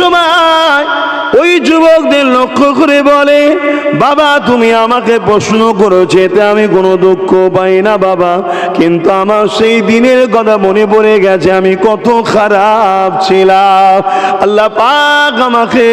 সময় ওই যুবকদের লক্ষ্য করে বলে, বাবা তুমি আমাকে প্রশ্ন করেছো, এতে আমি কোনো দুঃখ পাই না বাবা, কিন্তু আমার সেই দিনের কথা মনে পড়ে গেছে, আমি কত খারাপ ছিলাম। আল্লাহ পাক আমাকে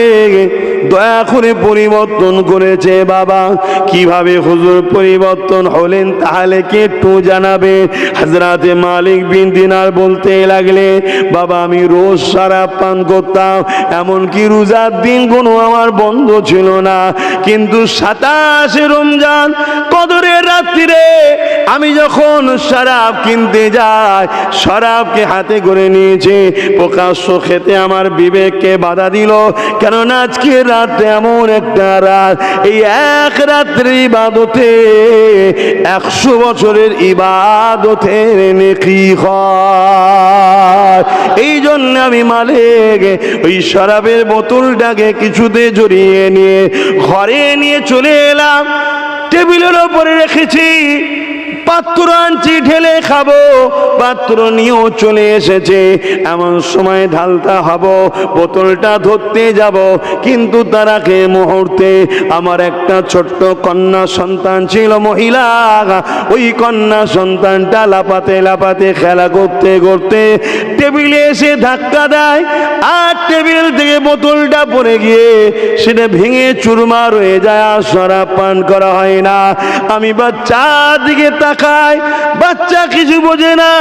দয়া করে পরিবর্তন করেছে বাবা। কিভাবে হুজুর পরিবর্তন হলেন তাহলে কে একটু জানাবে? হযরতে মালিক বিন দিনার বলতে লাগলে, বাবা আমি রোজ শরাব পান করতাম, এমনকি রোজার দিন কোনো আমার বন্ধ ছিল না, কিন্তু 27 রমজান কদরের রাত্রিরে আমি যখন শরাব কিনতে যাই, শরাবকে হাতে করে নিয়েছে, প্রকাশ্য খেতে আমার বিবেককে বাধা দিল, কেননা আজকে রাত এমন একটা রাত, এই এক রাত্রির ইবাদতে 100 বছরের ইবাদতের নেকি হয়। এই জন্য আমি মালিক ওই শরাবের বোতলটাকে কিছুতে জড়িয়ে নিয়ে ঘরে নিয়ে চলে এলাম, টেবিলের ওপরে রেখেছি, পাত্র আনছি ঢেলে খাবো, পাত্র নিয়েও চলে এসেছে, এমন সময় ঢালতে হব, বোতলটা ধরতে যাব, কিন্তু তার আগে মুহূর্তে আমার একটা ছোট্ট কন্যা সন্তান ছিল মহিলা, ওই কন্যা সন্তানটা লাপাতে লাপাতে খেলা করতে করতে টেবিলে এসে ধাক্কা দেয়, আর টেবিল থেকে বোতলটা পড়ে গিয়ে সেটা ভেঙে চুরমার হয়ে যায়, আর শরাব পান করা হয় না। আমি বাচ্চার দিকে তাকাই, বাচ্চা কিছু বোঝে না,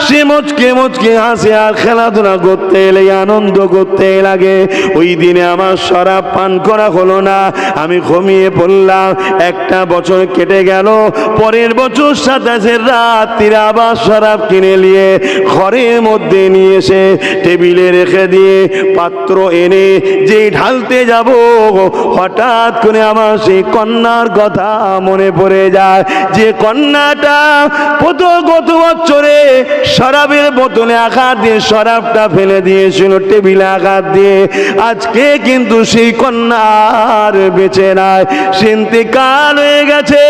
সে মুচকে মুচকে হাসে আর খেলাধুলা করতে লাগে, আনন্দ করতে লাগে। ওই দিনে আমার শরাব পান করা হলো না, আমি ঘুমিয়ে পড়লাম। একটা বছর কেটে গেল, পরের বছর 27 রাত্রিরে আবার শরাব কিনে নিয়ে ঘরের মধ্যে নিয়ে এসে টেবিলে রেখে দিয়ে পাত্র এনে যেই ঢালতে যাব, হঠাৎ করে আমার সেই কন্যার কথা মনে পড়ে যায়, যে কন্যাটা গত বছরে শরাবের বোতলে আঘাত দিয়ে শরাবটা ফেলে দিয়েছিল, টেবিলে আঘাত দিয়ে, আজকে কিন্তু সেই কন্যার বেঁচে নাই, সে ইন্তেকাল হয়ে গেছে।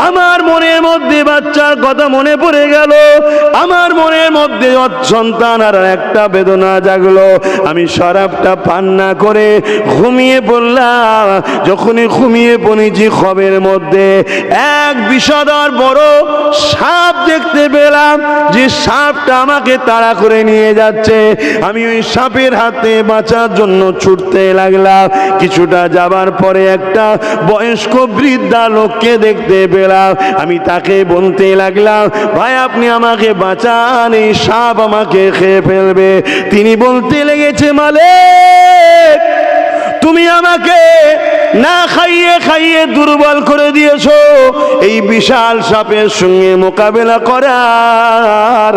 আমার মনের মধ্যে বাচ্চার কথা মনে পড়ে গেল, আমার মনের মধ্যে সন্তান আর একটা বেদনা জাগলো। আমি শরাবটা পান না করে ঘুমিয়ে পড়লাম। যখনই ঘুমিয়ে পড়েছি, খবের মধ্যে এক বিষধর বড় সাপ দেখতে পেলাম, যে সাপটা আমাকে তাড়া করে নিয়ে যাচ্ছে। আমি ওই সাপের হাতে বাঁচার জন্য ছুটতে লাগলাম। কিছুটা যাবার পরে একটা বয়স্ক বৃদ্ধা লোককে দেখতে পেলাম। আমি তাকে বলতে লাগলাম, ভাই আপনি আমাকে বাঁচান, এই সাপ আমাকে খেয়ে ফেলবে। তিনি বলতে লেগেছে, মালিক তুমি আমাকে না খাইয়ে খাইয়ে দুর্বল করে দিয়েছো, এই বিশাল সাপের সঙ্গে মোকাবেলা করার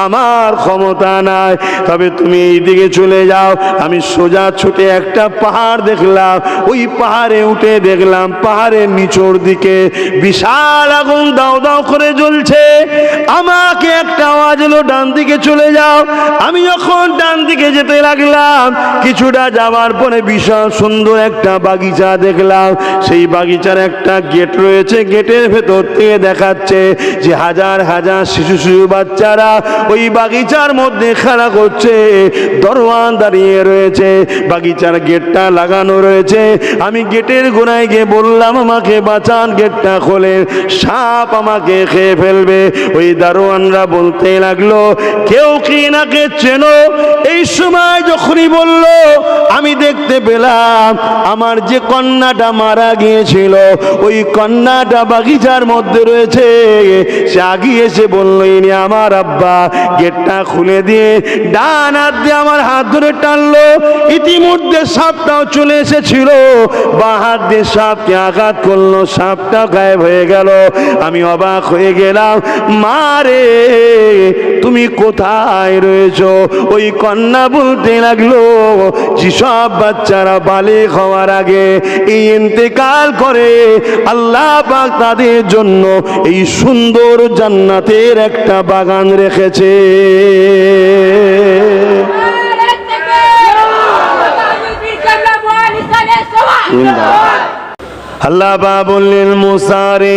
আমার ক্ষমতা নাই, তবে তুমি এই দিকে চলে যাও। আমি সোজা ছুটে একটা পাহাড় দেখলাম, ওই পাহাড়ে উঠে দেখলাম পাহাড়ের নিচের দিকে বিশাল আগুন দাও দাও করে জ্বলছে। আমাকে একটা আওয়াজ এলো, ডান দিকে চলে যাও। আমি যখন ডান দিকে যেতে লাগলাম, কিছুটা যাওয়ার পরে বিশাল সুন্দর একটা বাগিচা দেখলাম। সেই বাগিচার একটা গেট রয়েছে, গেটের ভেতর থেকে দেখাচ্ছে যে হাজার হাজার শিশু শিশু বাচ্চারা ওই বাগিচার মধ্যে খেলা করছে। দরওয়ান দাঁড়িয়ে রয়েছে, বাগিচার গেটটা লাগানো রয়েছে। আমি গেটের গোড়ায় গিয়ে বললাম, আমাকে বাঁচান, গেটটা খোলেন, সাপ আমাকে খেয়ে ফেলবে। ওই দারোয়ানরা বলতে লাগলো, কেউ কি নাকে চেনো? এই সময় যখনই বলল, আমি দেখতে পেলাম আমার যে কন্যাটা মারা গিয়েছিল, ওই কন্যাটা বাগিচার মধ্যে রয়েছে। সে আগিয়ে এসে বলল, ইনি আমার আব্বা। গেটটা খুলে দিয়ে ডান হাত দিয়ে আমার হাত ধরে টানলো। ইতিমধ্যে সাপটাও চলে এসেছিল, বাঁ হাত দিয়ে সাপকে আঘাত করলো, সাপটা গায়েব হয়ে গেল। আমি অবাক হয়ে গেলাম, মা রে তুমি কোথায় রয়েছো? ওই কন্যা বলতে লাগলো, যেসব বাচ্চারা বালিগ হওয়ার আগে এই ইন্তেকাল করে, আল্লাহ পাক তাদের জন্য এই সুন্দর জান্নাতের একটা বাগান রেখেছে। আল্লাহ পাক বললেন, মুসা রে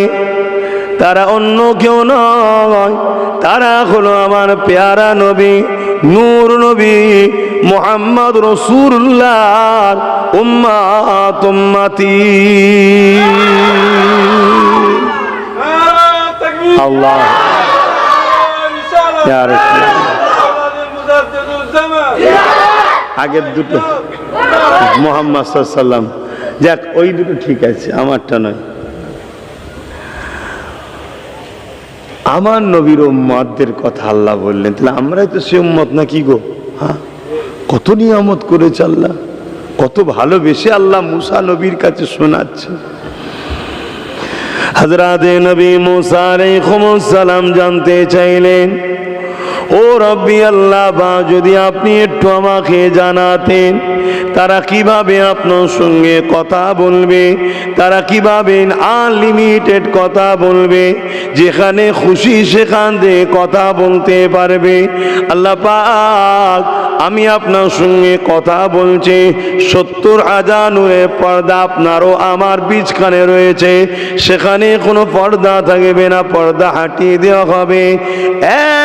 তারা অন্য কেউ নয়, তারা হলো আমার পেয়ারা নবী, নূর নবী মুহাম্মদ রাসূলুল্লাহর উম্মত উম্মতি। আল্লাহ ইয়া রাসূলুল্লাহ। আগের দুটো মুহাম্মদ সাল্লাল্লাহু আলাইহি ওয়াসাল্লাম, যাক ওই দুটো ঠিক আছে, আমারটা নয়। আমার নবীর উম্মতদের কথা আল্লাহ বললেন, তাহলে আমরাই তো সে উম্মত নাকি গো? হ্যাঁ, কত নিয়ামত করেছে আল্লাহ, কত ভালোবেসে আল্লাহ মুসা নবীর কাছে শোনাচ্ছে। হযরত নবী মুসা আলাইহিস সালাম জানতে চাইলেন, ও রব্বি আল্লাহ, বা যদি আপনি একটু আমাকে জানাতেন তারা কিভাবে আপনার সঙ্গে কথা বলবে, তারা কিভাবে আনলিমিটেড কথা বলবে, যেখানে খুশি সেখান থেকে কথা বলতে পারবে। আল্লাহ পাক, আমি আপনার সঙ্গে কথা বলছি, 70,000 নূরের পর্দা আপনারও আমার বীজখানে রয়েছে, সেখানে কোনো পর্দা থাকবে না, পর্দা হাটিয়ে দেওয়া হবে,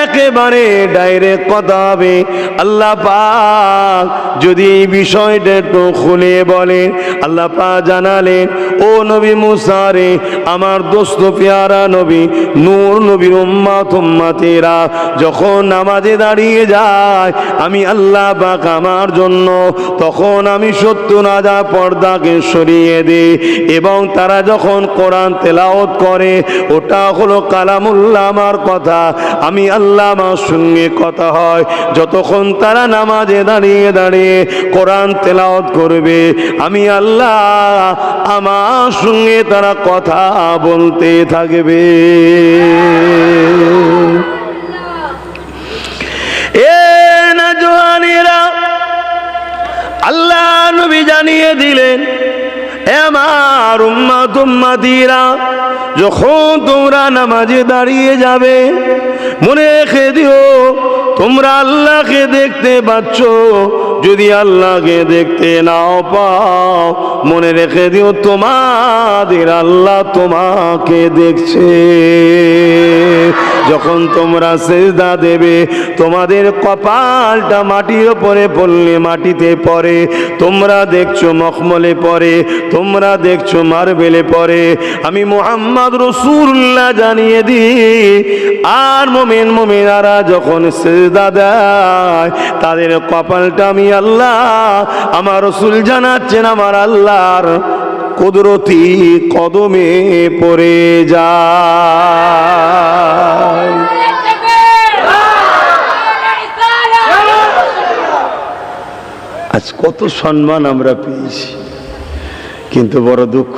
একেবারে ডাইরেক্ট কথা হবে। আল্লাহ পাক যদি এই বিষয়টা একটু খুলে বলেন। আল্লাহ পাক জানালেন, ও নবী মুসা রে, আমার দোস্ত পেয়ারা নবী নূর নবীর উম্মত উম্মতেরা যখন নামাজে দাঁড়িয়ে যায়, আমি আল্লাহ পাক আমার জন্য তখন আমি 70,000 পর্দাকে সরিয়ে দিই, এবং তারা যখন কোরআন তেলাওয়াত করে, ওটা হলো কালামুল্লাহ, আমার কথা, আমি আল্লাহ আমার সঙ্গে কথা হয়। যতক্ষণ তারা নামাজে দাঁড়িয়ে দাঁড়িয়ে কোরআন তেলাওয়াত করবে, আমি আল্লাহ আমার সঙ্গে তারা কথা বলতে থাকবে। এ নওজওয়ানেরা, আল্লাহ নবী জানিয়ে দিলেন, আমার উম্মত উম্মতিরা, যখন তোমরা নামাজে দাঁড়িয়ে যাবে, মনে রেখে দিও তোমরা আল্লাহকে দেখতে পাচ্ছ। যদি আল্লাহকে দেখতে নাও পাও, মনে রেখে দিও তোমাদের আল্লাহ তোমাকে দেখছে। যখন তোমরা সিজদা দেবে, তোমাদের কপালটা মাটির উপরে পড়লে মাটিতে পড়ে, তোমরা দেখছো মখমলে পড়ে, তোমরা দেখছো মার্বেলে পড়ে। আমি মুহাম্মদ রাসূলুল্লাহ জানিয়ে দিই, আর মুমিন মুমিনারা যখন সিজদা দেয়, তাদের কপালটা আমি আল্লাহ, আমার রাসূল জানাচ্ছেন, আমার আল্লাহর কুদরতি কদমে পড়ে যায়। আজ কত সম্মান আমরা পেয়েছি, কিন্তু বড় দুঃখ,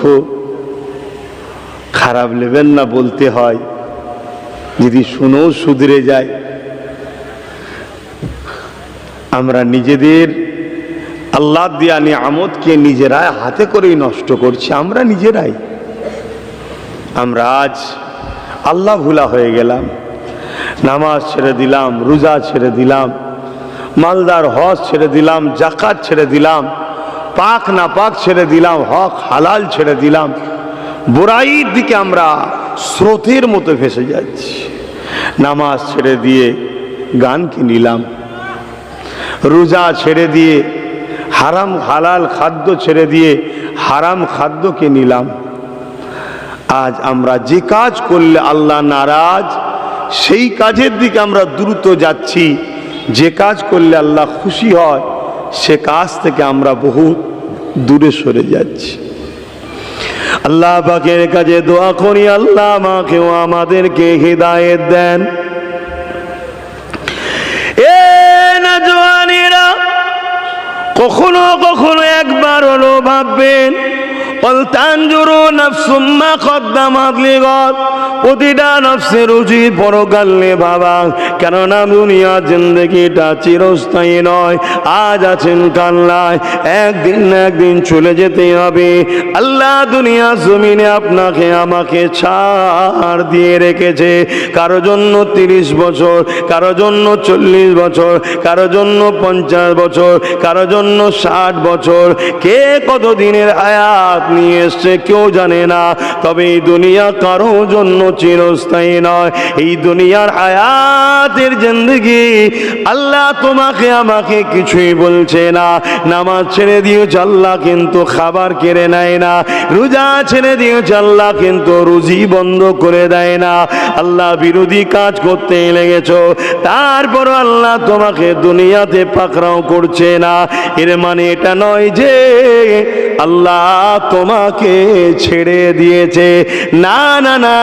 খারাপ নেবেন না বলতে হয়, যদি শুনো শুধরে যায়। আমরা নিজেদের আল্লাহ দিয়া নিয়ামতকে নিজেরাই হাতে করেই নষ্ট করছি, আমরা নিজেরাই। আমরা আজ আল্লাহ ভুলা হয়ে গেলাম, নামাজ ছেড়ে দিলাম, রোজা ছেড়ে দিলাম, মালদার হজ ছেড়ে দিলাম, যাকাত ছেড়ে দিলাম, পাক না পাক ছেড়ে দিলাম, হক হালাল ছেড়ে দিলাম, বুরাইয়ের দিকে আমরা স্রোতের মতো ভেসে যাচ্ছি। নামাজ ছেড়ে দিয়ে গানকে নিলাম, রোজা ছেড়ে দিয়ে হারাম হালাল খাদ্য ছেড়ে দিয়ে হারাম খাদ্যকে নিলাম। আজ আমরা যে কাজ করলে আল্লাহ নারাজ, সেই কাজের দিকে আমরা দ্রুত যাচ্ছি। যে কাজ করলে আল্লাহ খুশি হয়, সে কাজ থেকে আমরা বহু দূরে সরে যাচ্ছি। আল্লাহ পাকের কাছে দোয়া করি, আল্লাহ আমাকেও আমাদেরকে হিদায়াত দেন। এ নওজওয়ানেরা, কখনো কখনো একবার হলো ভাববেন, প্রতিটা নফসের উচিত পরকালে ভাবা, কেননা দুনিয়া জিন্দেগিটা চিরস্থায়ী নয়। আজ আছেন কাল নাই, একদিন না একদিন চলে যেতে হবে। আল্লাহ দুনিয়া জমিনে আপনাকে আমাকে ছাড় দিয়ে রেখেছে, কারো জন্য 30 বছর, কারো জন্য 40 বছর, কারো জন্য 50 বছর, কারো জন্য 60 বছর, কে কত দিনের আয়াত নিয়ে এসছে কেউ জানে না। তবে এই দুনিয়া কারো জন্য চিরস্থায়ী নয়। এই দুনিয়ার হায়াতের জিন্দেগি আল্লাহ তোমাকে আমাকে কিছুই বলছে না। নামাজ ছেড়ে দিয়েছে আল্লাহ, কিন্তু খাবার কেড়ে নেয় না। রোজা ছেড়ে দিয়েছে আল্লাহ, কিন্তু রুজি বন্ধ করে দেয় না। আল্লাহ বিরোধী কাজ করতে লেগেছ, তারপর আল্লাহ তোমাকে দুনিয়াতে পাকড়াও করছে না। এর মানে এটা নয় যে আল্লাহ তোমাকে ছেড়ে দিয়েছে। না না না,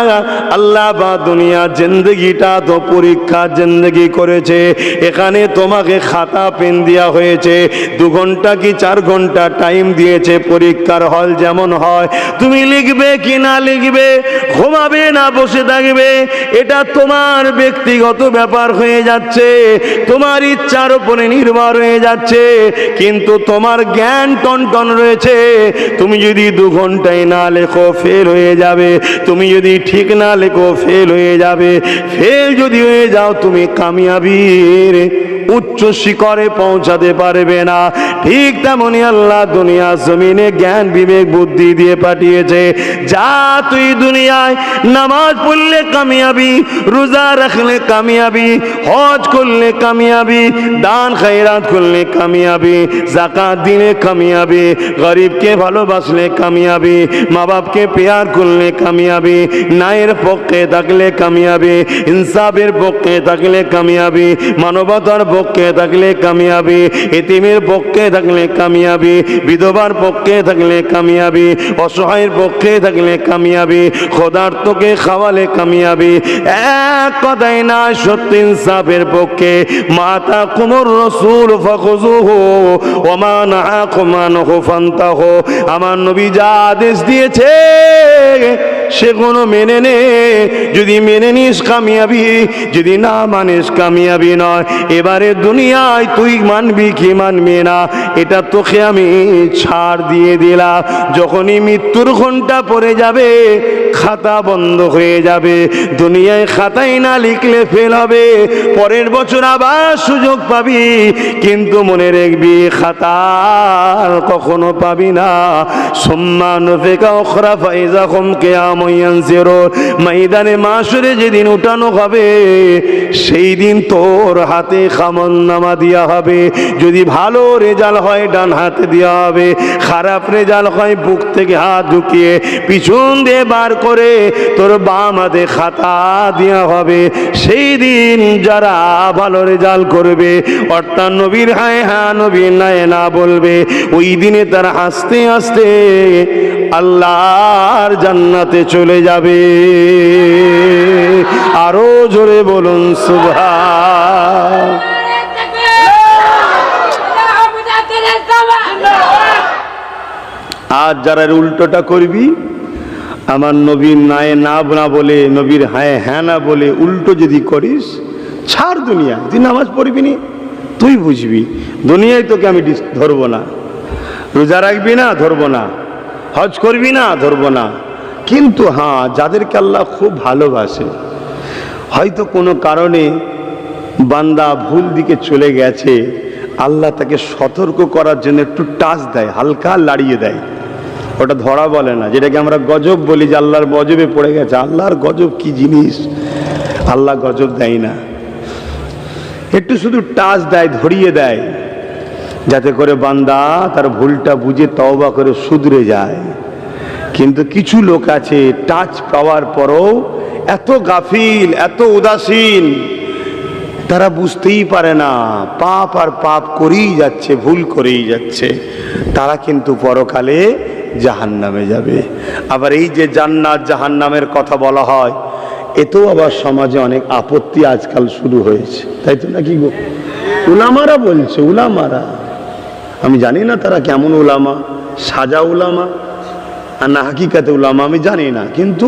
আল্লাহ বা দুনিয়া জিন্দগিটা তো পরীক্ষার জিন্দগি করেছে। এখানে তোমাকে খাতা পেন দেওয়া হয়েছে, 2 ঘন্টা কি 4 ঘন্টা টাইম দিয়েছে। পরীক্ষার হল যেমন হয়, তুমি লিখবে কি না লিখবে, ঘুমাবে না বসে থাকবে, এটা তোমার ব্যক্তিগত ব্যাপার হয়ে যাচ্ছে, তোমার ইচ্ছার উপরে নির্ভর হয়ে যাচ্ছে। কিন্তু তোমার জ্ঞান টনটন রয়েছে। তুমি যদি 2 ঘন্টায় না লেখো ফেল হয়ে যাবে, তুমি যদি ঠিক না লেখো ফেল হয়ে যাবে। ফেল যদি হয়ে যাও তুমি কামিয়াবির উচ্চ শিখরে পৌঁছাতে পারবে না। ঠিক তেমনি আল্লাহ দুনিয়া জমিনে জ্ঞান বিবেক বুদ্ধি দিয়ে পাঠিয়েছে। যা তুই দুনিয়ায় নামাজ পড়লে কামিয়াবি, রোজা রাখলে কামিয়াবি, হজ করলে কামিয়াবি, দান খায়রাত করলে কামিয়াবি, যাকাত দিলে কামিয়াবি, গরিবকে ভালোবাসলে কামিয়াবি, মা বাপকে প্যার করলে কামিয়াবি, ন্যায়ের পক্ষে থাকলে কামিয়াবি, ইনসাফের পক্ষে থাকলে কামিয়াবি, মানবতার পক্ষে থাকলে কামিয়াবি, এতিমের পক্ষে থাকলে কামিয়াবি, বিধবার পক্ষে থাকলে কামিয়াবি, অসহায়ের পক্ষে থাকলে কামিয়াবি, ক্ষুধার্তকে খাওয়ালে কামিয়াবি। এক কথাই না, সত্য ইনসাফের পক্ষে। মাতা কুমুর রসুল ফাখুযুহু ওয়া মা নাহাকুম আনহু ফান্তাহু। আমার নবী যা আদেশ দিয়েছে সেগুলো মেনে নে। যদি মেনে নিস কামিয়াবি, যদি না মানিস কামিয়াবি নয়। এবারে দুনিয়ায় তুই মানবি কি মানবি না, এটা তোকে আমি ছাড় দিয়ে দিলাম। যখনই মৃত্যুর ঘন্টা পড়ে যাবে, খাতা বন্ধ হয়ে যাবে। দুনিয়ায় খাতায় না লিখলে ফেল হবে, পরের বছর আবার সুযোগ পাবি, কিন্তু মনে রাখবি খাতা কখনো পাবি না। সম্মান ফেকা ওখরা ফাইজা হুম কিয়ামুন ইয়ানজিরুন। ময়দানে মাশরে যেদিন উঠানো হবে, সেই দিন তোর হাতে খামননামা দেওয়া হবে। যদি ভালো রেজাল্ট হয় ডান হাতে দেওয়া হবে, খারাপ রেজাল্ট হয় বুক থেকে হাত ঢুকিয়ে পিছন দিয়ে বার করে তোর বাম হাতে খাতা দেওয়া হবে। সেই দিন যারা ভালো রেজাল্ট করবে, অর্থাৎ নবীর হায় হ্যাঁ নবীর নাই না বলবে, ওই দিনে তারা আস্তে আস্তে আল্লাহর জান্নাতে চলে যাবে। আরো জোরে বলুন সুবহান। আজ যারা উল্টোটা করবি, আমার নবীর নাই না না বলে, নবীর হায় হ্যাঁ না বলে উল্টো যদি করিস, ছাড় দুনিয়া। তুই নামাজ পড়বি নি, তুই বুঝবি। দুনিয়ায় তোকে আমি ধরবো না। রোজা রাখবি না, ধরবো না। হজ করবি না, ধরবো না। কিন্তু হ্যাঁ, যাদেরকে আল্লাহ খুব ভালোবাসে, হয়তো কোনো কারণে বান্দা ভুল দিকে চলে গেছে, আল্লাহ তাকে সতর্ক করার জন্য একটু টাচ দেয়, হালকা লাড়িয়ে দেয়। ওটা ধরা বলে না, যেটাকে আমরা গজব বলি, যে আল্লাহর গজবে পড়ে গেছে। আল্লাহর গজব কি জিনিস, আল্লাহ গজব দেয় না। একটু শুধু টাচ দেয়, ধরিয়ে দেয়, যাতে করে বান্দা তার ভুলটা বুঝে তওবা করে শুধরে যায়। কিন্তু কিছু লোক আছে টাচ পাওয়ার পরও এত গাফিল, এত উদাসীন, তারা বুঝতেই পারে না পাপ আর পাপ করেই যাচ্ছে, ভুল করেই যাচ্ছে। তারা কিন্তু পরকালে জাহান্নামে যাবে। আবার এই যে জান্নাত জাহান্নামের কথা বলা হয়, এতেও আবার সমাজে অনেক আপত্তি আজকাল শুরু হয়েছে, তাই তো নাকি গো? উলামারা বলছে, উলামারা, আমি জানি না তারা কেমন উলামা, সাজা উলামা আর না হাকিকাতে উলামা আমি জানি না, কিন্তু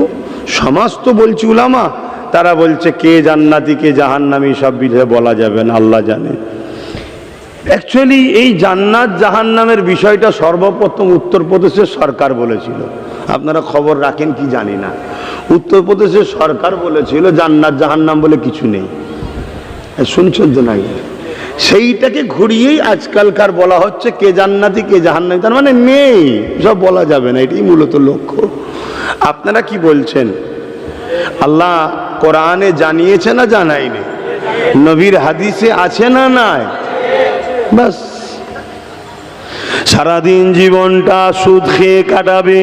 সমাজ তো বলছে উলামা। তারা বলছে কে জান্নাতি কে জাহান্নামী সব বিষয়ে বলা যাবে না, আল্লাহ জানে। অ্যাকচুয়ালি এই জান্নাত জাহান্নামের বিষয়টা সর্বপ্রথম উত্তরপ্রদেশের সরকার বলেছিল। আপনারা খবর রাখেন কি জানি না, উত্তরপ্রদেশের সরকার বলেছিল জান্নাত জাহান্নাম বলে কিছু নেই। শুনছেন তো নাকি? সেইটাকে ঘুরিয়েই আজকালকার বলা হচ্ছে কে জান্নাতি কে জাহান্নামী, তার মানে নেই, সব বলা যাবে না, এটাই মূলত লক্ষ্য। আপনারা কি বলছেন? আল্লাহ কোরআনে জানিয়েছে না জানায়নি? নবীর হাদিসে আছে না নাই? বাস, সারাদিন জীবনটা সুদ খেয়ে কাটাবে,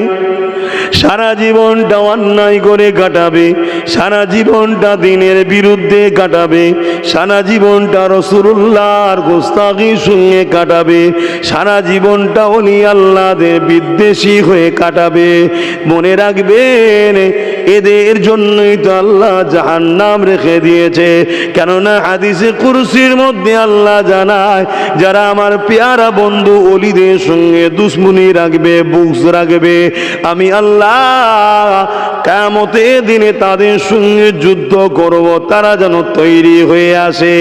সারা জীবনটা অন্যায় করে কাটাবে, সারা জীবনটা দিনের বিরুদ্ধে কাটাবে, সারা জীবনটা রাসূলুল্লাহর গোস্তাখি শুনে কাটাবে, সারা জীবনটা ওলি আল্লাহদের বিদ্বেষী হয়ে কাটাবে। মনে রাখবেন, এদের জন্যই তো আল্লাহ জাহান্নাম রেখে দিয়েছে। কেননা হাদিসে কুরসির মধ্যে আল্লাহ জানায়, যারা আমার পেয়ারা বন্ধু ওলিদের সঙ্গে দুশ্মনী রাখবে, বুগজ রাখবে, আমি আল্লাহ কিয়ামতের দিনে তাদের সঙ্গে যুদ্ধ করব, তারা যেন তৈরি হয়ে আসে।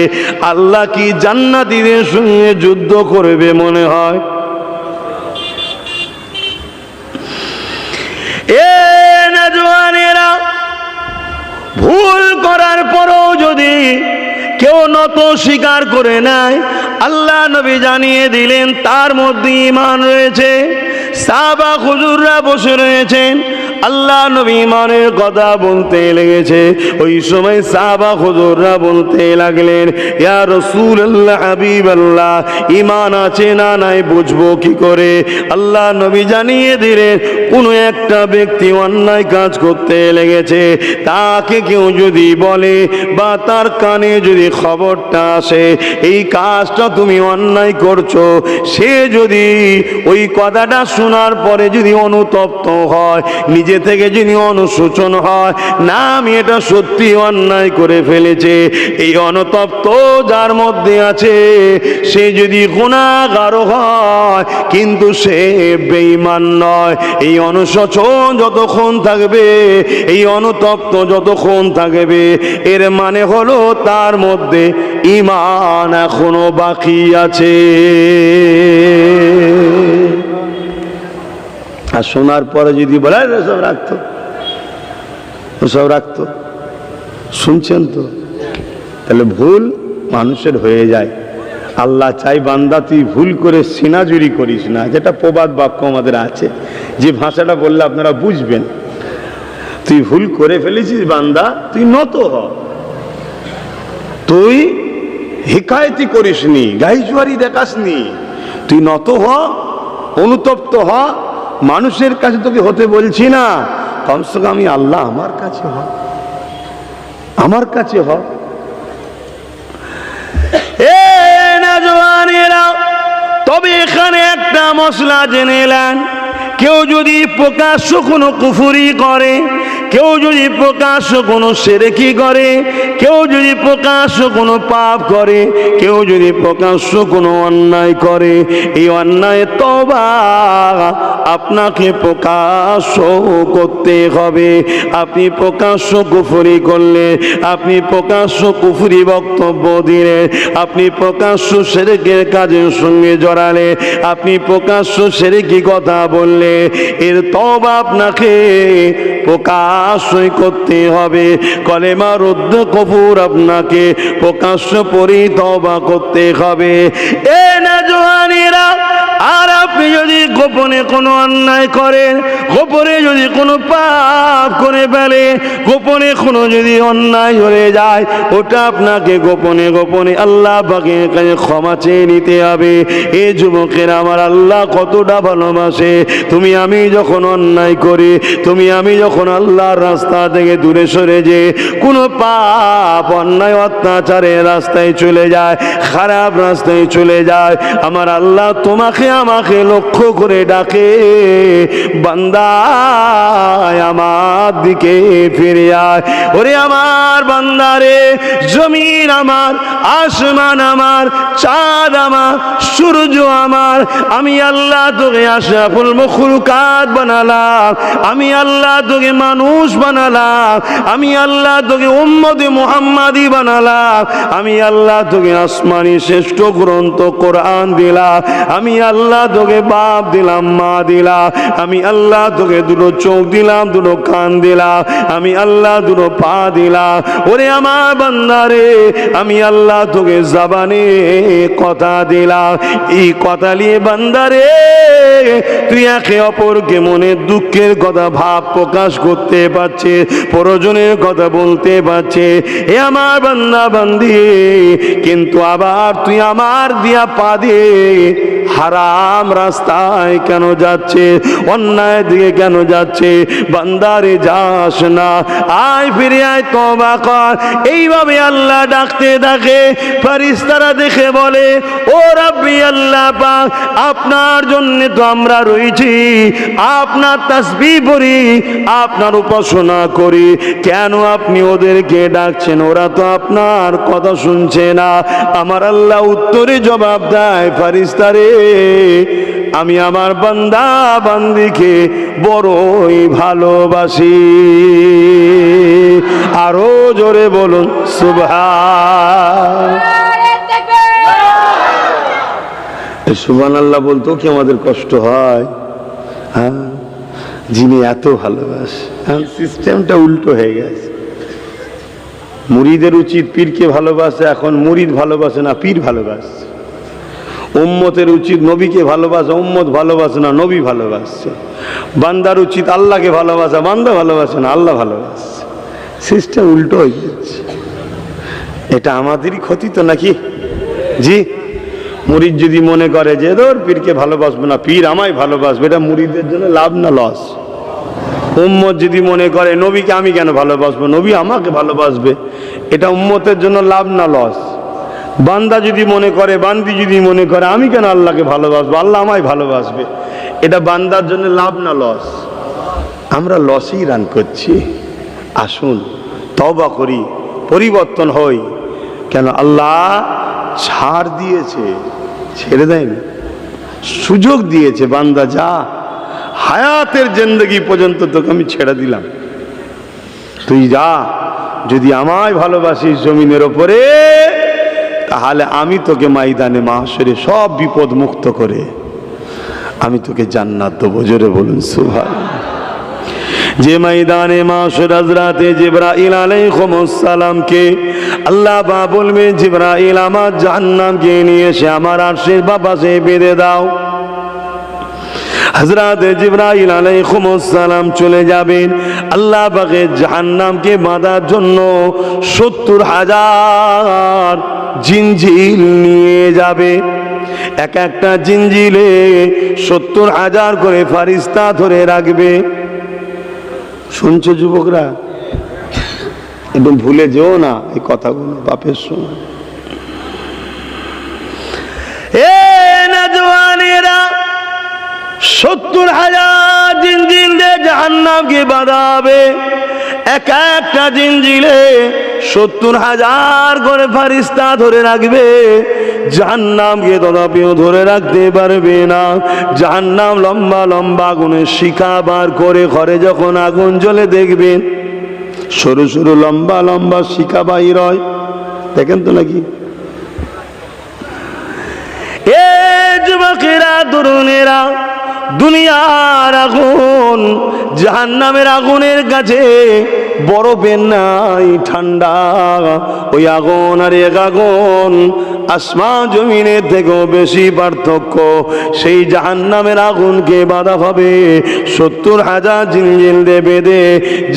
আল্লাহ কি জান্নাতীদের সঙ্গে যুদ্ধ করবে মনে হয়? এ নওজওয়ানেরা, ভুল করার পরও যদি কেউ নত স্বীকার করে নেয়, আল্লাহ নবী জানিয়ে দিলেন তার মধ্যে ঈমান রয়েছে। সাহাবা হুজুররা বসে রয়েছেন, আল্লাহ নবী ঈমানের কথা বলতে লেগেছে। ওই সময় সাহাবা হুজুররা বলতে লাগলেন, ইয়া রাসূলুল্লাহ, হাবিবাল্লাহ, ঈমান আছে না নাই বুঝবো কি করে? আল্লাহ নবী জানিয়ে দিলেন, কোনো একটা ব্যক্তি অন্যায় কাজ করতে লেগেছে, তাকে কেউ যদি বলে বা তার কানে যদি খবরটা আসে এই কাজটা তুমি অন্যায় করছো, সে যদি ওই কথাটা শোনার পরে যদি অনুতপ্ত হয়, নিজে থেকে যদি অনুশোচন হয়, না আমি এটা সত্যি অন্যায় করে ফেলেছে, এই অনুতপ্ত যার মধ্যে আছে সে যদি গুনাহগার হয় কিন্তু সে বেঈমান নয়। এই অনুশোচন যতক্ষণ থাকবে, এই অনুতপ্ত যতক্ষণ থাকবে, এর মানে হলো তার মধ্যে ঈমান এখনো বাকি আছে। আর শোনার পরে যদি বলে সব রাখতো, সব রাখতো, শুনছেন তো? তাহলে ভুল মানুষের হয়ে যায়। আল্লাহ চাই বান্দা তুই ভুল করে সিনাজুরি করিস না, যেটা প্রবাদ বাক্য আমাদের আছে, যে ভাষাটা বললে আপনারা বুঝবেন। তুই ভুল করে ফেলেছিস বান্দা, তুই নত হ, তুই হিকায়তি করিসনি, গাইজুয়ারি দেখাসনি, তুই নত হ, অনুতপ্ত হ। মানুষের কাছে তোকে হতে বলছি না, কমসে কম আমি আল্লাহ আমার কাছে হ, আমার কাছে হ। এ নওজওয়ানেরা, তবে এখানে একটা মশলা জেনে নেন, কেউ যদি প্রকাশ্য কোনো কুফরি করে, কেউ যদি প্রকাশ্য কোনো শিরকি করে, কেউ যদি প্রকাশ্য কোনো পাপ করে, কেউ যদি প্রকাশ্য কোনো অন্যায় করে, এই অন্যায় তওবা আপনাকে প্রকাশ্য করতে হবে। আপনি প্রকাশ্য কুফরি করলে, আপনি প্রকাশ্য কুফরি বক্তব্য দিলে, আপনি প্রকাশ্য শিরকের কাজের সঙ্গে জড়ালে, আপনি প্রকাশ্য শিরকি কথা বললে, এর তওবা আপনাকে প্রকাশ্যই করতে হবে। কলেমা রুদ্ধ কফুর আপনাকে প্রকাশ্য পরি তওবা করতে হবে। এ নওজওয়ানেরা, আর আপনি যদি গোপনে কোনো অন্যায় করেন, গোপনে যদি কোনো পাপ করে ফেলে, গোপনে কোনো যদি অন্যায় হয়ে যায়, ওটা আপনাকে গোপনে গোপনে আল্লাহ পাকের কাছে ক্ষমা চেয়ে নিতে হবে। এ যুবকের, আমার আল্লাহ কতটা ভালোবাসে। তুমি আমি যখন অন্যায় করি, তুমি আমি যখন আল্লাহর রাস্তা থেকে দূরে সরে যে কোনো পাপ অন্যায় অত্যাচারের রাস্তায় চলে যায়, খারাপ রাস্তায় চলে যায়, আমার আল্লাহ তোমাকে আমাকে লক্ষ্য করে ডাকে, বান্দা আমার দিকে ফিরে আয়। ওরে আমার বান্দারে, জমিন আমার, আসমান আমার, চাঁদ আমার, সূর্য আমার, আমি আল্লাহ তোকে আশরাফুল মখলুকাত বানালাম, আমি আল্লাহ তোকে মানুষ বানালাম, আমি আল্লাহ তোকে উম্মতে মুহাম্মাদি বানালাম, আমি আল্লাহ তোকে আসমানি শ্রেষ্ঠ গ্রন্থ কোরআন দিলাম, আমি আল্লাহ আল্লাহ তোকে বাপ দিলাম, মা দিলাম, আমি আল্লাহ তোকে দুটো চোখ দিলাম, দুটো কান দিলাম, আমি আল্লাহ দুটো পা দিলাম। ওরে আমার বান্দারে, আমি আল্লাহ তোকে জবানে কথা দিলাম। এই কথা নিয়ে বান্দারে তুই একে অপরকে মনের দুঃখের কথা ভাব প্রকাশ করতে পারছে, প্রয়োজনের কথা বলতে পারছে। এ আমার বান্দা বান্দি, কিন্তু আবার তুই আমার দিয়া পা দিয়ে হারাম রাস্তায় কেন যাচ্ছে, অন্যায় দিকে কেন যাচ্ছে? বান্দারে যাস না, আয় ফিরে আয়, তওবা কর। এইভাবে আল্লাহ ডাকতে ডাকে ফেরেশতারা দেখে বলে, ও রাব্বি আল্লাহ পাক, আপনার জন্য তো আমরা রয়েছি, আপনার তাসবিহ পড়ি, আপনার উপাসনা করি, কেন আপনি ওদেরকে ডাকছেন? ওরা তো আপনার কথা শুনছে না। আমার আল্লাহ উত্তরে জবাব দেয়, ফেরেশতারে, আমি আমার বান্দা বান্দিকে বড়ই ভালোবাসি। আরো জোরে বলুন সুবহান। সুবহানাল্লাহ বলতেও কি আমাদের কষ্ট হয়? হ্যাঁ, যিনি এত ভালোবাসে। সিস্টেমটা উল্টো হয়ে গেছে। মুরিদের উচিত পীরকে ভালোবাসে, এখন মুরিদ ভালোবাসে না, পীর ভালোবাসে। উম্মতের উচিত নবীকে ভালোবাসে, উম্মত ভালোবাসে না, নবী ভালোবাসছে। বান্দার উচিত আল্লাহকে ভালোবাসা, বান্দা ভালোবাসে না, আল্লাহ ভালোবাসছে। সিস্টেম উল্টো হয়ে যাচ্ছে। এটা আমাদেরই ক্ষতি তো নাকি? জি, মুরিদ যদি মনে করে যে ধর পীরকে ভালোবাসবো না, পীর আমায় ভালোবাসবে, এটা মুরিদের জন্য লাভ না লস? উম্মত যদি মনে করে নবীকে আমি কেন ভালোবাসবো, নবী আমাকে ভালোবাসবে, এটা উম্মতের জন্য লাভ না লস? বান্দা যদি মনে করে, বান্দি যদি মনে করে আমি কেন আল্লাহকে ভালোবাসবো, আল্লাহ আমায় ভালোবাসবে, এটা বান্দার জন্য লাভ না লস? আমরা লসই রান করছি। আসুন তওবা করি, পরিবর্তন হই। কেন আল্লাহ ছাড় দিয়েছে, ছেড়ে দেয়নি, সুযোগ দিয়েছে। বান্দা যা, হায়াতের জিন্দেগি পর্যন্ত তোকে আমি ছেড়ে দিলাম, তুই যা। যদি আমায় ভালোবাসিস জমিনের ওপরে, তাহলে আমি তোকে ময়দানে মাহশরে সব বিপদ মুক্ত করে আমি তোকে জান্নাত দেবো। জোরে বলুন সুবহানাল্লাহ। যে ময়দানে মাহশর হযরতে জিবরাইল আলাইহিস সালামকে আল্লাহ বা বলবে, জিবরাইল আমার জাহান্নামকে নিয়ে এসে আমার আরশের পাশে বেঁধে দাও। হযরতে জিবরাইল আলাইহিস সালাম চলে যাবেন, আল্লাহ পাকের জাহান্নামকে বাঁধার জন্য 70,000 জিনজিল নিয়ে যাবে। এক একটা জিনজিলে 70,000 করে ফেরেশতা ধরে রাখবে। শুনছো যুবকরা? একটু ভুলে যেও না এই কথাগুলো বাপের সময়। এ নওজওয়ানেরা, 70,000 জিনজিল দিয়ে জাহান্নামকে বাঁধাবে। এক একটা জিনজিলে 70,000 করে ফেরেশতা ধরে রাখবে। জাহান্নামকে তথাপিও ধরে রাখতে পারবে না। জাহান্নাম লম্বা লম্বা আগুনের শিখা বার করে, ঘরে যখন আগুন জ্বলে দেখবেন সরু সরু লম্বা লম্বা শিখা বাহির হয়, দেখেন তো নাকি? এ যুবকেরা, তরুণেরা, দুনিয়ার আগুন জাহান্নামের আগুনের কাছে বরফের নাই ঠান্ডা। ওই আগুন আর এক আগুন আসমান জমিনের থেকেও বেশি পার্থক্য। সেই জাহান্নামের আগুনকে বাধা হবে 70,000 জিনজিল দিয়ে বেঁধে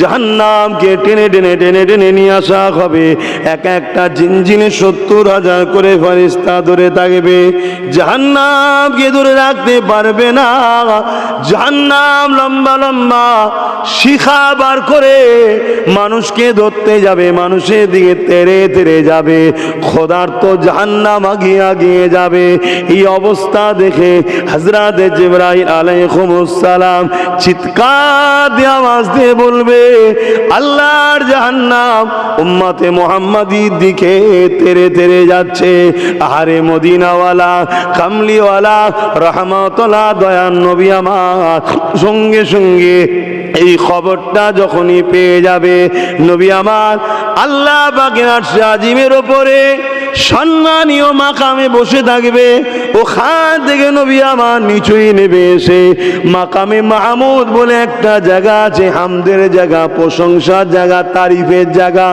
জাহান্নামকে টেনে টেনে টেনে টেনে নিয়ে আসা হবে। এক একটা জিনজিলে 70,000 করে ফেরেশতা ধরে থাকবে। জাহান্নামকে ধরে রাখতে পারবে না। জাহান্নাম লম্বা লম্বা শিখা বার করে মানুষকে ধরতে যাবে, মানুষের দিকে তেরে তেরে যাবে। খোদার তো জাহান্নাম আগিয়ে আগিয়ে যাবে। এই অবস্থা দেখে হযরত জিবরাইল আলাইহিস সালাম চিৎকার দিয়ে আওয়াজ দিয়ে বলবে, আল্লাহর জাহান্নাম উম্মতে মুহাম্মাদির দিকে তেরে তেরে যাচ্ছে। আরে মদিনাওয়ালা, কামলিওয়ালা, রহমতুল্লাহ দয়ার নবী আমার সঙ্গে সঙ্গে এই খবরটা যখনই পেয়ে যাবে, নবী আমার আল্লাহ পাকের আরশে আজিমের উপরে সম্মানীয় মাকামে বসে থাকবে, ওখান থেকে নবী আমার নিচুই নেবে এসে মাকামে মাহমুদ বলে একটা জায়গা আছে, হামদের জায়গা, প্রশংসার জায়গা, তারিফের জায়গা।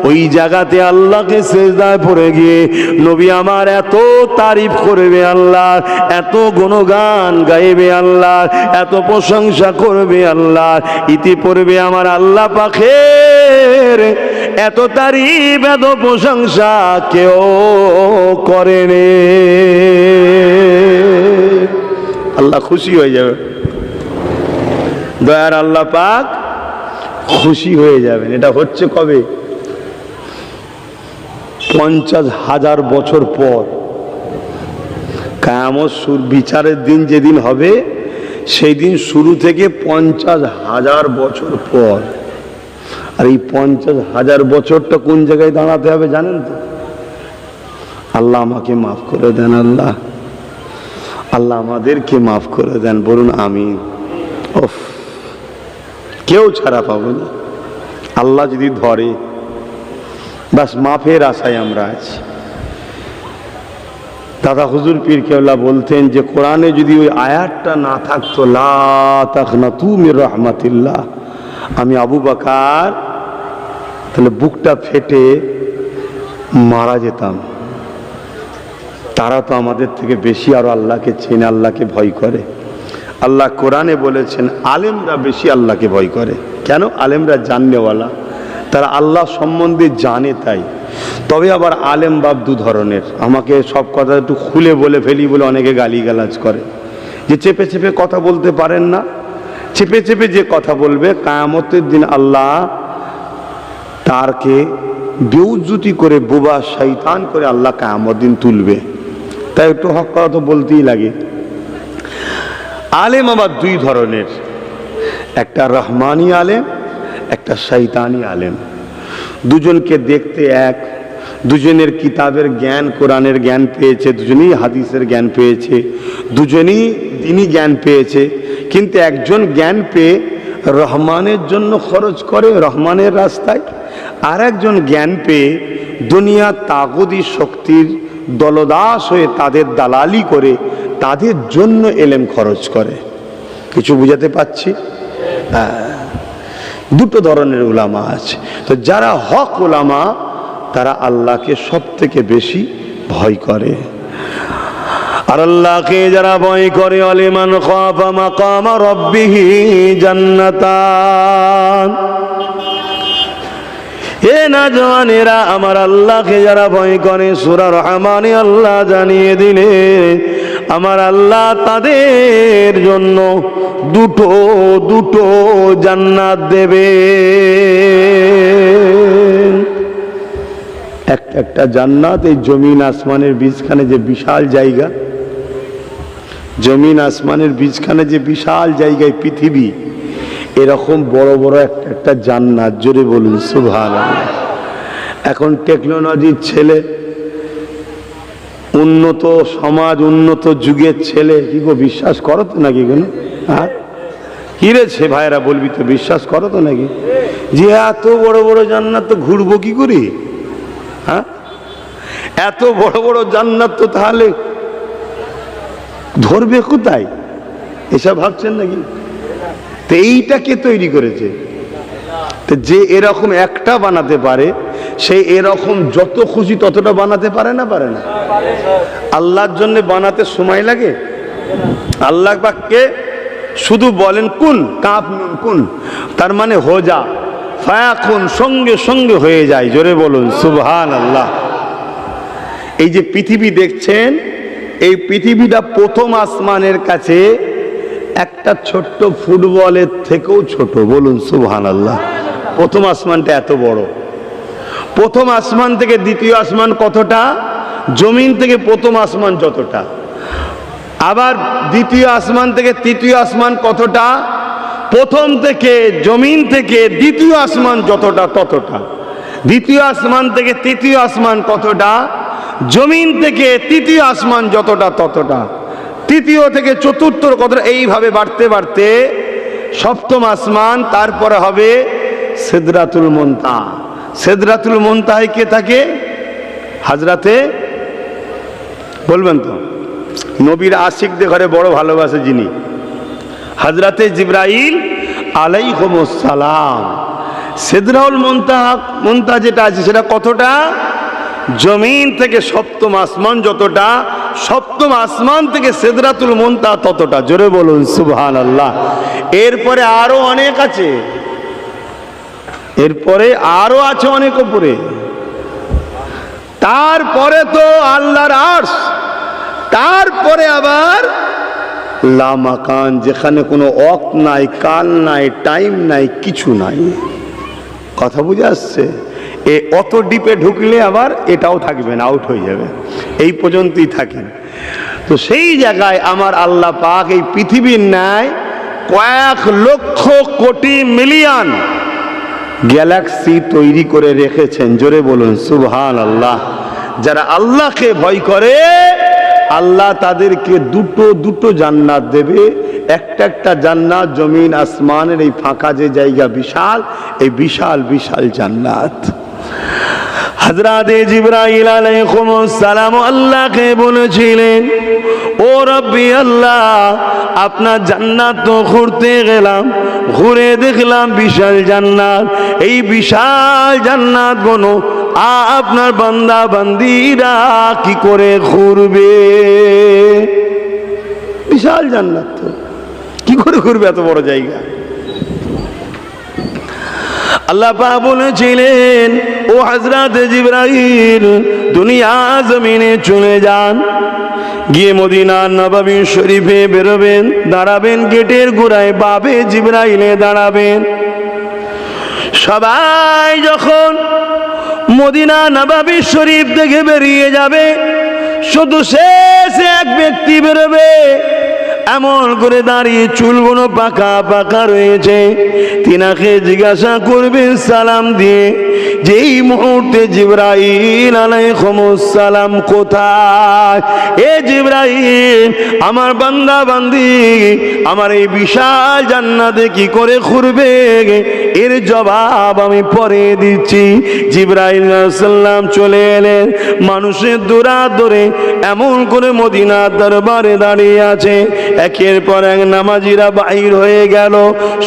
ওই জায়গাতে আল্লাহকে সিজদায় পড়ে গিয়ে নবী আমার এত তারিফ করবে আল্লাহ, এত গুণগান গাইবে আল্লাহ, এত প্রশংসা করবে আল্লাহ, ইতি পড়বে আমার আল্লাহ পাকের এত তারিফ এত প্রশংসা কেউ করেনি। আল্লাহ খুশি হয়ে যাবে, দয়ার আল্লাহ পাক খুশি হয়ে যাবেন। এটা হচ্ছে কবে? 50,000 বছর পর। কিয়ামত বিচারের দিন যেদিন হবে সেই দিন শুরু থেকে 50,000 বছর পর। আর এই 50,000 বছরটা কোন জায়গায় দাঁড়াতে হবে জানেন তো? আল্লাহ আমাকে মাফ করে দেন, আল্লাহ আল্লাহ আমাদেরকে মাফ করে দেন, বলুন আমিন। ওফ, কেউ ছাড়া পাবো না, আল্লাহ যদি ধরে বাস মাফের আশায় আমরা আছি। দাদা হুজুর পীর কেবলা বলতেন যে কোরআনে যদি ওই আয়াতটা না থাকতো, লা তাকনাতু মির রাহমাতিল্লাহ, আমি আবু বকর তাহলে বুকটা ফেটে মারা যেতাম। তারা তো আমাদের থেকে বেশি আরো আল্লাহকে চেনে, আল্লাহকে ভয় করে। আল্লাহ কোরআনে বলেছেন আলেমরা বেশি আল্লাহকে ভয় করে। কেন? আলেমরা জাননেওয়ালা, তারা আল্লাহ সম্বন্ধে জানে তাই। তবে আবার আলেম বাপ দু ধরনের। আমাকে সব কথা একটু খুলে বলে ফেলি বলে অনেকে গালিগালাজ করে, যে চেপে চেপে কথা বলতে পারেন না। চেপে চেপে যে কথা বলবে কিয়ামতের দিন আল্লাহ তারকে বেউজ্জতি করে, বোবা শয়তান করে আল্লাহ কিয়ামত দিন তুলবে। তাই একটু হক কথা তো বলতেই লাগে। আলেম আবার দুই ধরনের, একটা রহমানি আলেম, একটা শয়তানি আলেম। দুজনকে দেখতে এক, দুজনের কিতাবের জ্ঞান, কোরআনের জ্ঞান পেয়েছে, দুজনেই হাদিসের জ্ঞান পেয়েছে, দুজনেই দ্বীনি জ্ঞান পেয়েছে। কিন্তু একজন জ্ঞান পেয়ে রহমানের জন্য খরচ করে রহমানের রাস্তায়, আর একজন জ্ঞান পেয়ে দুনিয়া তাগুদি শক্তির দলদাস হয়ে তাদের দালালি করে তাদের জন্য এলেম খরচ করে। কিছু বুঝাতে পারছি? দুটো ধরনের উলামা আছে। তো যারা হক উলামা তারা আল্লাহকে সব থেকে বেশি ভয় করে। আর আল্লাহকে যারা ভয় করে, আলিমান খাফা মাকাম রাব্বিহি জান্নাতান। এ নওজওয়ানেরা, আমার আল্লাহকে যারা ভয় করে, সূরা রহমানে আল্লাহ জানিয়ে দিলে আমার আল্লাহ তাদের জন্য দুটো দুটো জান্নাত দেবে। একটা জান্নাত এই জমিন আসমানের বীজখানে যে বিশাল জায়গা, জমিন আসমানের বীজখানে যে বিশাল জায়গায় পৃথিবী, এরকম বড় বড় একটা জান্নাত। জোরে বলুন সুবহানাল্লাহ। এখন টেকনোলজির ছেলে, উন্নত সমাজ, উন্নত যুগের ছেলে, কি গো বিশ্বাস করো তো নাকি? হ্যাঁ কি রে সে ভাইরা বলবি তো, বিশ্বাস করো তো নাকি যে এত বড় বড় জান্নাত তো ঘুরবো কি করি? হ্যাঁ, এত বড় বড় জান্নাত তো তাহলে ধরবে কোথায়? এসব ভাবছেন নাকি? তো এইটা কে তৈরি করেছে? তো যে এরকম একটা বানাতে পারে, সে এরকম যত খুশি ততটা বানাতে পারে না? পারে না? আল্লাহর জন্য বানাতে সময় লাগে? আল্লাহ পাককে শুধু বলেন কুন, কাফ নুন কুন, তার মানে হো যা, ফায়াকুন, সঙ্গে সঙ্গে হয়ে যায়। জোরে বলুন সুবহানাল্লাহ। এই যে পৃথিবী দেখছেন, এই পৃথিবীটা প্রথম আসমানের কাছে একটা ছোট্ট ফুটবলের থেকেও ছোট। বলুন সুবহানাল্লাহ। প্রথম আসমানটা এত বড়। প্রথম আসমান থেকে দ্বিতীয় আসমান কতটা? জমিন থেকে প্রথম আসমান যতটা। আবার দ্বিতীয় আসমান থেকে তৃতীয় আসমান কতটা? প্রথম থেকে জমিন থেকে দ্বিতীয় আসমান যতটা ততটা। দ্বিতীয় আসমান থেকে তৃতীয় আসমান কতটা? জমিন থেকে তৃতীয় আসমান যতটা ততটা। তৃতীয় থেকে চতুর্থ কতটা, এইভাবে বাড়তে বাড়তে সপ্তম আসমান, তারপরে হবে সিদরাতুল মুনতাহা। সিদরাতুল মুনতাহায় কে থাকে? হাজরাতে বলবেন তো, নবীর আশিকদের ঘরে বড় ভালোবাসে যিনি, হাজরাতে জিবরাইল আলাইহিস সালাম। সিদরাতুল মুনতাহা যেটা আছে সেটা কতটা, জমিন থেকে সপ্তম আসমান যতটা, সপ্তম আসমান থেকে সিদরাতুল মুনতাহা ততটা। জোরে বলুন সুবহানাল্লাহ। এরপরে আরো অনেক আছে, এরপরে আরো আছে অনেক উপরে। তারপরে তো আল্লাহর আরশ, তারপরে আবার লামাকান, যেখানে কোনো ওয়াক্ত নাই, কাল নাই, টাইম নাই, কিছু নাই। কথা বুঝে আসছে? অত ডিপে ঢুকলে আবার এটাও থাকবে না, আউট হয়ে যাবে, এই পর্যন্তই থাকেন। তো সেই জায়গায় আমার আল্লাহ পাক এই পৃথিবীর ন্যায় কয়েক লক্ষ কোটি মিলিয়ন গ্যালাক্সি তৈরি করে রেখেছেন। জোরে বলুন সুবহানাল্লাহ। যারা আল্লাহকে ভয় করে আল্লাহ তাদেরকে দুটো দুটো জান্নাত দেবে। একটা একটা জান্নাত জমিন আসমানের এই ফাঁকা যে জায়গা বিশাল, এই বিশাল বিশাল জান্নাত। হযরত জিবরাইল আলাইহিস সালাম আল্লাহকে বলেছিলেন, ও রব্বি আল্লাহ, আপনার জান্নাত তো ঘুরতে গেলাম, ঘুরে দেখলাম বিশাল জান্নাত। এই বিশাল জান্নাত গুলো আপনার বান্দা বান্দিরা কি করে ঘুরবে? বিশাল জান্নাত তো কি করে ঘুরবে এত বড় জায়গা? আল্লাহ পাক বলেছিলেন, ও হযরত জিবরাইল, দুনিয়া জমিনে চলে যান, গিয়ে মদিনা নববী শরীফে বেরোবেন, দাঁড়াবেন গেটের গোড়ায়, বাবে জিবরাইলে দাঁড়াবেন। সবাই যখন মদিনা নববী শরীফ থেকে বেরিয়ে যাবে, শুধু শেষে এক ব্যক্তি বেরোবে, এমন করে দাঁড়িয়ে, চুলগুলো পাকা পাকা রয়েছে। তিনাকে জিজ্ঞাসা করবেন সালাম দিয়ে, যেই মুহূর্তে জিবরাইল আলাইহিস সালাম কোথায়? এ জিবরাইল, আমার বান্দা বান্দি আমার এই বিশাল জান্নাতে কি করে ঘুরবে? এর জবাব আমি পরে দিচ্ছি। জিবরাইল আলাইহিস সালাম চলে এলেন, মানুষের দৌড়াদৌড়ে এমন করে মদিনার দরবারে দাঁড়িয়ে আছে। একের পর এক নামাজিরা বাহির হয়ে গেল,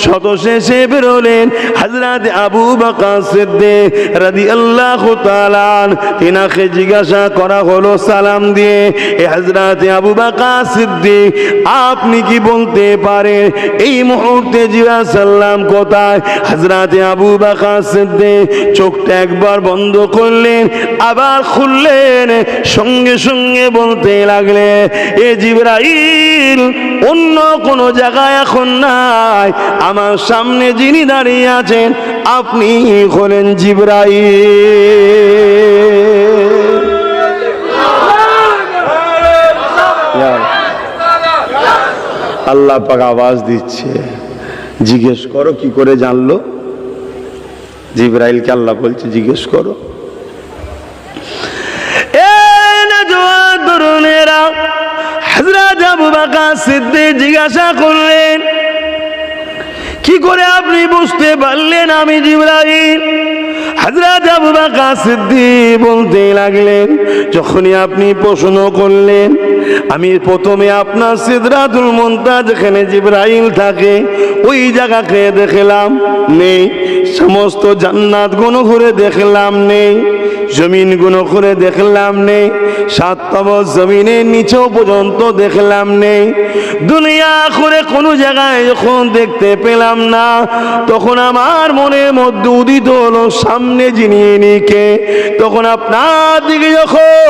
শত শেষে বেরোলেন হযরত আবু বকর সিদ্দিক রাদিয়াল্লাহু তাআলা। তিনাকে জিজ্ঞাসা করা হলো সালাম দিয়ে, এ হযরত আবু বকর সিদ্দিক, আপনি কি বলতে পারেন এই মুহূর্তে জিবরাইল সাল্লাম কোথায়? হযরত আবু বকর সিদ্দিক চোখটা একবার বন্ধ করলেন, আবার খুললেন, সঙ্গে সঙ্গে বলতে লাগলেন, এ জিবরাইল, অন্য কোন জায়গায় এখন নাই, আমার সামনে যিনি দাঁড়িয়ে আছেন আপনি হলেন জিবরাইল। আল্লাহ পাক আওয়াজ দিচ্ছে, জিজ্ঞেস করো কি করে জানলো? জিবরাইলকে আল্লাহ বলছে জিজ্ঞেস করো। হযরত আবু বকর সিদ্দিক জিজ্ঞাসা করলেন, কি করে আপনি বুঝতে পারলেন আমি জিবরাইল? হযরত আবু বকর সিদ্দিক বলতে লাগলেন, যখনই আপনি প্রশ্ন করলেন, আমি প্রথমে আপনার সিদরাতুল মুনতাহা যেখানে জিবরাইল থাকে ওই জায়গাকে দেখলাম, নেই। সমস্ত জান্নাত গুলো ঘুরে দেখলাম, নেই। জমিন গুলো ঘুরে দেখলাম, নেই। সাততম জমিনের নিচেও পর্যন্ত দেখলাম, নেই। দুনিয়া ঘুরে কোনো জায়গায় যখন দেখতে পেলাম না, তখন আমার মনের মধ্যে উদিত হলো সামনে যিনি ইনিকে। তখন আপনার দিকে যখন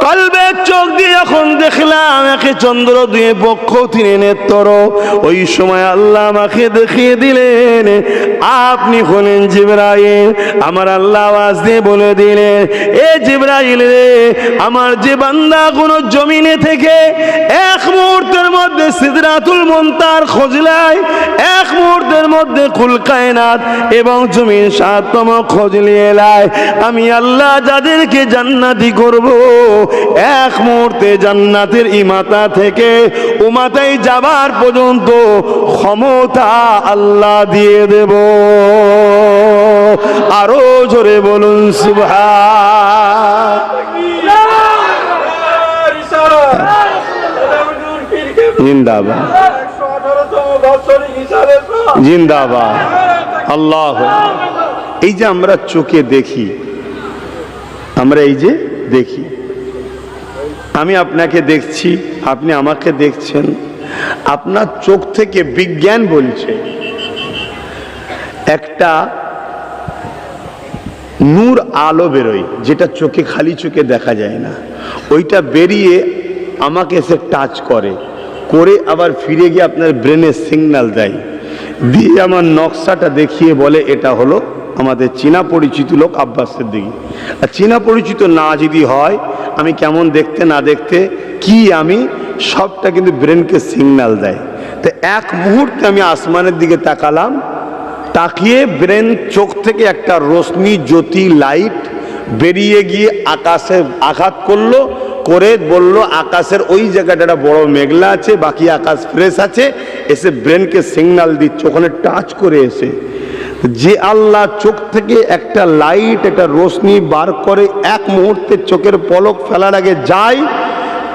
কলবের চোখ দিয়ে যখন দেখলাম একে চন্দ্র দুয়ে পক্ষ তিনে নেত্র, ওই সময় আল্লাহ আমাকে দেখিয়ে দিলেন আপনি হলেন জিবরাইল। আমার আল্লাহ আওয়াজ দিয়ে বলে দিলেন, এ জিবরাইল রে, আমার যে বান্দা কোন জমিনে থেকে এক মুহূর্তের মধ্যে সিদরাতুল মুনতাহার খোঁজ নেয়, এক মুহূর্তের মধ্যে কুল কায়নাত এবং জমিন সাততম খোঁজ নিয়ে নেয়, আমি আল্লাহ যাদেরকে জান্নাতি করব, এক মুহূর্তে জান্নাতের ইমাতা থেকে উমাতায় যাবার পর্যন্ত ক্ষমতা আল্লাহ দিয়ে দেব। আরো জোরে বলুন সুবহান। জিন্দাবাদ, জিন্দাবাদ, আল্লাহ। এই যে আমরা চোখে দেখি, আমরা এই যে দেখি, আমি আপনাকে দেখছি, আপনি আমাকে দেখছেন, আপনার চোখ থেকে বিজ্ঞান বলছে একটা নূর আলো বেরোয়, যেটা চোখে খালি চোখে দেখা যায় না, ওইটা বেরিয়ে আমাকে এসে টাচ করে, করে আবার ফিরে গিয়ে আপনার ব্রেনে সিগন্যাল দেয়, দিয়ে আমার নকশাটা দেখিয়ে বলে এটা হলো আমাদের চীনা পরিচিত লোক আব্বাস সিদ্দিকী। আর চীনা পরিচিত না যদি হয়, আমি কেমন দেখতে না দেখতে কি আমি সবটা কিন্তু ব্রেনকে সিগন্যাল দেয়। তো এক মুহূর্তে আমি আসমানের দিকে তাকালাম, তাকিয়ে ব্রেন চোখ থেকে একটা রোশনি জ্যোতি লাইট বেরিয়ে গিয়ে আকাশে আঘাত করলো, করে বলল আকাশের ওই জায়গাটা বড় মেঘলা আছে, বাকি আকাশ ফ্রেশ আছে, এসে ব্রেনকে সিগন্যাল দিচ্ছে। ওখানে টাচ করে এসে যে আল্লাহ চোখ থেকে একটা লাইট, একটা রোশনি বার করে এক মুহূর্তে চোখের পলক ফেলার আগে যায়,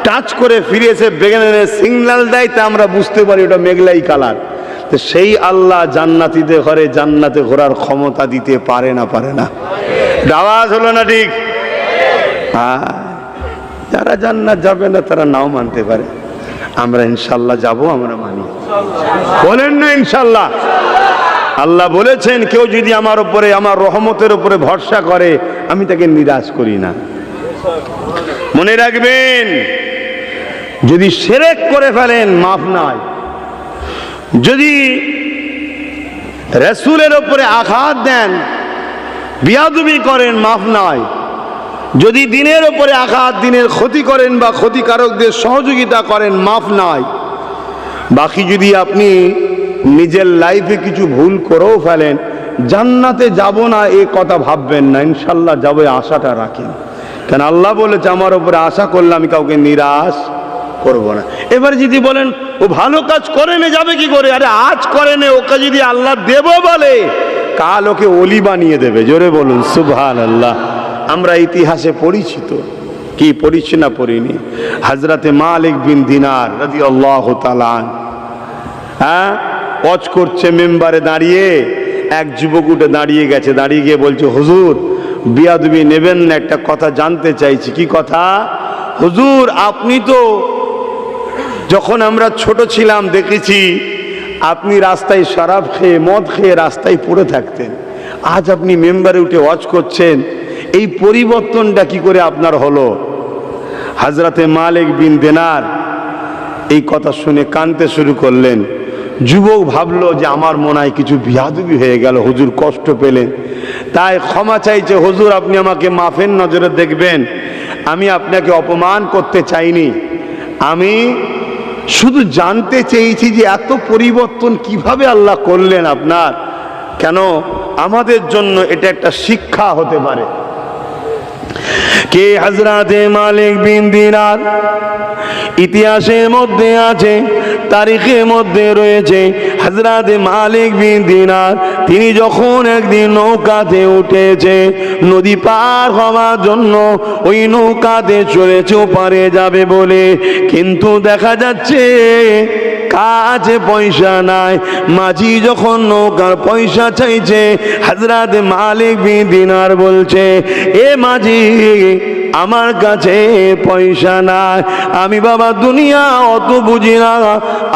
টাচ করে ফিরে এসে ব্রেনে সিগন্যাল দেয়, তা আমরা বুঝতে পারি ওটা মেঘলাই কালার। তো সেই আল্লাহ জান্নাতীদের ঘরে জান্নাতে ঘোরার ক্ষমতা দিতে পারে না, পারে না? আওয়াজ হলো না ঠিক? হ্যাঁ, যারা জান্নাত যাবে না তারা নাও মানতে পারে, আমরা ইনশাল্লাহ যাব, আমরা মানি। বলেন না ইনশাল্লাহ? আল্লাহ বলেছেন কেউ যদি আমার উপরে, আমার রহমতের উপরে ভরসা করে, আমি তাকে নিরাশ করি না। মনে রাখবেন, যদি শিরক করে ফেলেন মাফ নাই, যদি রাসূলের উপরে আঘাত দেন, বিয়াদবি করেন, মাফ নাই। যদি দিনের উপরে আঘাত, দিনের ক্ষতি করেন বা ক্ষতিকারকদের সহযোগিতা করেন, মাফ নাই। বাকি যদি আপনি নিজের লাইফে কিছু ভুল করেও ফেলেন, জান্নাতে যাব না এ কথা ভাববেন না, ইনশাল্লাহ যাবে, আশাটা রাখেন। কেন আল্লাহ বলেছে আমার উপরে আশা করলে আমি কাউকে নিরাশ করব না। এবার যদি বলেন ও ভালো কাজ করে নে, যাবে কি করে? আরে আজ করে নে, ওকে যদি আল্লাহ দেব বলে, কাল ওকে ওলি বানিয়ে দেবে। জোরে বলুন সুবহানাল্লাহ। আমরা ইতিহাসে পরিচিত, কি পড়িছি না পড়িনি? হযরতে মালিক বিন দিনার রাদিয়াল্লাহু তাআলা, হ্যাঁ, ওয়াজ করছে মেম্বারে দাঁড়িয়ে, এক যুবক উঠে দাঁড়িয়ে গেছে, দাঁড়িয়ে গিয়ে বলছে হুজুর বিয়াদবি নেবেন না, একটা কথা জানতে চাইছি। কি কথা? হুজুর আপনি তো যখন আমরা ছোট ছিলাম দেখেছি আপনি রাস্তায় শরাব খেয়ে, মদ খেয়ে রাস্তায় পড়ে থাকতেন, আজ আপনি মেম্বারে উঠে ওয়াজ করছেন, এই পরিবর্তনটা কি করে আপনার হলো? হযরতে মালিক বিন দিনার এই কথা শুনে কাঁদতে শুরু করলেন। যুবক ভাবলো যে আমার মনে হয় কিছু বিয়াদবি হয়ে গেল, হুজুর কষ্ট পেলেন, তাই ক্ষমা চাইছে। হুজুর আপনি আমাকে মাফের নজরে দেখবেন, আমি আপনাকে অপমান করতে চাইনি, আমি শুধু জানতে চেয়েছি যে এত পরিবর্তন কিভাবে আল্লাহ করলেন আপনার, কেন আমাদের জন্য এটা একটা শিক্ষা হতে পারে। কে হযরতে মালিক বিন দিনার ইতিহাসের মধ্যে আছে, তারিখের মধ্যে রয়েছে। হযরতে মালিক বিন দিনার তিনি যখন একদিন নৌকাতে উঠেছে, নদী পার হওয়ার জন্য ওই নৌকাতে চলেছে ওপারে যাবে বলে, কিন্তু দেখা যাচ্ছে কাছে পয়সা নাই। মাঝি যখন নৌকার পয়সা চাইছে, হযরতে মালিক বিন দিনার বলছে, এ মাঝি আমার কাছে পয়সা নাই, আমি বাবা দুনিয়া অত বুঝি না,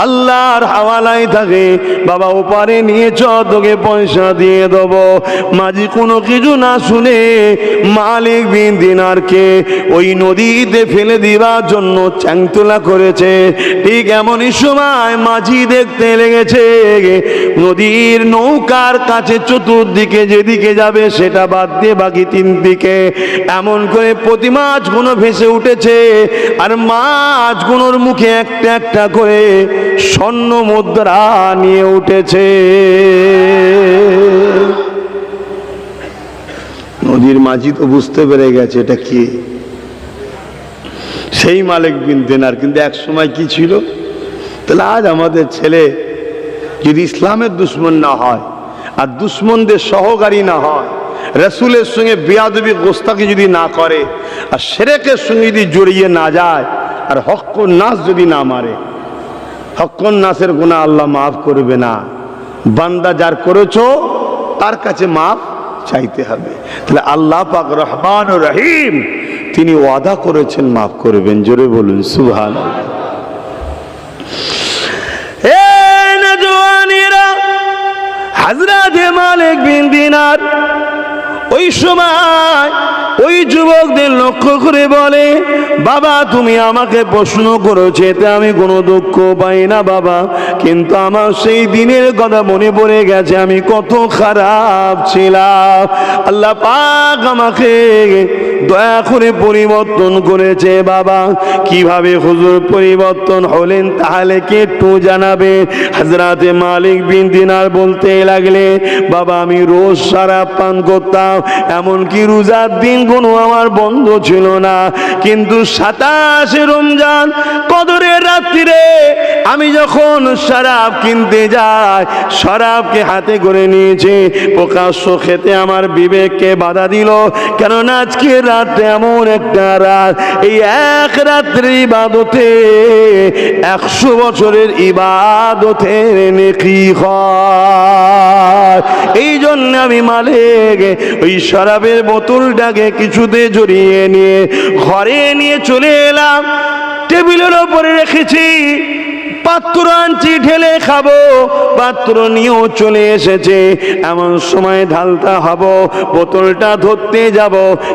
আল্লাহর হাওয়ালায় থাকে, বাবা ওপারে নিয়ে চ, তোকে পয়সা দিয়ে দেব। মাঝি কোনো কিছু না শুনে মালিক বিন দিনারকে ওই নদীতে ফেলে দিবার জন্য চ্যাংতোলা করেছে। ঠিক এমনই সময় মাঝি দেখতে লেগেছে নদীর নৌকার কাছে চতুর্দিকে যেদিকে যাবে সেটা বাদ দিয়ে বাকি তিন দিকে এমন করে প্রতি মাছগুলো ভেসে উঠেছে, আর মাছগুলোর মুখে একটা একটা করে স্বর্ণ মুদ্রা নিয়ে উঠেছে। নদীর মাঝি তো বুঝতে পেরে গেছে এটা কি, সেই মালিক বিন দিনার। কিন্তু এক সময় কি ছিল? তাহলে আজ আমাদের ছেলে যদি ইসলামের দুশ্মন না হয়, আর দুশ্মনদের সহকারী না হয়, রাসূলের সঙ্গে বেয়াদবি গোস্তাকি যদি না করে, আর শিরকের সঙ্গে যদি জড়িয়ে না যায়, আর হক নাস যদি না মারে, হক্কুন নাসের গুনাহ আল্লাহ মাফ করবে না, বান্দা যার করেছো তার কাছে মাফ চাইতে হবে। তাহলে আল্লাহ পাক রহমান ও রহিম, তিনি ওয়াদা করেছেন মাফ করবেন। জোরে বলুন সুবহানাল্লাহ। হযরত মালিক বিন দিনার ওই সময় ওই যুবকদের লক্ষ্য করে বলে, বাবা তুমি আমাকে প্রশ্ন করেছো, এতে আমি কোনো দুঃখ পাই না বাবা, কিন্তু আমার সেই দিনের কথা মনে পড়ে গেছে, আমি কত খারাপ ছিলাম। আল্লাহ পাক আমাকে দয়া করে পরিবর্তন করেছে বাবা। কিভাবে হুজুর পরিবর্তন হলেন তাহলে কি একটু জানাবে? হযরতে মালিক বিন দিনার বলতে লাগলে, বাবা আমি রোজ শরাব পান করতাম, এমনকি রোজার দিন কোনো আমার বন্ধ ছিল না, কিন্তু 27 রমজান কদরের রাত্রিরে আমি যখন শরাব কিনতে যাই, শরাবকে হাতে করে নিয়েছে, প্রকাশ্য খেতে আমার বিবেককে বাধা দিল, কেননা আজকে রাত এমন একটা রাত, এই এক রাত্রির ইবাদতে 100 বছরের ইবাদতের নেকি হয়। এই জন্য আমি মালিক ওই শরাবের বোতলটাকে কিছুতে জড়িয়ে নিয়ে ঘরে নিয়ে চলে এলাম, টেবিলের ওপরে রেখেছি, পাত্র আনছি ঢেলে খাবো, পাত্র নিয়েও চলে এসেছে, এমন সময় ঢালতে হব, বোতলটা ধরতে যাব,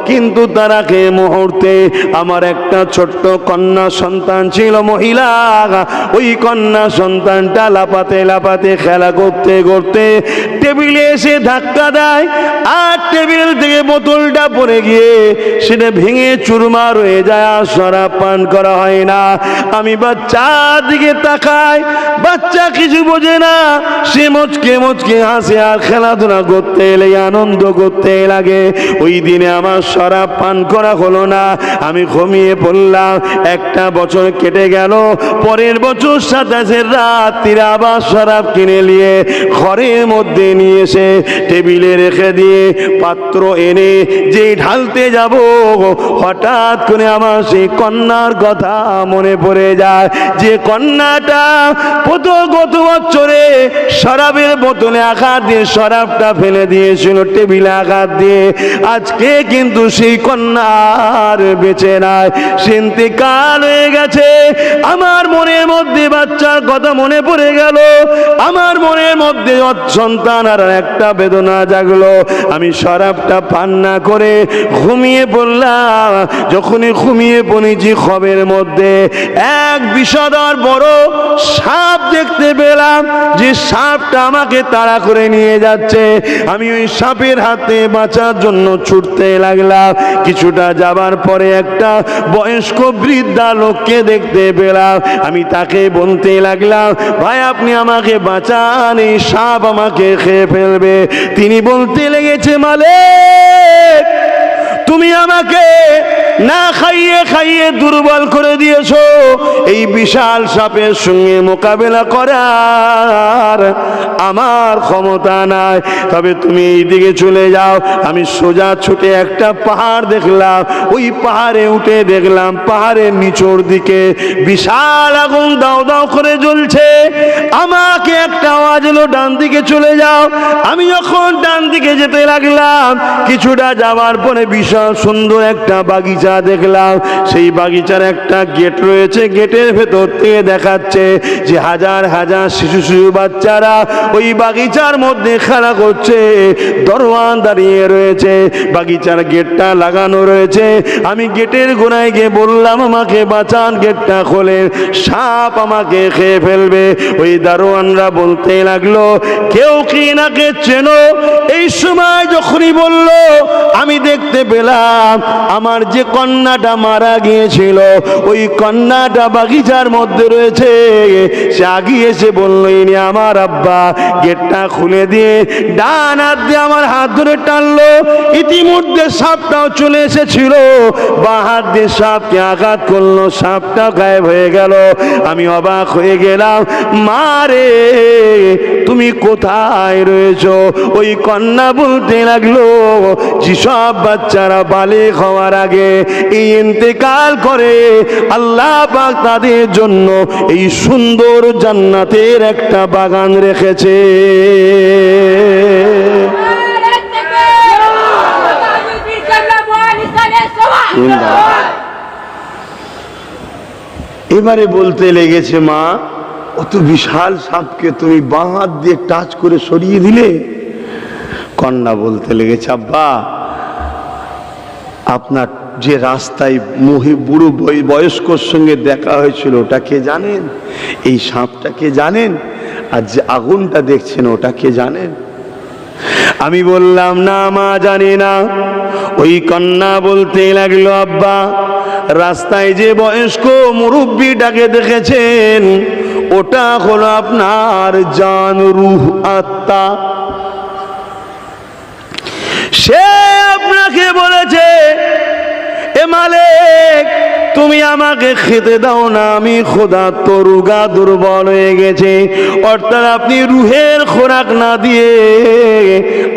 কিন্তু তার আগে মুহূর্তে আমার একটা ছোট্ট কন্যা সন্তান ছিল মহিলা, ওই কন্যা সন্তানটা লাপাতে লাপাতে খেলা করতে করতে টেবিলে এসে ধাক্কা দেয়, আর টেবিল থেকে বোতলটা পড়ে গিয়ে সেটা ভেঙে চুরমার হয়ে যায়, আর শরাব পান করা হয় না। আমি বাচ্চার দিকে তাকাই, বাচ্চা কিছু বোঝে না, সে মুচকে মুচকে হাসে আর খেলাধুলা করতে লাগে, আনন্দ করতে লাগে। ওই দিনে আমার শরাব পান করা হলো না, আমি ঘুমিয়ে পড়লাম। একটা বছর কেটে গেল, পরের বছর 27 রাত্রিরে আবার শরাব কিনে নিয়ে ঘরের মধ্যে নিয়ে এসে টেবিলে রেখে দিয়ে পাত্র এনে যেই ঢালতে যাব, হঠাৎ করে আমার সেই কন্যার কথা মনে পড়ে যায়, যে কন্যাটা গত বছরে শরাবের বোতলে আঘাত দিয়ে শরাবটা ফেলে দিয়েছিল, টেবিলে আঘাত দিয়ে, আজকে কিন্তু সেই কন্যার বেঁচে নাই, সে ইন্তেকাল হয়ে গেছে। আমার মনের মধ্যে বাচ্চার কথা মনে পড়ে গেল, আমার মনের মধ্যে সন্তান আর একটা বেদনা জাগলো। আমি শরাবটা পান না করে ঘুমিয়ে পড়লাম। যখনই ঘুমিয়ে পড়েছি, খবের মধ্যে এক বিষধর বড় সাপ দেখতে পেলাম, যে সাপটা আমাকে তাড়া করে নিয়ে যাচ্ছে। আমি ওই সাপের হাতে বাঁচার জন্য ছুটতে লাগলাম। কিছুটা যাবার পরে একটা বয়স্ক বৃদ্ধা লোককে দেখতে পেলাম। আমি তাকে বলতে লাগলাম, ভাই আপনি আমাকে বাঁচান, এই সাপ আমাকে খেয়ে ফেলবে। তিনি বলতে লেগেছে, মালিক তুমি আমাকে না খাইয়ে খাইয়ে দুর্বল করে দিয়েছো, এই বিশাল সাপের সঙ্গে মোকাবেলা করার আমার ক্ষমতা নাই, তবে তুমি এই দিকে চলে যাও। আমি সোজা ছুটে একটা পাহাড় দেখলাম, ওই পাহাড়ে উঠে দেখলাম পাহাড়ের নিচের দিকে বিশাল আগুন দাও দাও করে জ্বলছে। আমাকে একটা আওয়াজ এলো, ডান দিকে চলে যাও। আমি যখন ডান দিকে যেতে লাগলাম, কিছুটা যাওয়ার পরে বিশাল সুন্দর একটা বাগিচা দেখলাম। সেই বাগিচার একটা গেট রয়েছে, গেটের ভেতর থেকে দেখাচ্ছে যে হাজার হাজার শিশু শিশু বাচ্চারা ওই বাগিচার মধ্যে খেলা করছে। দরওয়ান দাঁড়িয়ে রয়েছে, বাগিচার গেটটা লাগানো রয়েছে। আমি গেটের গোড়ায় গিয়ে বললাম, আমাকে বাঁচান, গেটটা খোলেন, সাপ আমাকে খেয়ে ফেলবে। ওই দারোয়ানরা বলতে লাগলো, কেউ কি নাকে চেনো? এই সময় যখনই বলল, আমি দেখতে পেলাম আমার যে কন্যাটা মারা গিয়েছিল, ওই কন্যাটা বাগিচার মধ্যে রয়েছে। সে আগিয়ে এসে বলল, ইনি আমার আব্বা। গেটটা খুলে দিয়ে ডান হাত দিয়ে আমার হাত ধরে টানলো। ইতিমধ্যে সাপটাও চলে এসেছিল, বাঁ হাত দিয়ে সাপকে আঘাত করলো, সাপটা গায়েব হয়ে গেল। আমি অবাক হয়ে গেলাম, মা রে তুমি কোথায় রয়েছো? ওই কন্যা বলতে লাগলো, যেসব বাচ্চারা বাচ্চারা বালিগ হওয়ার আগে এই ইন্তেকাল করে, আল্লাহ পাক তাদের জন্য এই সুন্দর জান্নাতের একটা বাগান রেখেছে। এবারে বলতে লেগেছে, মা অত বিশাল সাপকে তুমি বাঁ হাত দিয়ে টাচ করে সরিয়ে দিলে। কন্যা বলতে লেগেছে, আব্বা আপনার যে রাস্তায় বুড়ো বয়স্কর সঙ্গে দেখা হয়েছিল ওটা কে জানেন? এই সাপটা কে জানেন? আর যে আগুনটা দেখছেন ওটা কে জানেন? আমি বললাম, না মা জানি না। ওই কন্যা বলতে লাগলো, আব্বা রাস্তায় যে বয়স্ক মুরব্বিটাকে দেখেছেন ওটা হলো আপনার জান, রূহ, আত্মা। সে আপনাকে বলেছে, এ মালিক তুমি আমাকে খেতে দাও না, আমি ক্ষুধার্ত, রোগা, দুর্বল হয়ে গেছে। অর্থাৎ আপনি রুহের খোরাক না দিয়ে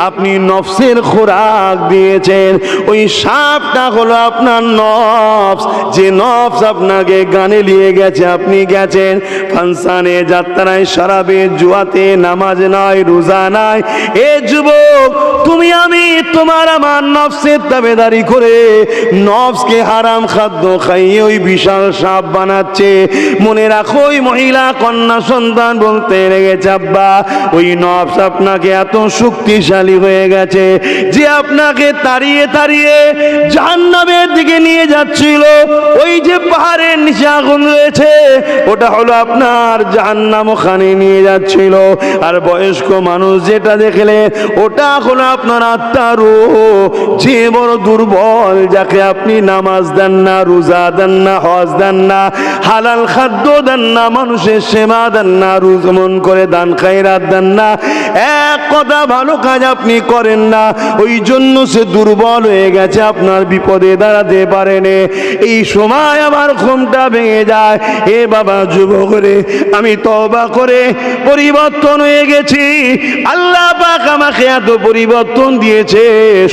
আপনি নফসের খোরাক দিয়েছেন। ওই সাপটা হলো আপনার নফস, যে নফস আপনাকে গানে নিয়ে গেছে। আপনি গেছেন ফাংশনে, যাত্রায়, শরাবে, জুয়াতে, নামাজ নাই, রোজা নাই। এ যুবক, তুমি আমি তোমার আমার নফসের তাবেদারি করে নফসকে হারাম খাদ্য খাইয়ে ওই বিশাল সাপ বানাচ্ছে। মনে রাখো, ওই মহিলা কন্যা সন্তান বলতে লেগেছে, আব্বা ওই নফস আপনাকে এত শক্তিশালী হয়ে গেছে যে আপনাকে তাড়িয়ে তাড়িয়ে জাহান্নামের দিকে নিয়ে যাচ্ছিল। ওই যে পাহাড়ের নিচে আগুন রয়েছে ওটা হলো আপনার জাহান্নাম, ওখানে নিয়ে যাচ্ছিল। আর বয়স্ক মানুষ যেটা দেখলে ওটা হলো আপনার আত্মার রূহ, যে বড় দুর্বল, যাকে আপনি নামাজ দেন না, রোজা দেন না, হজ দেন না, হালাল খাদ্য দেন না, মানুষের সেবা দেন না, রুজমন করে দান খায়রাত দেন না, এক কথা ভালো কাজ আপনি করেন না। ওই জন্য সে দুর্বল হয়ে গেছে, আপনার বিপদে দাঁড়াতে পারেনি। এই সময় আমার ঘুমটা ভেঙে যায়। এ বাবা যুবক রে, আমি তওবা করে পরিবর্তন হয়ে গেছি। আল্লাহ পাক আমাকে এত পরিবর্তন দিয়েছে,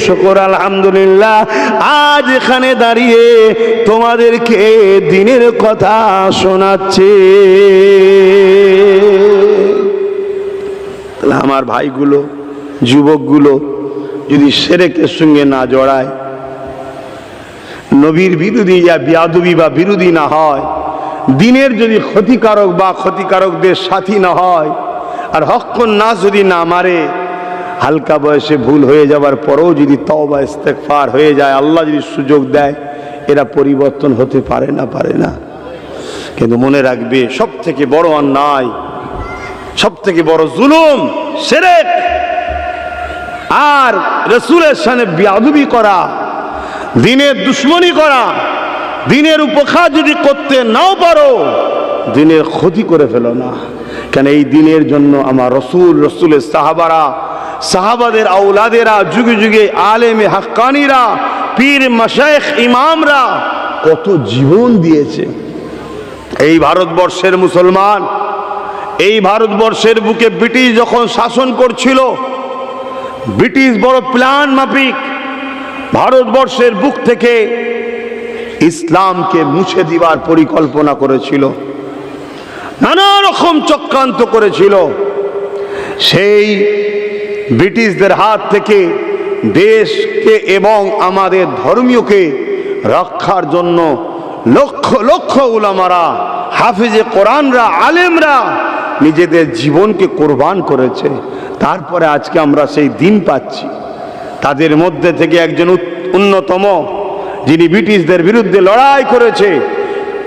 শুকর আলহামদুলিল্লাহ। আজ এখানে দাঁড়িয়ে তোমাদেরকে দিনের কথা শোনাচ্ছে। তাহলে আমার ভাইগুলো, যুবকগুলো যদি শিরকের সঙ্গে না জড়ায়, নবীর বিরোধী বা বিয়াদবি বা বিরোধী না হয়, দিনের যদি ক্ষতিকারক বা ক্ষতিকারকদের সাথী না হয়, আর হক্কুন নাস যদি না মারে, হালকা বয়সে ভুল হয়ে যাবার পরেও যদি তওবা ইস্তেগফার হয়ে যায়, আল্লাহ যদি সুযোগ দেয়, এরা পরিবর্তন হতে পারে না, পারে না। কিন্তু মনে রাখবে, সব থেকে বড় অন্যায়, সব থেকে বড় জুলুম শিরক। আর রাসূলের শানে বেয়াদবি করা, দিনের দুশ্মনী করা। দিনের উপকার যদি করতে নাও পারো, দিনের ক্ষতি করে ফেলো না। কেন এই দিনের জন্য আমার রসুল, রসুলের সাহাবারা, সাহাবাদের আওলাদেরা, যুগে যুগে আলেমে হাক্কানিরা, পীর মাশায়েখ ইমামরা কত জীবন দিয়েছে। এই ভারতবর্ষের মুসলমান, এই ভারতবর্ষের বুকে ব্রিটিশ যখন শাসন করছিল, ব্রিটিশ বড় প্ল্যান মাফিক ভারতবর্ষের বুক থেকে ইসলামকে মুছে দিবার পরিকল্পনা করেছিল, নানা রকম চক্রান্ত করেছিল। সেই ব্রিটিশদের হাত থেকে দেশকে এবং আমাদের ধর্মীয়কে রক্ষার জন্য লক্ষ লক্ষ উলামারা, হাফিজে কোরআনরা, আলেমরা নিজেদের জীবনকে কোরবান করেছে। তারপরে আজকে আমরা সেই দিন পাচ্ছি। তাদের মধ্যে থেকে একজন অন্যতম, যিনি ব্রিটিশদের বিরুদ্ধে লড়াই করেছে,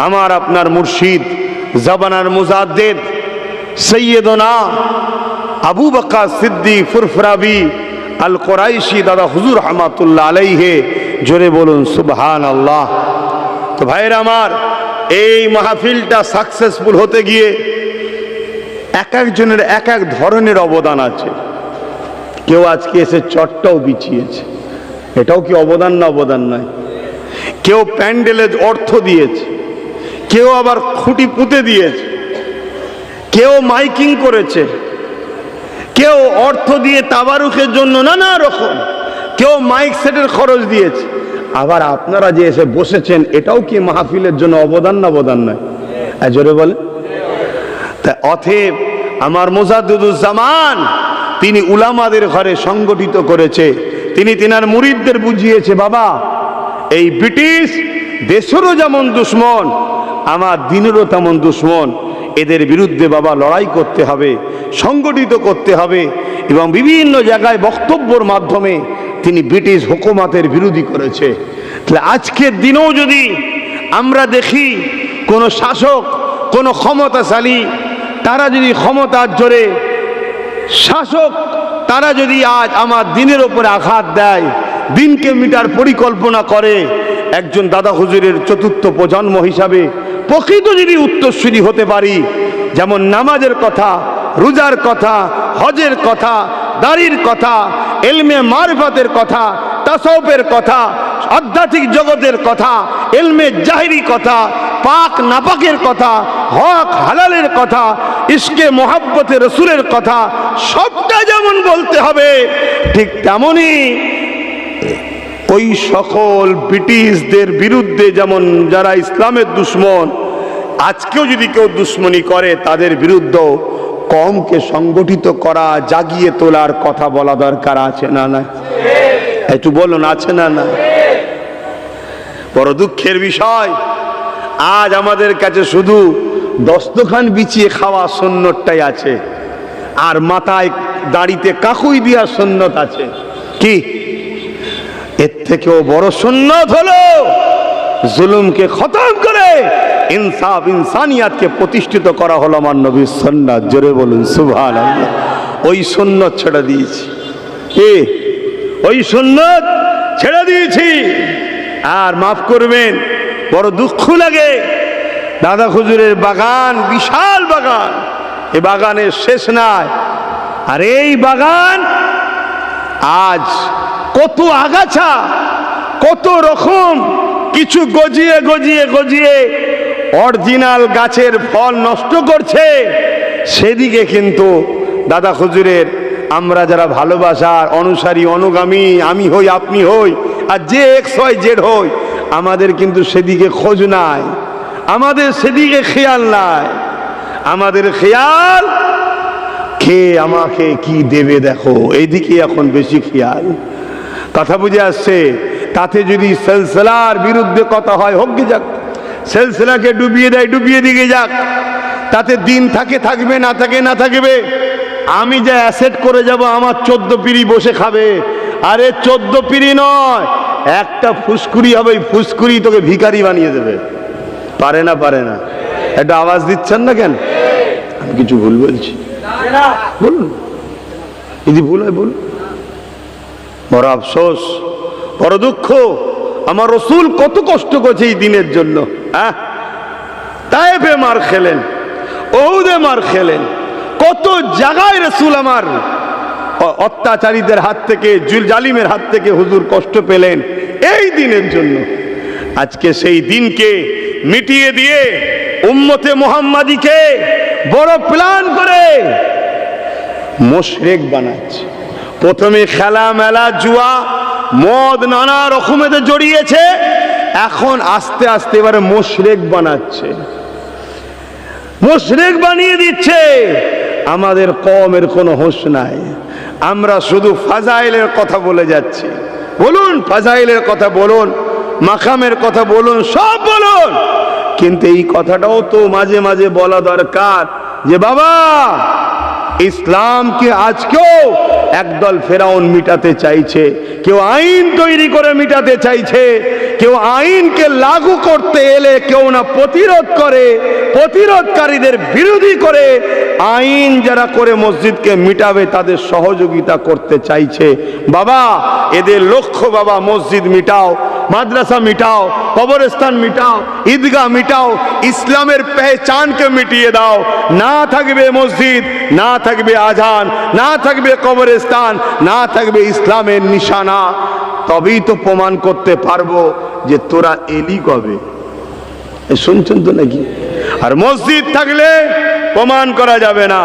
আমার আপনার মুর্শিদ, জাবানার মুজাদ্দিদ সৈয়দনা আবু বকর সিদ্দিক ফুরফুরাবি আল কুরাইশি দাদা হুজুর রহমাতুল্লাহ আলাইহি। জোরে বলুন সুবহানাল্লাহ। তো ভাইরা আমার, এই মাহফিলটা সাকসেসফুল হতে গিয়ে এক একজনের এক এক ধরনের অবদান আছে। কেউ আজকে এসে চটটাও বিছিয়েছে, এটাও কি অবদান না? অবদান নয়। কেউ প্যান্ডেলের অর্থ দিয়েছে, কেউ আবার খুঁটি পুঁতে দিয়েছে, কেউ মাইকিং করেছে, কেউ অর্থ দিয়ে তাবারুকের জন্য নানা রকম, কেউ মাইক সেটের খরচ দিয়েছে। আবার আপনারা যে এসে বসেছেন এটাও কি মাহফিলের জন্য অবদান না অবদান নয়? জোরে বলে। তা অতএব আমার মুজাদ্দিদুজ্জামান তিনি উলামাদের ঘরে সংগঠিত করেছে, তিনি তিনার মুরিদদের বুঝিয়েছে, বাবা এই ব্রিটিশ দেশেরও যেমন দুশ্মন, আমার দিনেরও তেমন দুশ্মন, এদের বিরুদ্ধে বাবা লড়াই করতে হবে, সংগঠিত করতে হবে। এবং বিভিন্ন জায়গায় বক্তব্যের মাধ্যমে তিনি ব্রিটিশ হুকুমতের বিরোধী করেছে। তাহলে আজকের দিনেও যদি আমরা দেখি কোনো শাসক, কোনো ক্ষমতাশালী, তারা যদি ক্ষমতার জোরে শাসক, তারা যদি আজ আমার দিনের ওপরে আঘাত দেয়, দিনকে মিটার পরিকল্পনা করে, একজন দাদা হুজুরের চতুর্থ প্রজন্ম হিসাবে প্রকৃত যদি উত্তরসূরি হতে পারি, যেমন নামাজের কথা, রোজার কথা, হজের কথা, দাড়ির কথা, ইলমে মারিফাতের কথা, তাসাউফের কথা, আধ্যাত্মিক জগতের কথা, ইলমে জাহিরি কথা, পাক নাপাকের কথা, হক হালালের কথা, ইশকে মোহাব্বতে রসুলের কথা, সবটা যেমন বলতে হবে, ঠিক তেমনই ওই সকল ব্রিটিশদের বিরুদ্ধে যেমন যারা ইসলামের দুশ্মন, আজকেও যদি কেউ দুশ্মনী করে তাদের বিরুদ্ধেও কমকে সংগঠিত করা, জাগিয়ে তোলার কথা বলা দরকার আছে না না? একটু বলুন, আছে না না? বড় দুঃখের বিষয়, আজ আমাদের কাছে শুধু দস্তখান বিছিয়ে খাওয়া সুন্নতটাই আছে, আর মাথায় দাড়িতে কাকুই দেওয়া সুন্নত আছে। কি এর থেকেও বড় সুন্নত হলো জুলুমকে খতম করে ইনসাফ ইনসানিয়াতকে প্রতিষ্ঠিত করা হলো আমার নবীর সুন্নাত। জোরে বলুন সুবহানাল্লাহ। ওই সুন্নত ছেড়ে দিয়েছি, ওই সুন্নত ছেড়ে দিয়েছি। আর মাফ করবেন, বড় দুঃখ লাগে, দাদা হুজুরের বাগান, বিশাল বাগান, এই বাগানের শেষ নাই। আর এই বাগান আজ কত আগাছা, কত রকম কিছু গজিয়ে গজিয়ে গজিয়ে অরিজিনাল গাছের ফল নষ্ট করছে। সেদিকে কিন্তু দাদা হুজুরের আমরা যারা ভালোবাসার অনুসারী, অনুগামী, আমি হই, আপনি হই, আর যে এক্স হয়, জেড হই, আমাদের কিন্তু সেদিকে খোঁজ নাই, আমাদের সেদিকে খেয়াল নাই। আমাদের খেয়াল কে আমাকে কি দেবে দেখো, এইদিকে এখন বেশি খেয়াল। কথা বুঝে আসছে? তাতে যদি সিলসিলার বিরুদ্ধে কথা হয়, হোক গে যাক, সিলসিলাকে ডুবিয়ে দেয়, ডুবিয়ে দিকে যাক, তাতে দিন থাকে থাকবে, না থাকে না থাকবে। আমি যা অ্যাসেট করে যাব, আমার 14 পিড়ি বসে খাবে। আরে 14 পিড়ি নয়, একটা ফুসকুড়ি হবে, ওই ফুসকুড়ি তোকে ভিখারি বানিয়ে দেবে। পারে না? পারে না? একটা আওয়াজ দিচ্ছেন না কেন? আমি কিছু ভুল বলছি? বলুন, যদি ভুল হয় বলুন। বড় আফসোস, বড় দুঃখ, আমার রসুল কত কষ্ট করেছে এই দিনের জন্য। তায়েফে মার খেলেন, ওহুদে মার খেলেন, কত জায়গায় রসুল আমার অত্যাচারীদের হাত থেকে, জালিমের হাত থেকে হুজুর কষ্ট পেলেন এই দিনের জন্য। আজকে সেই দিনকে মিটিয়ে দিয়ে উম্মতে মুহাম্মাদিকে বড় প্ল্যান করে মুশরিক বানাচ্ছে। প্রথমে খেলা মেলা, জুয়া, মদ, নানা রকমেতে জড়িয়েছে, এখন আস্তে আস্তে এবারে মুশরিক বানাচ্ছে, মুশরিক বানিয়ে দিচ্ছে। আমাদের কওমের কোনো হোশ নাই, আমরা শুধু ফাজাইলের কথা বলে যাচ্ছি। বলুন, ফাজাইলের কথা বলুন, মাকামের কথা বলুন, সব বলুন, কিন্তু এই কথাটাও তো মাঝে মাঝে বলা দরকার যে বাবা, ইসলামকে আজকেও একদল ফেরাউন মিটাতে চাইছে, কেউ আইন তৈরি করে মিটাতে চাইছে, কেউ আইনকে লাগু করতে এলে কেউ না প্রতিরোধ করে, প্রতিরোধকারীদের বিরোধী করে আইন যারা করে মসজিদকে মিটাবে তাদের সহযোগিতা করতে চাইছে। বাবা, এদের লক্ষ্য বাবা মসজিদ মিটাও, মাদ্রাসা মিটাও, কবরস্থান মিটাও, ঈদগাহ মিটাও, ইসলামের পেহচানকে মিটিয়ে দাও। না থাকবে মসজিদ, না থাকবে আজান, না থাকবে কবরস্থান, না থাকবে ইসলামের নিশানা, তবেই তো প্রমাণ করতে পারবো যে তোরা এলি কবে। শুনছেন তো নাকি? আর মসজিদ থাকলে প্রমাণ করা যাবে না।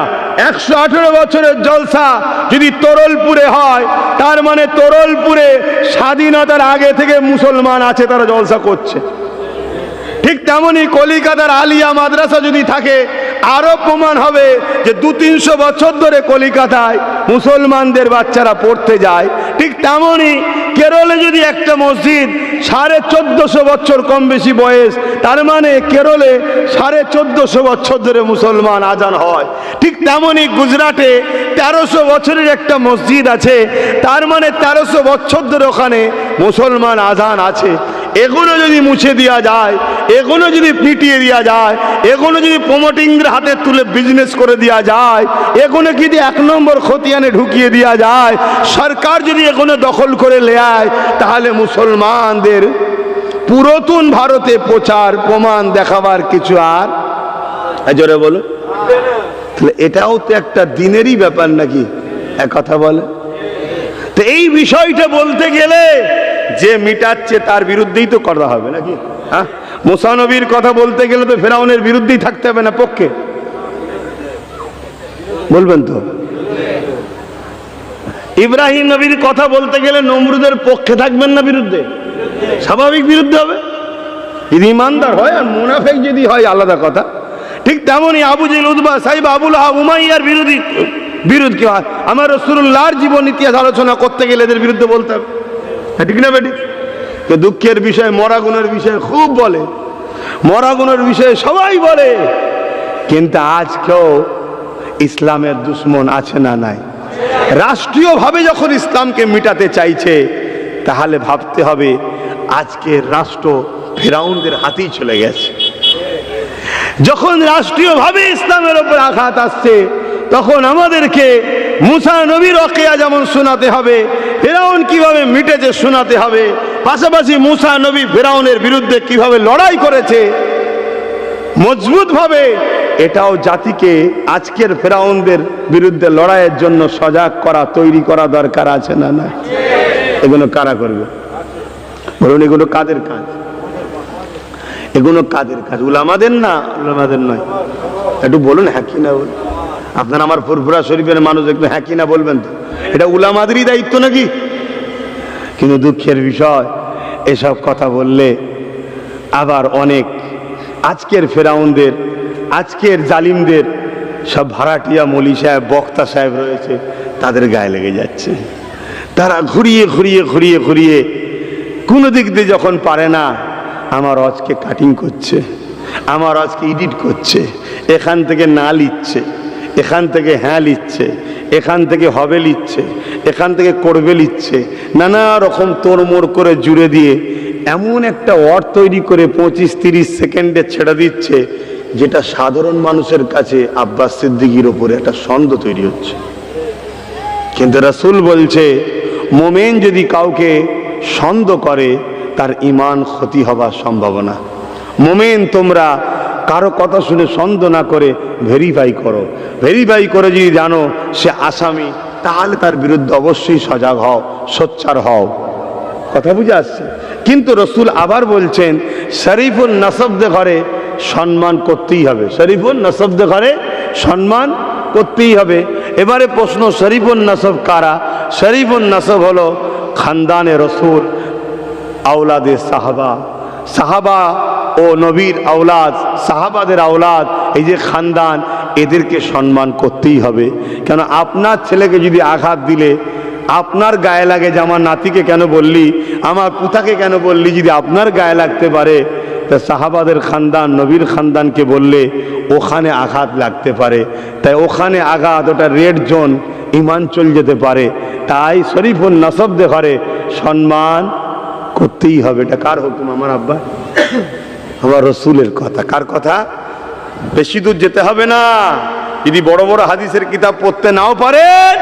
118 বছরের জলসা যদি তরলপুরে হয়, তার মানে তরলপুরে স্বাধীনতার আগে থেকে মুসলমান আছে, তারা জলসা করছে। ঠিক তেমনি কলিকাতার আলিয়া মাদ্রাসা যদি থাকে, আরো প্রমাণ হবে যে 200-300 বছর ধরে কলিকাতায় মুসলমানদের বাচ্চারা পড়তে যায়। ঠিক তেমনি কেরলে যদি একটা মসজিদ 1450 বছর কম বেশি বয়স, তার মানে কেরলে 1450 বছর ধরে মুসলমান আজান হয়। ঠিক তেমনি গুজরাটে 1300 বছরের একটা মসজিদ আছে, তার মানে 1300 বছর ধরে ওখানে মুসলমান আজান আছে। এগুলো যদি মুছে দেওয়া যায়, এগুলো যদি পিটিয়ে দেওয়া যায়, এগুলো যদি প্রমোটিংদের হাতে তুলে বিজনেস করে দেওয়া যায়, এগুলো যদি 1 নম্বর খতিয়ানে ঢুকিয়ে দেওয়া যায়, সরকার যদি এগুলো দখল করে নেয়, তাহলে মুসলমানদের পুরাতন ভারতে প্রচার প্রমাণ দেখাবার কিছু আর জোরে বলো। তাহলে এটাও তো একটা দিনেরই ব্যাপার নাকি, এক কথা বলে। তো এই বিষয়টা বলতে গেলে যে মিটাচ্ছে তার বিরুদ্ধেই তো করা হবে নাকি? হ্যাঁ, মুসা নবীর কথা বলতে গেলে তো ফেরাউনের বিরুদ্ধেই থাকতে হবে না, পক্ষে বলবেন তো। ইব্রাহিম নবীর কথা বলতে গেলে নমরুদের পক্ষে থাকবেন না বিরুদ্ধে? স্বাভাবিক বিরুদ্ধে হবে, যদি ইমানদার হয়। আর মুনাফিক যদি হয় আলাদা কথা। ঠিক তেমনই আবু জেহেল, উতবা, সাইবা, আবুল আহাব, উমাইয়ার বিরোধ কি হয়? আমার রাসূলুল্লাহর জীবন ইতিহাস আলোচনা করতে গেলে এদের বিরুদ্ধে বলতে হবে, ঠিক না বেটি? দুঃখের বিষয় মরাগুনের বিষয়ে খুব বলে, মরাগুনের বিষয়ে সবাই বলে, কিন্তু আজকেও ইসলামের দুশ্মন আছে না নাই? রাষ্ট্রীয়ভাবে যখন ইসলামকে মিটাতে চাইছে, তাহলে ভাবতে হবে আজকের রাষ্ট্র ফেরাউনদের হাতেই চলে গেছে। যখন রাষ্ট্রীয়ভাবে ইসলামের উপর আঘাত আসছে, তখন আমাদেরকে মুসা নবীর ওয়াকিয়া যেমন শোনাতে হবে, ফেরাউন কিভাবে মিটেছে শোনাতে হবে, পাশাপাশি মুসা নবী ফেরাউনের বিরুদ্ধে কিভাবে লড়াই করেছে মজবুত ভাবে, এটাও জাতিকে আজকের ফেরাউনদের বিরুদ্ধে লড়াইয়ের জন্য সজাগ করা, তৈরি করা দরকার আছে না না? এগুলো কারা করবে বলুন? এগুলো কাদের কাজ? এগুলো কাদের কাজ? উলামাদের না? উলামাদের নয়। একটু বলুন হ্যাঁ কি না বলুন। আপনারা আমার ফুরফুরা শরীফের মানুষ, একটু হ্যাঁ কি না বলবেন তো। এটা উলামাদেরই দায়িত্ব নাকি? কিন্তু দুঃখের বিষয়, এসব কথা বললে আবার অনেক আজকের ফেরাউনদের, আজকের জালিমদের সব ভাড়াটিয়া মৌলী সাহেব, বক্তা সাহেব রয়েছে, তাদের গায়ে লেগে যাচ্ছে। তারা ঘুরিয়ে ঘুরিয়ে ঘুরিয়ে ঘুরিয়ে কোনো দিক দিয়ে যখন পারে না, আমার আজকে কাটিং করছে, আমার আজকে এডিট করছে, এখান থেকে না লিখছে, এখান থেকে হ্যাঁ লিখছে, এখান থেকে হবে লিখছে, এখান থেকে করবে লিখছে, নানা রকম তোড়মোড় করে জুড়ে দিয়ে এমন একটা ওয়ার্ড তৈরি করে 25-30 সেকেন্ডে ছেড়ে দিচ্ছে, যেটা সাধারণ মানুষের কাছে আব্বাস সিদ্দিকীর ওপরে একটা সন্দেহ তৈরি হচ্ছে। কিন্তু রাসূল বলছে, মোমেন যদি কাউকে সন্দেহ করে, তার ঈমান ক্ষতি হবার সম্ভাবনা। মোমেন তোমরা কারো কথা শুনে সন্দেহ না করে ভেরিফাই করো, ভেরিফাই করে যদি জানো সে আসামি, তাহলে তার বিরুদ্ধে অবশ্যই সজাগ হও, সোচ্চার হও। কথা বুঝে আসছে? কিন্তু রাসূল আবার বলছেন, শরীফুন নাসবদে ঘরে সম্মান করতেই হবে, শরীফুন নাসবদে ঘরে সম্মান করতেই হবে। এবারে প্রশ্ন, শরীফুন নাসব কারা? শরীফুন নাসব হলো খানদানে রাসূল, আওলাদে সাহাবা, সাহাবা ও নবীর আওলাদ, সাহাবাদের আওলাদ, এই যে খানদান, এদেরকে সম্মান করতেই হবে। কেন আপনার ছেলেকে যদি আঘাত দিলে আপনার গায়ে লাগে, যে আমার নাতিকে কেন বললি, আমার পুতাকে কেন বললি, যদি আপনার গায়ে লাগতে পারে, তা সাহাবাদের খানদান, নবীর খানদানকে বললে ওখানে আঘাত লাগতে পারে। তাই ওখানে আঘাত, ওটা রেড জোন, ঈমান চল যেতে পারে। তাই শরীফুন নাসবদে ঘরে সম্মান করতেই হবে। এটা কার হুকুম? আমার আব্বা, আমার রাসূলের কথা। কার কথা? বেশি দূর যেতে হবে না। যদি বড় বড় হাদিসের কিতাব পড়তে নাও পারেন,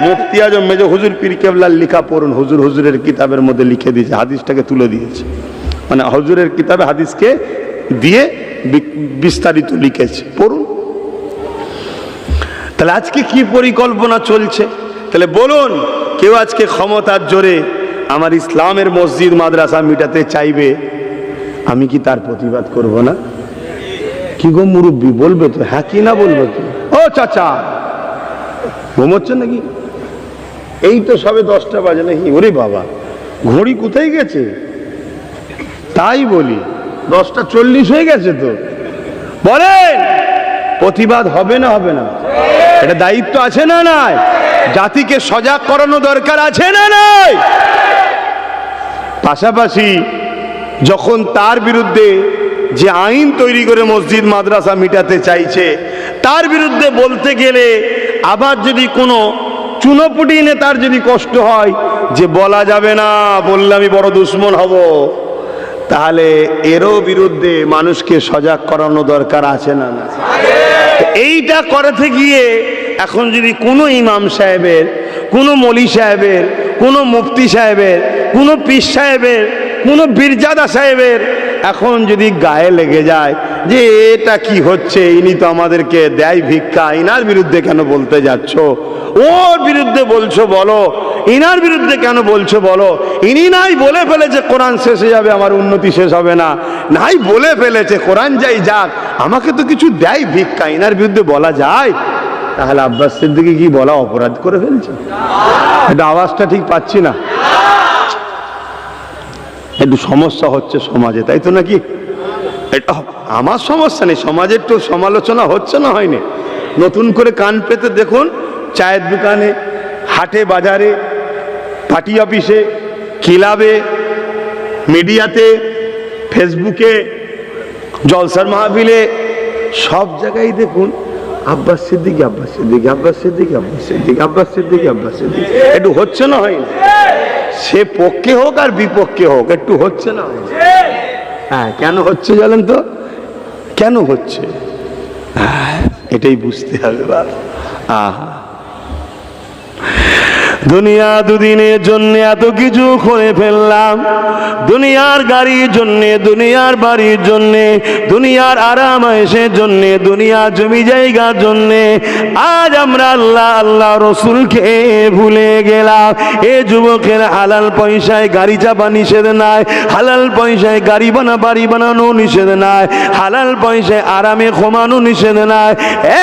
মুফতি আজম মেজর হুজুর পীর কেবলার লেখা পড়ুন। হুজুরের কিতাবের মধ্যে লিখে দিয়েছে, হাদিসটাকে তুলে দিয়েছে, মানে হুজুরের কিতাবে হাদিসকে দিয়ে বিস্তারিত লিখেছে, পড়ুন। তাহলে আজকে কি পরিকল্পনা চলছে? তাহলে বলুন, কেউ আজকে ক্ষমতার জোরে আমার ইসলামের মসজিদ মাদ্রাসা মিটাতে চাইবে, আমি কি তার প্রতিবাদ করব না? কি গো মুরব্বী, বলবে তো হ্যাঁ কি না বলবে তো? ও চাচা, ঘুমোচ্ছেন নাকি? এই তো সবে 10টা বাজে নাকি? ওরে বাবা, ঘড়ি কোথায় গেছে? তাই বলি 10টা 40 হয়ে গেছে তো। বলেন প্রতিবাদ হবে না হবে না? এটা দায়িত্ব আছে না নাই? জাতিকে সজাগ করানো দরকার আছে না নাই? পাশাপাশি যখন তার বিরুদ্ধে যে আইন তৈরি করে মসজিদ মাদ্রাসা মিটাতে চাইছে, তার বিরুদ্ধে বলতে গেলে আবার যদি কোনো চুনোপুটি এনে তার যদি কষ্ট হয় যে বলা যাবে না, বললে আমি বড় দুশ্মন হব, তাহলে এরও বিরুদ্ধে মানুষকে সজাগ করানো দরকার আছে না না? এইটা করতে গিয়ে এখন যদি কোনো ইমাম সাহেবের, কোনো মলি সাহেবের, কোনো মুফতি সাহেবের, কোনো পীর সাহেবের, কোনো বীরজাদা সাহেবের এখন যদি গায়ে লেগে যায় যে এটা কি হচ্ছে, ইনি তো আমাদেরকে দেয় ভিক্ষা, ইনার বিরুদ্ধে কেন বলতে যাচ্ছ, ওর বিরুদ্ধে বলছো বলো, ইনার বিরুদ্ধে কেন বলছো বলো, ইনি নাই বলে ফেলেছে কোরআন শেষ হয়ে যাবে, আমার উন্নতি শেষ হবে না, নাই বলে ফেলেছে কোরআন যাই যাক, আমাকে তো কিছু দেয় ভিক্ষা, ইনার বিরুদ্ধে বলা যায়? তাহলে আব্বাস সিদ্দিকী কি বলা অপরাধ করে ফেলছে? এটা আওয়াজটা ঠিক পাচ্ছি না, একটু সমস্যা হচ্ছে সমাজে, তাই তো নাকি? এটা আমার সমস্যা নেই, সমাজের তো সমালোচনা হচ্ছে না হয়নি? নতুন করে কান পেতে দেখুন, চায়ের দোকানে, হাটে বাজারে, পার্টি অফিসে, ক্লাবে, মিডিয়াতে, ফেসবুকে, জলসার মাহফিলে, সব জায়গায় দেখুন আব্বাস সিদ্দিকী, আব্বাস সিদ্দিকী, আব্বাস সিদ্দিকী, আব্বাস সিদ্দিকী, আব্বাস সিদ্দিকী, আব্বাস সিদ্দিকী। একটু হচ্ছে না হয়নি? সে পক্ষে হোক আর বিপক্ষে হোক, একটু হচ্ছে না হয়নি? হ্যাঁ, কেন হচ্ছে জানেন তো? কেন হচ্ছে এটাই বুঝতে হবে। আহা, দুনিয়া দুদিনের জন্য এত কিছু করে ফেললাম, দুনিয়ার গাড়ির জন্য, দুনিয়ার বাড়ির জন্য, দুনিয়ার আরাম আয়েশের জন্য, দুনিয়ার জমি জায়গার জন্য আজ আমরা আল্লাহ আল্লাহ রসুলকে ভুলে গেলাম। এ যুবকের হালাল পয়সায় গাড়ি চাপা নিষেধ নাই, হালাল পয়সায় গাড়ি বাড়ি বানানো নিষেধ নাই, হালাল পয়সায় আরামে ঘুমানো নিষেধ নাই,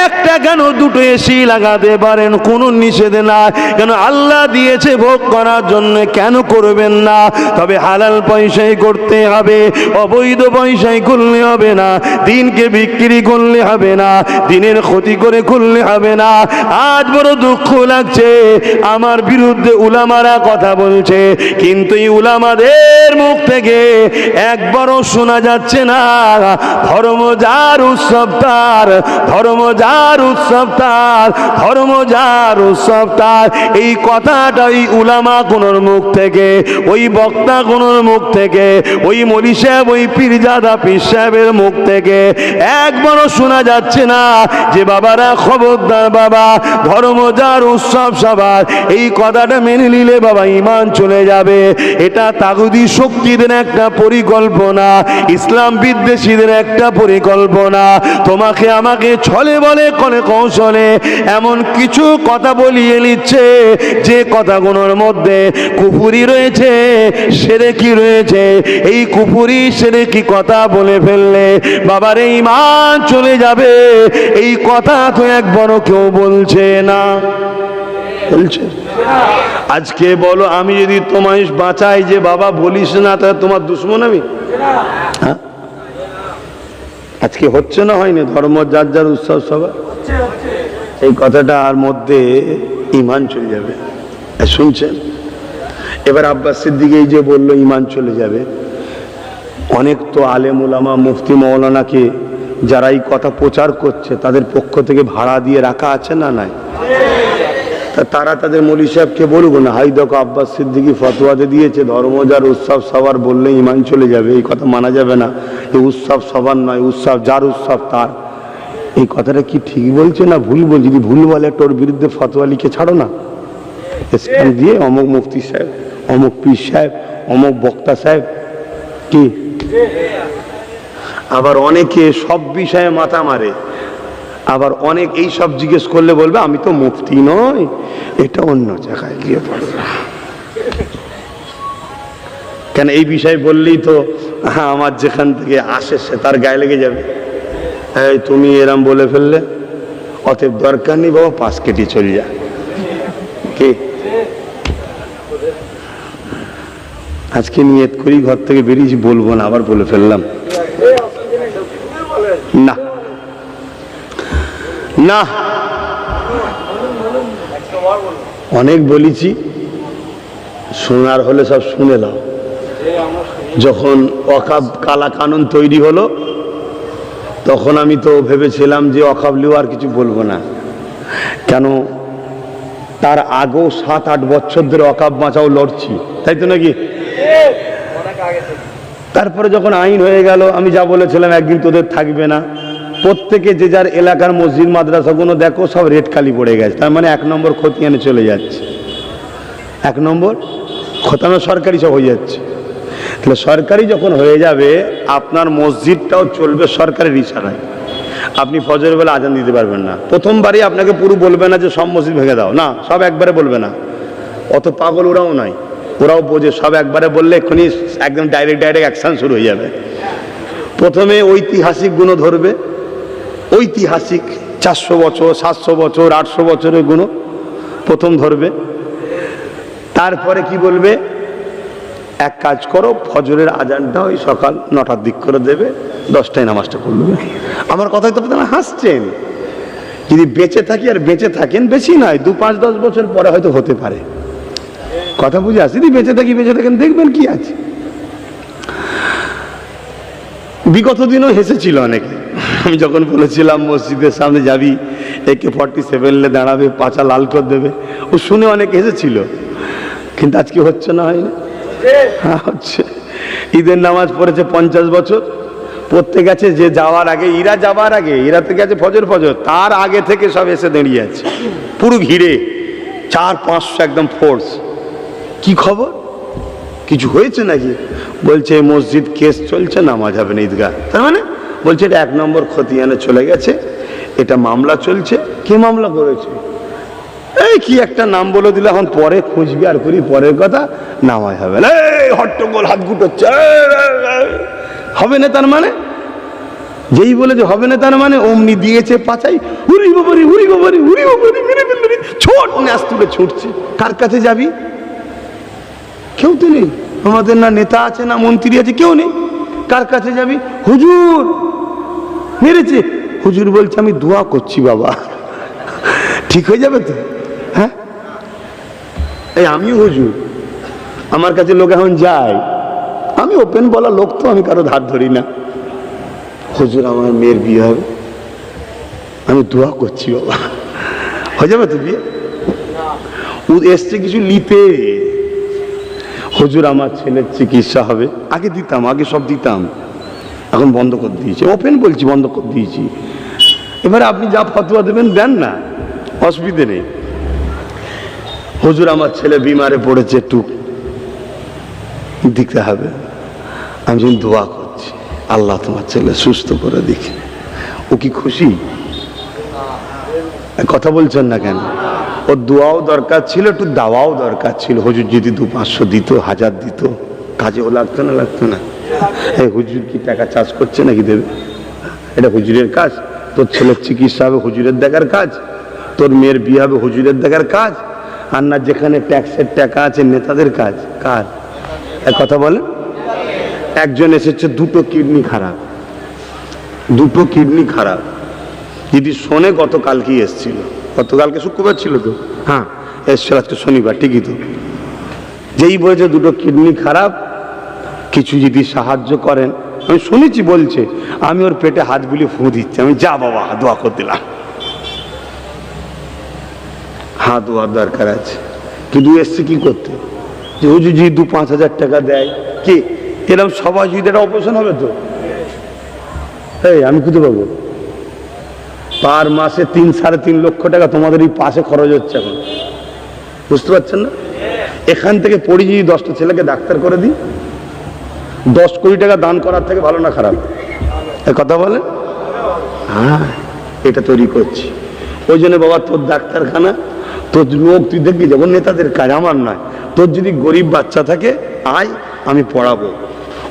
একটা কেন দুটো এসি লাগাতে পারেন, কোনো নিষেধ নাই। কেন? আল্লাহ দিয়েছে ভোগ করার জন্য, কেন করবেন না? তবে হালাল পয়সায় করতে হবে, অবৈধ পয়সায় করলে হবে না, দিনকে বিক্রি করলে হবে না, দিনের ক্ষতি করে করলে হবে না। আজ বড় দুঃখ লাগছে, আমার বিরুদ্ধে উলামারা কথা বলছে, কিন্তু এই উলামাদের মুখ থেকে একবারও শোনা যাচ্ছে না ধর্ম যার উৎসব তার, ধর্ম যার উৎসব তার, ধর্ম যার উৎসব তার। এই কথাটাই উলামা কোনোর মুখ থেকে, ওই বক্তা কোনোর মুখ থেকে, ওই মলি সাহেব, ওই পীরজাদা পীর সাহেবের মুখ থেকে একবারও শোনা যাচ্ছে না যে বাবারা খবরদার বাবা, ধর্ম যার উৎসব সবার, এই কথাটা মেনে নিলে বাবা ঈমান চলে যাবে। এটা তাগুদি শক্তিদের একটা পরিকল্পনা, ইসলাম বিদ্বেষীদের একটা পরিকল্পনা। তোমাকে আমাকে ছলে বলে কলে কৌশলে এমন কিছু কথা বলিয়ে নিচ্ছে যে কথাগুলোর মধ্যে কুফুরি রয়েছে, শিরকি রয়েছে। এই কুফুরি শিরকি কথা বলে ফেললে বাবার ঈমান চলে যাবে। এই কথা তো একবারও কেউ বলছে না, বলছে? আজকে বলো, আমি যদি তোমায় বাঁচাই যে বাবা বলিস না, তাহলে তোমার দুশ্মন আমি? হ্যাঁ, আজকে হচ্ছে না হয়নি? ধর্ম যার যার উৎসব সবার, এই কথাটার মধ্যে ঈমান চলে যাবে। শুনছেন? এবার আব্বাস সিদ্দিকী এই যে বললো ঈমান চলে যাবে, অনেক তো আলেম ওলামা মুফতি মৌলানাকে যারা এই কথা প্রচার করছে তাদের পক্ষ থেকে ভাড়া দিয়ে রাখা আছে না নাই? তারা তাদের মৌলী সাহেবকে বলবো না, হাই দেখো আব্বাস সিদ্দিকী ফতোয়াতে দিয়েছে ধর্ম যার উৎসব সবার, বললে ঈমান চলে যাবে, এই কথা মানা যাবে না, এই উৎসব সবার নয়, উৎসব যার উৎসব তার। এই কথাটা কি ঠিক বলছে না ভুল বলছে? যদি ভুল বলে তোর বিরুদ্ধে ফতোয়া লিখে ছাড়ো না, স্ট্যাম্প দিয়ে অমুক মুফতি সাহেব, অমুক পীর সাহেব, অমুক বক্তা সাহেব। কি আবার অনেকে সব বিষয়ে মাথা মারে, আবার অনেক এই সব জিজ্ঞেস করলে বলবে আমি তো মুফতি নয়, এটা অন্য জায়গায় গিয়ে পড়বে। কেন? এই বিষয় বললেই তো আমার যেখান থেকে আসে সে তার গায়ে লেগে যাবে। এই তুমি এরম বলে ফেললে, অতএব দরকার নেই বাবা, পাশ কেটে চলে যা। আজকে নিয়ত করি ঘর থেকে বেরিয়েছি, বলবো না, আবার বলে ফেললাম। না না, অনেক বলেছি, শোনার হলে সব শুনে নাও। যখন ওয়াকফ কালা কানুন তৈরি হলো, তখন আমি তো ভেবেছিলাম যে ওয়াকফ লিও আর কিছু বলবো না, কেন তার আগেও 7-8 বছর ধরে ওয়াকফ বাঁচাও লড়ছি, তাই তো নাকি? তারপরে যখন আইন হয়ে গেল, আমি যা বলেছিলাম একদিন তোদের থাকবে না, প্রত্যেকে যে যার এলাকার মসজিদ মাদ্রাসাগুলো দেখো সব রেড কালি পড়ে গেছে, তার মানে 1 নম্বর খতিয়ানে চলে যাচ্ছে। 1 নম্বর খতানো সরকারি সব হয়ে যাচ্ছে। তাহলে সরকারি যখন হয়ে যাবে, আপনার মসজিদটাও চলবে সরকারের ইশারায়। আপনি ফজরের বেলা আজান দিতে পারবেন না, প্রথমবারই আপনাকে পুরো বলবে না যে সব মসজিদ ভেঙে দাও, না, সব একবারে বলবে না। অত পাগল ওরাও নয়, ওরাও বোঝে, সব একবারে বললে এক্ষুনি একদম ডাইরেক্ট অ্যাকশন শুরু হয়ে যাবে। প্রথমে ঐতিহাসিক গুণ ধরবে, ঐতিহাসিক 400 বছর 700 বছর 800 বছরের গুণ প্রথম ধরবে। তারপরে কি বলবে, এক কাজ করো, ফজরের আজানটা ওই সকাল 9টার দিক করে দেবে, 10টায় নামাজটা করবে। আমার কথাই তো আপনারা হাসছেন। যদি বেঁচে থাকি, আর বেঁচে থাকেন, বেশি নয়, 2-5-10 বছর পরে হয়তো হতে পারে, কথা বুঝে আসি। যদি বেঁচে থাকেন, দেখবেন কি আছে। বিগত দিনও হেসেছিল অনেকে, আমি যখন বলেছিলাম মসজিদের সামনে যাবি, AK-47 দাঁড়াবে, পাছা লাল করে দেবে, ও শুনে অনেক হেসেছিল। কিন্তু আজকে হচ্ছে না, হয় না? হ্যাঁ হচ্ছে। ঈদের নামাজ পড়েছে 50 বছর, পড়তে গেছে যে যাওয়ার আগে, এরা তো গেছে ফজর, তার আগে থেকে সব এসে দাঁড়িয়ে আছে, পুরো ঘিরে 400-500 একদম ফোর্স। কি খবর, কিছু হয়েছে নাকি? বলছে মসজিদ কেস চলছে, নামাজ হবে না ঈদগাহ। তার মানে বলছে এটা 1 নম্বর খতিয়ানে চলে গেছে, এটা মামলা চলছে। কে মামলা করেছে? এই কি একটা নাম বলে দিলে, এখন পরে খুঁজবি আর করি, পরের কথা, নামাজ হবে না। এই হট্টগোল, হাত গুটোচ্ছে, হবে না। তার মানে যেই বলে যে হবে না, তার মানে অমনি দিয়েছে পাচাই, উরি বাবারি, মেরে ফেললি, ছোট ন্যাস তুলে ছুটছে। কার কাছে যাবি? কেউ তো নেই আমাদের, না নেতা আছে, না মন্ত্রী আছে, কেউ নেই। কার কাছে যাবি? হুজুর মেরেছে। হুজুর বলছে আমি দোয়া করছি বাবা, ঠিক হয়ে যাবে তো। হ্যাঁ, এই আমিও হুজুর, আমার কাছে লোক এখন যায়, আমি ওপেন বলা লোক তো, আমি কারো ধার ধরি না। হুজুর আমার মেয়ের বিয়ে হবে, আমি দোয়া করছি বাবা, হয়ে যাবে তো বিয়ে। ও এসছে কিছু নিতে, হুজুর আমার ছেলের চিকিৎসা হবে। আগে দিতাম, আগে সব দিতাম, এখন বন্ধ করে দিয়েছি। ওপেন বলছি, বন্ধ করে দিয়েছি। এবারে আপনি যা ফতোয়া দেবেন দেন না, অসুবিধে নেই। হুজুর আমার ছেলে বিমারে পড়েছে, একটু দিতে হবে। আমি যখন দোয়া করছি, আল্লাহ তোমার ছেলে সুস্থ করে দিকে। ও কি খুশি? কথা বলছেন না কেন? ওর দোয়াও দরকার ছিল, একটু দাওয়াও দরকার ছিল। হুজুর যদি 200-500 দিত, 1000 দিত, কাজেও লাগতো না। এই হুজুর কি টাকা চার্জ করছে নাকি? দেবে, এটা হুজুরের কাজ। তোর ছেলের চিকিৎসা হবে হুজুরের দেখার কাজ, তোর মেয়ের বিয়ে হবে হুজুরের দেখার কাজ, আর না যেখানে ট্যাক্সের টাকা আছে নেতাদের কাজ। কার কথা বলেন? একজন এসেছে, 2টো কিডনি খারাপ, 2টো কিডনি খারাপ। যদি শোনে গতকালকেই এসছিল, গতকালকে শুক্রবার ছিল তো, হ্যাঁ এসছিল, আজকে শনিবার, ঠিকই তো। যেই বলেছে 2টো কিডনি খারাপ, কিছু যদি সাহায্য করেন। আমি শুনেছি বলছে, আমি ওর পেটে হাত বুলিয়ে ফু দিচ্ছি। আমি যা বাবা, দোয়া করে দিলাম। হ্যাঁ দোয়ার দরকার আছে, কিন্তু এসছে কি করতে? যে হুজুর যদি 2-5 হাজার টাকা দেয়, কি এরকম সবাই যদি একটা অপারেশন হবে তো, এই আমি খুঁজে পাবো পার মাসে 3-3.5 লক্ষ টাকা তোমাদের এই পাশে খরচ হচ্ছে এখন, বুঝতে পারছেন না? এখান থেকে পড়ি যদি 10টা ছেলেকে ডাক্তার করে দিই, 10 কোটি টাকা দান করার থেকে ভালো না খারাপ? কথা বলে। হ্যাঁ, এটা তৈরি করছি। ওই জন্য বাবা, তোর ডাক্তারখানা, তোর রোগ তুই দেখবি, যখন নেতাদের কাজ, আমার নয়। তোর যদি গরিব বাচ্চা থাকে, আয়, আমি পড়াবো।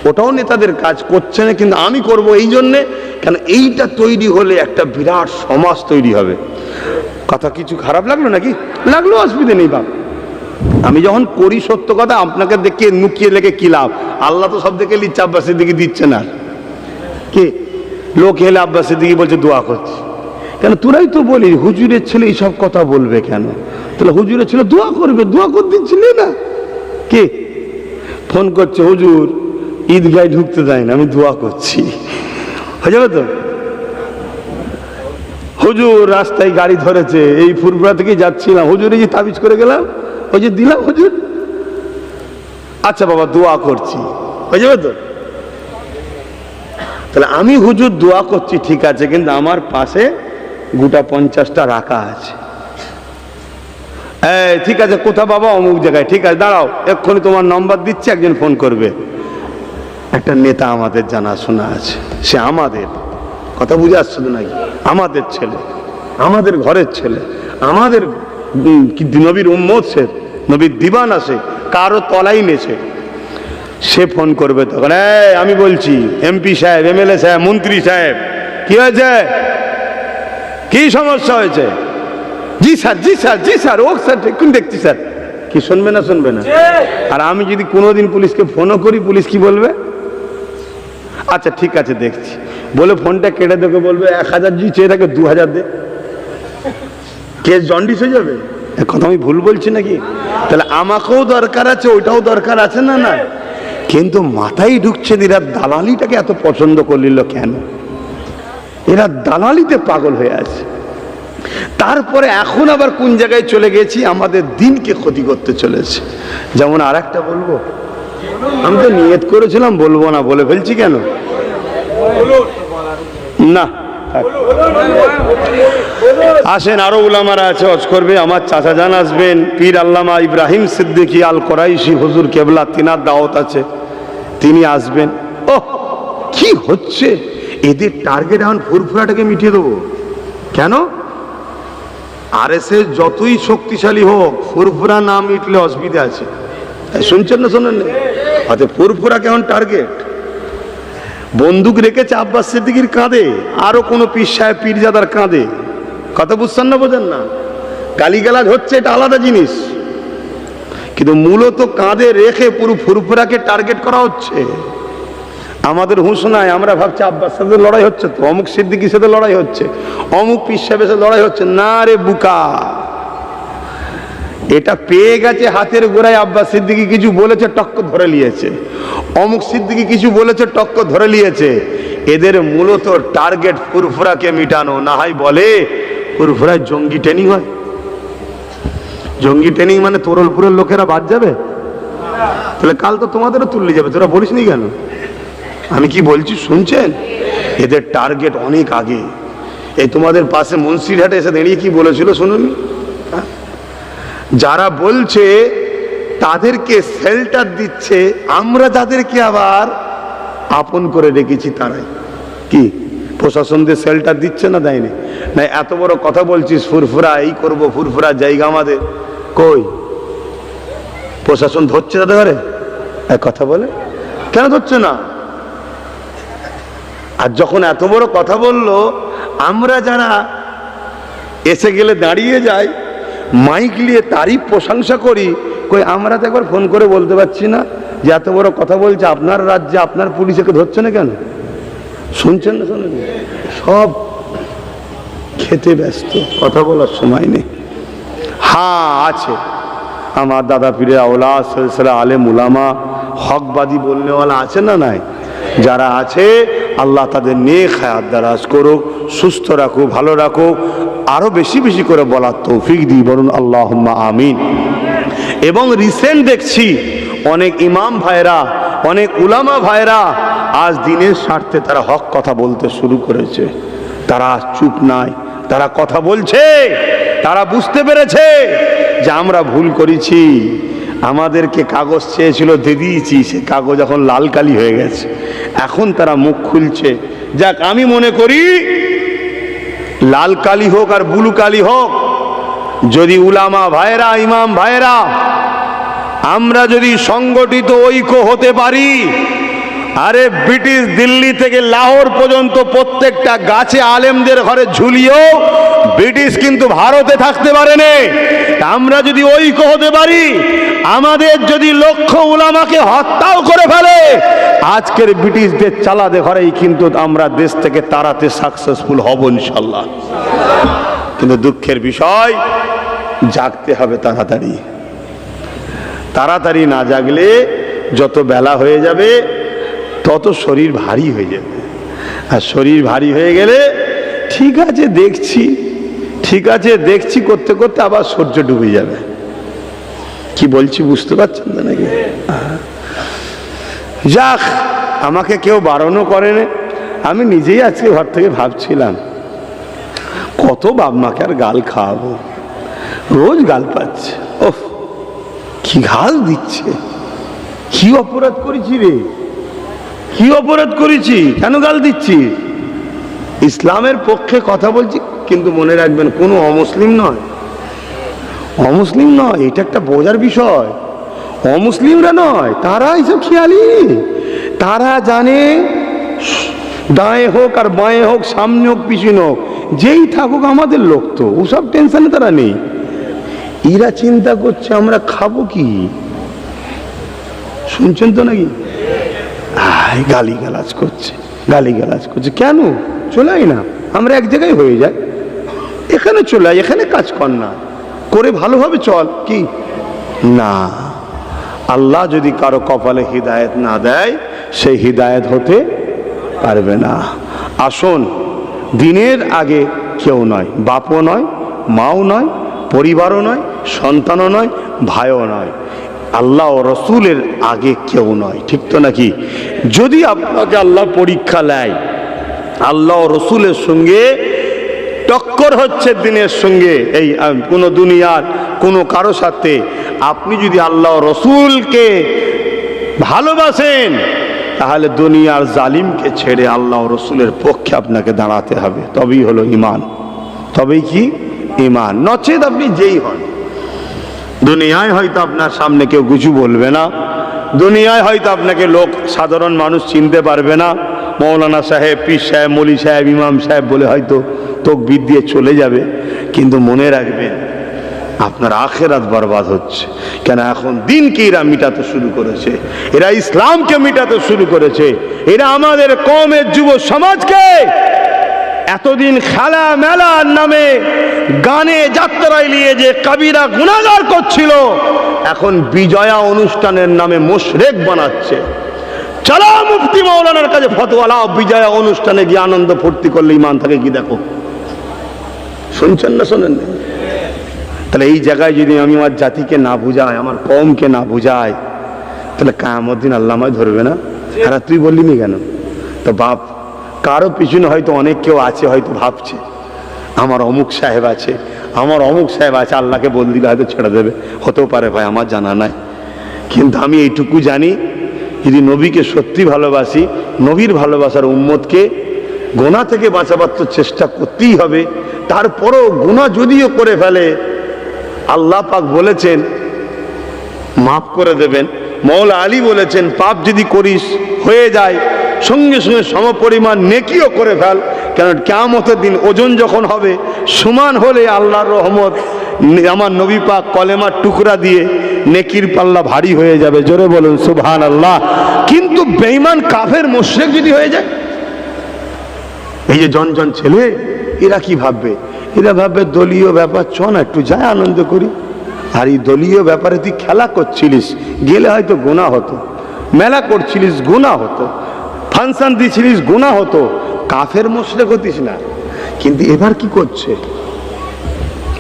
ওটাও নেতাদের কাজ, করছে না, কিন্তু আমি করব এই জন্যে, কেন এইটা তৈরি হলে একটা বিরাট সমাজ তৈরি হবে। কথা কিছু খারাপ লাগলো নাকি? লাগলো, অসুবিধা নেই বাপ, আমি যখন করি সত্য কথা, আপনাকে দেখে নুকিয়ে লেগে কি লাভ? আল্লাহ তো সব দেখে লিচ্ছে, আব্বাস সিদ্দিকী দিচ্ছে না। কি লোক এলে আব্বাস সিদ্দিকী বলছে দোয়া করছি, কেন? তোরাই তো বলি হুজুরের ছেলে এইসব কথা বলবে কেন? তাহলে হুজুরের ছেলে দোয়া করবে, দোয়া করে দিচ্ছিলে না? কি ফোন করছে, হুজুর ঈদগায় ঢুকতে দেয় না, আমি দোয়া করছি, হয়ে যাবে তো? হুজুর রাস্তায় গাড়ি ধরেছে, এই ফুরফুরা থেকে যাচ্ছিলাম, হুজুর এই যে তাবিজ করে গেলাম, ওই যে দিলাম হুজুর, আচ্ছা বাবা দোয়া করছি, হয়ে যাবে তো? তাহলে আমি হুজুর দোয়া করছি ঠিক আছে, কিন্তু আমার পাশে গোটা 50টা রাখা আছে। এই ঠিক আছে, কোথা বাবা? অমুক জায়গায়। ঠিক আছে দাঁড়াও, এক্ষুনি তোমার নম্বর দিচ্ছি, একজন ফোন করবে। একটা নেতা আমাদের জানাশোনা আছে, সে আমাদের কথা বুঝে আসছে তো নাকি? আমাদের ছেলে, আমাদের ঘরের ছেলে, আমাদের নবীর উম্মত, সে নবীর দিবান আছে, কারো তলাই নেছে। সে ফোন করবে তখন, আমি বলছি এমপি সাহেব, এমএলএ সাহেব, মন্ত্রী সাহেব, কি হয়েছে? কি সমস্যা হয়েছে? জি স্যার, জি স্যার, জি স্যার, ও স্যার দেখুন দেখছি স্যার। কি শুনবে না শুনবে না? আর আমি যদি কোনোদিন পুলিশকে ফোনও করি, পুলিশ কি বলবে? আচ্ছা ঠিক আছে দেখছি বলে ফোনটা কেটে দেখে বলবে 1000 জি চেয়ে থাকে 2000 দে, কেস জন্ডিস হয়ে যাবে। কথা আমি ভুল বলছি নাকি? তাহলে আমাকেও দরকার আছে, ওইটাও দরকার আছে না? না, কিন্তু মাথায় ঢুকছে এরা দালালিটাকে এত পছন্দ করলিল কেন? এরা দালালিতে পাগল হয়ে আছে। তারপরে এখন আবার কোন জায়গায় চলে গেছি, আমাদের দিনকে ক্ষতি করতে চলেছে। যেমন আর একটা বলবো, আমি তো নিয়ত করেছিলাম বলবো না, বলে ফেলছি কেন? না আসেন, আরো উলামারা আছে হজ করবে। আমার চাচা জান আসবেন, পীর আল্লামা ইব্রাহিম সিদ্দিকী আল কোরাইশি হুজুর কেবলা, তিনার দাওয়াত আছে, তিনি আসবেন। ও কি হচ্ছে এদের টার্গেট? এখন ফুরফুরাটাকে মিটিয়ে দেবো কেন? আরএসএস যতই শক্তিশালী হোক, ফুরফুরা না মিটলে অসুবিধা আছে। শুনছেন না শোনেন? আচ্ছা ফুরফুরা কেমন টার্গেট? বন্দুক রেখেছে আব্বাস সিদ্দিকীর কাঁধে, আরো কোনো পীর সাহেব পীরজাদার কাঁধে। কথা বুঝছেন না? বোঝেন না? গালিগালাজ হচ্ছে, এটা আলাদা জিনিস, কিন্তু মূলত কাঁধে রেখে পুরো ফুরফুরাকে টার্গেট করা হচ্ছে। আমাদের হুঁশ নাই, আমরা ভাবছি আব্বাস সাথে লড়াই হচ্ছে, তো অমুক সিদ্দিকীর সাথে লড়াই হচ্ছে, অমুক পীর সাহেবের সাথে লড়াই হচ্ছে। না রে বুকা, এটা পেয়ে গেছে হাতের গোড়ায়। আব্বাস সিদ্দিকী কিছু বলেছে, টক্কর ধরে নিয়েছে, অমুক সিদ্দিকী কিছু বলেছে, টক্কর ধরে নিয়েছে। এদের মূলত টার্গেট ফুরফুরাকে মিটানো। না হয় বলে ফুরফুরায় জঙ্গি ট্রেনিং হয়। জঙ্গি ট্রেনিং মানে তোরলপুরের লোকেরা বাদ যাবে? তাহলে কাল তো তোমাদেরও তুললে যাবে, তোরা বলিস নি কেন? আমি কি বলছি শুনছেন? এদের টার্গেট অনেক আগে। এই তোমাদের পাশে মুন্সিরহাটে এসে দাঁড়িয়ে কি বলেছিল শুনুন? যারা বলছে তাদেরকে শেল্টার দিচ্ছে, আমরা যাদেরকে আবার আপন করে রেখেছি, তারাই কি প্রশাসনদের শেল্টার দিচ্ছে না? দেয়নি না? এত বড় কথা বলছিস ফুরফুরা এই করব, ফুরফুরা জায়গা আমাদের, কই প্রশাসন ধরছে তাদের ঘরে? এক কথা বলে কেন ধরছে না? আর যখন এত বড় কথা বললো, আমরা যারা এসে গেলে দাঁড়িয়ে যাই, মাইক নিয়ে তারই প্রশংসা করি, কই আমরা তো একবার ফোন করে বলতে পারছি না যে এত বড় কথা বলছে, আপনার রাজ্যে আপনার পুলিশকে ধরছে না কেন? শুনছেন না শোনেন? সব খেতে ব্যস্ত, কথা বলার সময় নেই। হ্যাঁ আছে আমার দাদা পীরের আওলাদ সিলসিলা আলেম উলামা হকবাদী বলনেওয়ালা আছে না? নাই? যারা আছে আল্লাহ তাদের নেক হায়াত দারাজ করুক, সুস্থ রাখুক, ভালো রাখুক, আরো বেশি বেশি করে বলার তৌফিক দিই, বলুন আল্লাহুম্মা আমিন। এবং রিসেন্ট দেখছি অনেক ইমাম ভাইরা, অনেক উলামা ভাইরা আজ দিনের স্বার্থে তারা হক কথা বলতে শুরু করেছে। তারা চুপ নাই, তারা কথা বলছে, তারা বুঝতে পেরেছে যে আমরা ভুল করেছি। আমাদেরকে কাগজ চেয়েছিল, দিয়ে দিয়েছি, সে কাগজ এখন লাল কালি হয়ে গেছে, এখন তারা মুখ খুলছে। যাক, আমি মনে করি লাল কালি হোক আর ব্লু কালি হোক, যদি উলামা ভাইরা, ইমাম ভাইরা আমরা যদি সংগঠিত ঐক্য হতে পারি, আরে ব্রিটিশ দিল্লি থেকে লাহোর পর্যন্ত প্রত্যেকটা গাছে আলেমদের ঘরে ঝুলিয়েও ব্রিটিশ কিন্তু ভারতে থাকতে পারেনি। আমরা যদি ঐক্য হতে পারি, আমাদের যদি লক্ষ্য উলামাকে হত্যাও করে ফেলে, আজকের ব্রিটিশদের চালাতে ঘরেই কিন্তু আমরা দেশ থেকে তাড়াতে সাকসেসফুল হব ইনশাল্লাহ। কিন্তু দুঃখের বিষয়, জাগতে হবে তাড়াতাড়ি। তাড়াতাড়ি না জাগলে যত বেলা হয়ে যাবে তত শরীর ভারী হয়ে যাবে। আর শরীর ভারী হয়ে গেলে ঠিক আছে দেখছি, ঠিক আছে দেখছি করতে করতে আবার সূর্য ডুবে যাবে। কি বলছি বুঝতে পারছেন না নাকি? যাক, আমাকে কেউ বারণও করেনি। আমি নিজেই আজকে ঘর থেকে ভাবছিলাম, কত বাপ মাকে আর গাল খাওয়াবো, রোজ গাল পাচ্ছে। ওহ, কি গাল দিচ্ছে! কি অপরাধ করেছি রে, কি অপরাধ করেছি, কেন গাল দিচ্ছি? ইসলামের পক্ষে কথা বলছি, কিন্তু মনে রাখবেন কোনো অমুসলিম নয়, অমুসলিম নয়, এটা একটা বোঝার বিষয়। অমুসলিমরা নয়, তারা এইসব খেয়ালি, তারা জানে দায়ে হোক আর বাঁয়ে হোক, সামনে হোক পিছনে হোক, যেই থাকুক আমাদের লোক, তো ওসব টেনশনে তারা নেই। এরা চিন্তা করছে আমরা খাবো কি। শুনছেন তো নাকি? গালি গালাজ করছে, গালি গালাজ করছে। কেন চলাই না, আমরা এক জায়গায় হয়ে যাই, এখানে চলে আয়, এখানে কাজ কর না, করে ভালোভাবে চল। কি না, আল্লাহ যদি কারো কপালে হিদায়েত না দেয়, সেই হিদায়েত হতে পারবে না। আসুন, দিনের আগে কেউ নয়, বাপও নয়, মাও নয়, পরিবারও নয়, সন্তানও নয়, ভাইও নয়, আল্লাহ ও রসুলের আগে কেউ নয়। ঠিক তো নাকি? যদি আপনাকে আল্লাহ পরীক্ষা নেয়, আল্লাহ ও রসুলের সঙ্গে টক্কর হচ্ছে দিনের সঙ্গে, এই কোনো দুনিয়ার কোনো কারো সাথে, আপনি যদি আল্লাহ রসুলকে ভালোবাসেন, তাহলে দুনিয়ার জালিমকে ছেড়ে আল্লাহ রসুলের পক্ষে আপনাকে দাঁড়াতে হবে। তবেই হলো ইমান, তবেই কি ইমান। নচেত আপনি যেই হন, দুনিয়ায় হয়তো আপনার সামনে কেউ কিছু বলবে না, দুনিয়ায় হয়তো আপনাকে লোক সাধারণ মানুষ চিনতে পারবে না, মৌলানা সাহেব, পীর সাহেব, মলি সাহেব, ইমাম সাহেব বলে হয়তো তকবীর দিয়ে চলে যাবে। কিন্তু মনে রাখবেন, আপনার আখেরাত বরবাদ হচ্ছে। কেন? এখন দিনকে এরা মিটাতে শুরু করেছে, এরা ইসলামকে মিটাতে শুরু করেছে, এরা আমাদের কওমের যুব সমাজকে এতদিন খেলা মেলার নামে গানে যাত্রায় নিয়ে যে কাবিরা গুনাহগার করছিল, এখন বিজয়া অনুষ্ঠানের নামে মুশরিক বানাচ্ছে। চলো মুফতি মাওলানার কাছে ফতোয়া লাও, বিজয়া অনুষ্ঠানে গিয়ে আনন্দ ফুর্তি করলে ইমান থাকে কি? দেখো, শুনছেন না শোনেন না? তাহলে এই জায়গায় যদি আমি আমার জাতিকে না বুঝাই, আমার কওমকে না বুঝাই, তাহলে কিয়ামত দিন আল্লাহ আমায় ধরবে না? আর তুই বললি নি কেন? তো বাপ, কারো পিছনে হয়তো অনেক কেউ আছে, হয়তো ভাবছে আমার অমুক সাহেব আছে, আমার অমুক সাহেব আছে, আল্লাহকে বল দিলে হয়তো ছেড়ে দেবে, হতেও পারে ভাই, আমার জানা নাই। কিন্তু আমি এইটুকু জানি, যদি নবীকে সত্যি ভালোবাসি, নবীর ভালোবাসার উম্মতকে গুনাহ থেকে বাঁচাবার তো চেষ্টা করতেই হবে। তারপরও গুনাহ যদিও করে ফেলে, আল্লাহ পাক বলেছেন মাফ করে দেবেন। মওলা আলী বলেছেন, পাপ যদি করিস হয়ে যায়, সঙ্গে সঙ্গে সমপরিমাণ নেকিও করে ফেল। কেন? কিয়ামতের দিন ওজন যখন হবে, সমান হলে আল্লাহর রহমত, আমার নবী পাক কলেমার টুকরা দিয়ে নেকির পাল্লা ভারী হয়ে যাবে। জোরে বলুন সুবহানাল্লাহ। কিন্তু বেঈমান কাফের মুশরিক যদি হয়ে যায়, এই যে জন ছেলে, এরা কি ভাববে? এরা ভাববে দলীয় ব্যাপার, চ না একটু যায় আনন্দ করি। আর এই দলীয় ব্যাপারে তুই খেলা করছিলিস, গেলে হয়তো গুনাহ হতো, মেলা করছিলিস গুনাহ হতো, ফাংশন দিছিলিস গুনাহ হতো, কাফের মুশরিক হতিস না। কিন্তু এবার কি করছে?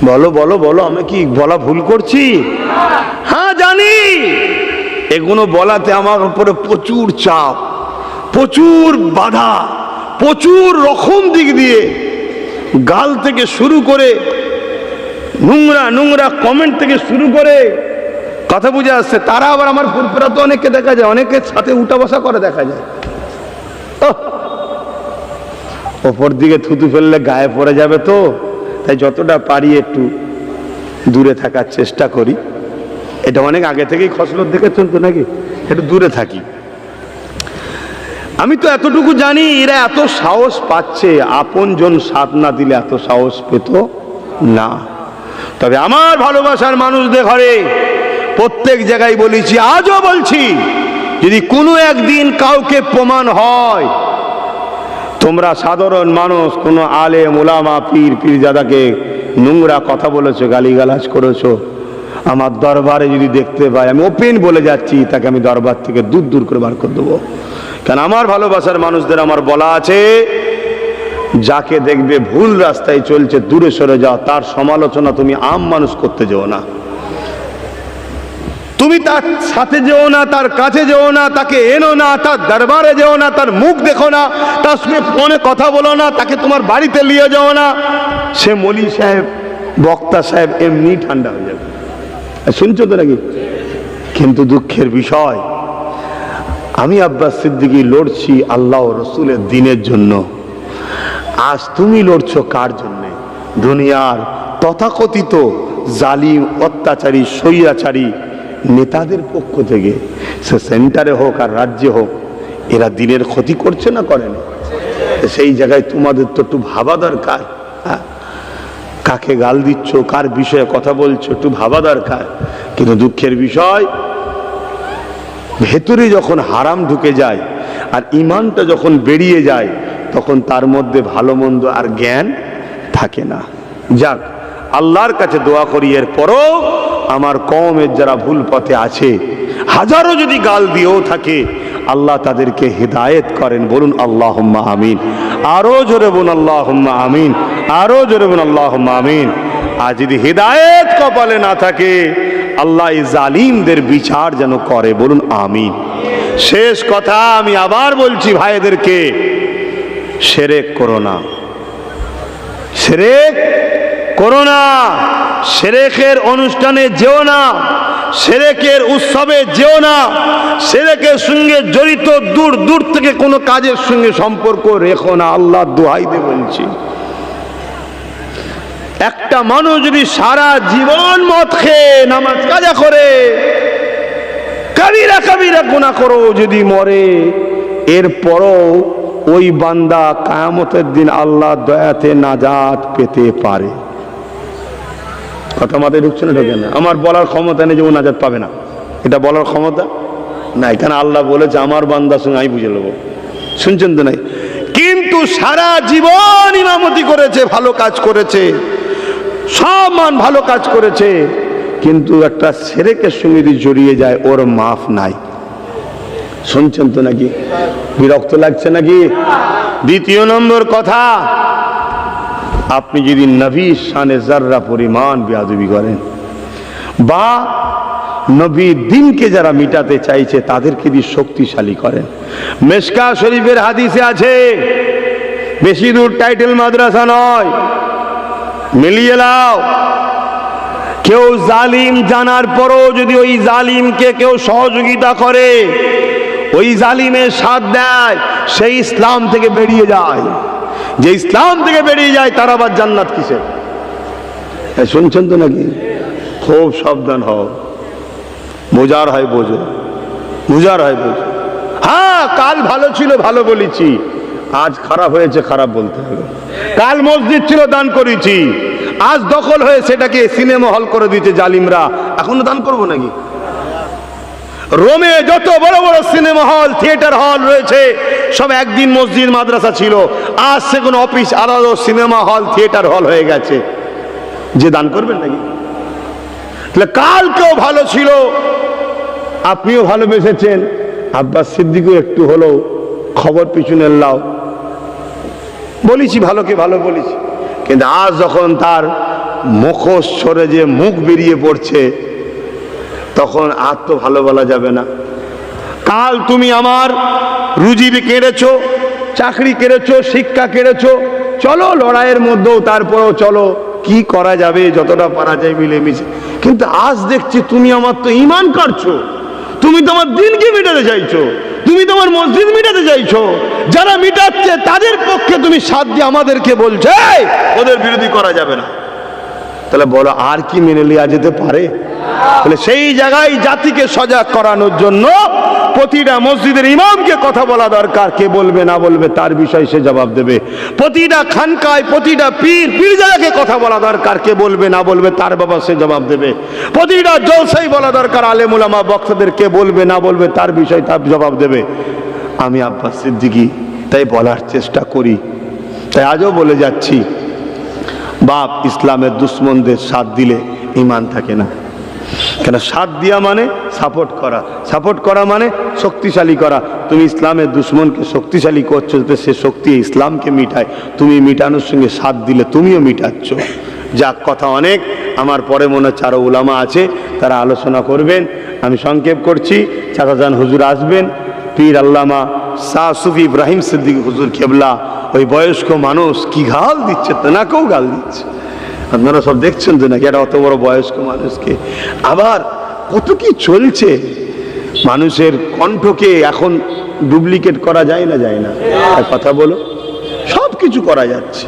বলো বলো বলো, আমি কি বলা ভুল করছি? হ্যাঁ জানি, এগুলো বলাতে আমার উপরে প্রচুর চাপ, প্রচুর বাধা, প্রচুর রকম দিক দিয়ে, গাল থেকে শুরু করে নোংরা নোংরা কমেন্ট থেকে শুরু করে কথা বুঝে আসছে। তারা আবার আমার ফুরফুরা তো অনেককে দেখা যায়, অনেকের সাথে উঠা বসা করে দেখা যায়। ওপর দিকে থুতু ফেললে গায়ে পড়ে যাবে, তো তাই যতটা পারি একটু দূরে থাকার চেষ্টা করি। এটা অনেক আগে থেকেই খসলত দেখেছেন তো নাকি, একটু দূরে থাকি। আমি তো এতটুকু জানি এরা এত সাহস পাচ্ছে, আপনজন সাথ না দিলে এত সাহস পেত না। তবে আমার ভালোবাসার মানুষদের ঘরে প্রত্যেক জায়গায় বলেছি, আজও বলছি, যদি কোনো একদিন কাউকে প্রমাণ হয় তোমরা সাধারণ মানুষ কোনো আলেম ওলামা পীর পীরজাদাকে নোংরা কথা বলেছো, গালিগালাজ করেছো, আমার দরবারে যদি দেখতে পাই, আমি ওপেন বলে যাচ্ছি, তাকে আমি দরবার থেকে দূর দূর করে বার করে দেবো। কারণ আমার ভালোবাসার মানুষদের আমার বলা আছে, যাকে দেখবে ভুল রাস্তায় চলছে দূরে সরে যাও, তার সমালোচনা তুমি আম মানুষ করতে যেও না, তুমি তার সাথে যেও না, তার কাছে যেও না, তাকে এনো না, তার দরবারে যেও না, তার মুখ দেখো না, তার সঙ্গে ফোনে কথা বলো না, তাকে তোমার বাড়িতে নিয়ে যাও না। সে মলি সাহেব, বক্তা সাহেব এমনি ঠান্ডা হয়ে যাবে। শুনছো তো নাকি? কিন্তু দুঃখের বিষয়, আমি আব্বাস সিদ্দিকী লড়ছি আল্লাহ রসুলের দিনের জন্য, আজ তুমি লড়ছো কার জন্যে? দুনিয়ার তথাকথিত জালিম, অত্যাচারী, স্বৈরাচারী নেতাদের পক্ষ থেকে, সে সেন্টারে হোক আর রাজ্যে হোক, এরা দিনের ক্ষতি করছে না করে না? সেই জায়গায় তোমাদের তো একটু ভাবা দরকার। কাকে গাল দিচ্ছ, কার বিষয়ে কথা বলছো, একটু ভাবা দরকার। কিন্তু দুঃখের বিষয়, ভেতরে যখন হারাম ঢুকে যায় আর ইমানটা যখন বেরিয়ে যায়, তখন তার মধ্যে ভালো মন্দ আর জ্ঞান থাকে না। যাক, আল্লাহর কাছে দোয়া করি, এর পরও আমার কওমের যারা ভুল পথে আছে, হাজারো যদি গাল দিয়েও থাকে, আল্লাহ তাদেরকে হিদায়েত করেন। বলুন আল্লাহুম্মা আমিন। আরো জোরে বলুন আল্লাহুম্মা আমিন, আরো জোরে বলুন আল্লাহুম্মা আমিন। আর যদি হিদায়েত কপালে না থাকে, আল্লাহ এই জালিমদের বিচার যেন করে। বলুন আমিন। শেষ কথা আমি আবার বলছি ভাইদেরকে, শিরক করো না, শিরক করো না, শিরকের অনুষ্ঠানে যেও না, শিরকের উৎসবে যেও না, শিরকের সঙ্গে জড়িত দূর দূর থেকে কোনো কাজের সঙ্গে সম্পর্ক রেখো না। আল্লাহ দোহাই দিয়ে বলছি, একটা মানুষ যদি সারা জীবন মদ খেয়ে নামাজ কাজা করে, কাবিরা কাবিরা গুনাহ করো, যদি মরে, এরপরও ওই বান্দা কিয়ামতের দিন আল্লাহ দয়াতে নাজাত পেতে পারে। কথা মাথায় ঢুকছে না? ঢোকে না? আমার বলার ক্ষমতা নেই যে ও নাজাত পাবে না, এটা বলার ক্ষমতা না। এখানে আল্লাহ বলেছে আমার বান্দার সঙ্গে আমি বুঝে নেবো। শুনছেন তো? নাই। কিন্তু সারা জীবন ইমামতি করেছে, ভালো কাজ করেছে, সব মান ভালো কাজ করেছে, কিন্তু একটা শিরকের সঙ্গে যদি জড়িয়ে যায়, ওর মাফ নাই। শুনছেন তো নাকি? বিরক্ত লাগছে নাকি? দ্বিতীয় নম্বর কথা, আপনি যদি নবীর শানে যাররা পরিমাণ বেয়াদবি করেন, বা নবীর দিনকে যারা মিটাতে চাইছে তাদেরকে দিয়ে শক্তিশালী করেন। মিশকা শরীফের হাদিসে আছে, বেশি দূর টাইটেল মাদ্রাসা নয়, মিলিয়ে নাও, কেউ জালিম জানার পরও যদি ওই জালিমকে কেউ সহযোগিতা করে, ওই জালিমের সাথ দেয়, সেই ইসলাম থেকে বেরিয়ে যায়। যে ইসলাম থেকে বেরিয়ে যায় তার আবার জান্নাত কিসের? শুনছেন তো নাকি? খুব সাবধান হও, বোঝার হয় বোঝো, বুঝার হয় বোঝো। হ্যাঁ, কাল ভালো ছিল ভালো বলেছি, আজ খারাপ হয়েছে খারাপ বলতে হবে। কাল মসজিদ ছিল দান করেছি, আজ দখল হয়ে সেটাকে সিনেমা হল করে দিয়েছে জালিমরা, এখনো দান করবো নাকি? রোমে যত বড় বড় সিনেমা হল, থিয়েটার হল রয়েছে, সব একদিন মসজিদ মাদ্রাসা ছিল, আজ সেগুলো অফিস, আলাদা সিনেমা হল, থিয়েটার হল হয়ে গেছে। যে দান করবেন নাকি? তাহলে কালকেও ভালো ছিল, আপনিও ভালোবেসেছেন, আব্বাস সিদ্দিকও একটু হলেও খবর পিছনে লাও, বলেছি ভালোকে ভালো বলেছি। কিন্তু আজ যখন তার মুখোশ সরে যে মুখ বেরিয়ে পড়ছে, তখন আর তো ভালো বলা যাবে না। কাল তুমি আমার রুজি কেড়েছো, চাকরি কেড়েছো, শিক্ষা কেড়েছো, চলো লড়াইয়ের মধ্যেও তারপরেও চলো, কি করা যাবে, যতটা পারা যায় মিলেমিশে। কিন্তু আজ দেখছি তুমি আমার তো ঈমান কাটছো, তুমি তোমার দিনকে মেটাতে চাইছো, তুমি তোমার মসজিদ মেটাতে চাইছো, যারা মিটাচ্ছে তাদের পক্ষে তুমি সাথ দিয়ে আমাদেরকে বলছে ওদের বিরোধী করা যাবে না। তাহলে বলো আর কি মেনে নেওয়া যেতে পারে? বলে সেই জায়গায় জাতিকে সজাগ করানোর জন্য প্রতিটা মসজিদের ইমামকে কথা বলা দরকার। কে বলবে না বলবে তার বিষয় সে জবাব দেবে। প্রতিটা খানকায় প্রতিটা পীরজাদাকে কথা বলা দরকার। কে বলবে না বলবে তার বাবা সে জবাব দেবে। প্রতিটা জলসাই বলা দরকার আলেম উলামা বক্তাদের। কে বলবে না বলবে তার বিষয় তার জবাব দেবে। আমি আব্বাস সিদ্দিকী তাই বলার চেষ্টা করি, তাই আজও বলে যাচ্ছি, বাপ ইসলামের দুশ্মনদের সাথ দিলে ঈমান থাকে না। কেন সাথ দিয়া মানে সাপোর্ট করা, সাপোর্ট করা মানে শক্তিশালী করা। তুমি ইসলামের দুশ্মনকে শক্তিশালী করছো যাতে সে শক্তি ইসলামকে মিটায়, তুমি মিটানোর সঙ্গে সাথ দিলে তুমিও মিটাচ্ছ। যাক, কথা অনেক, আমার পরে মনে হচ্ছে আরও উলামা আছে, তারা আলোচনা করবেন। আমি সংক্ষেপ করছি, চাচাজান হুজুর আসবেন, পীর আল্লামা শাহ সুফি ইব্রাহিম সিদ্দিকী হুজুর কেবলা। ওই বয়স্ক মানুষ কি গাল দিচ্ছে, তেনাকেও গাল দিচ্ছে। আপনারা সব দেখছেন তো নাকি, একটা অত বড় বয়স্ক মানুষকে। আবার কত কি চলছে, মানুষের কণ্ঠকে এখন ডুপ্লিকেট করা যায় না, যায় না? কথা বলো, সব কিছু করা যাচ্ছে।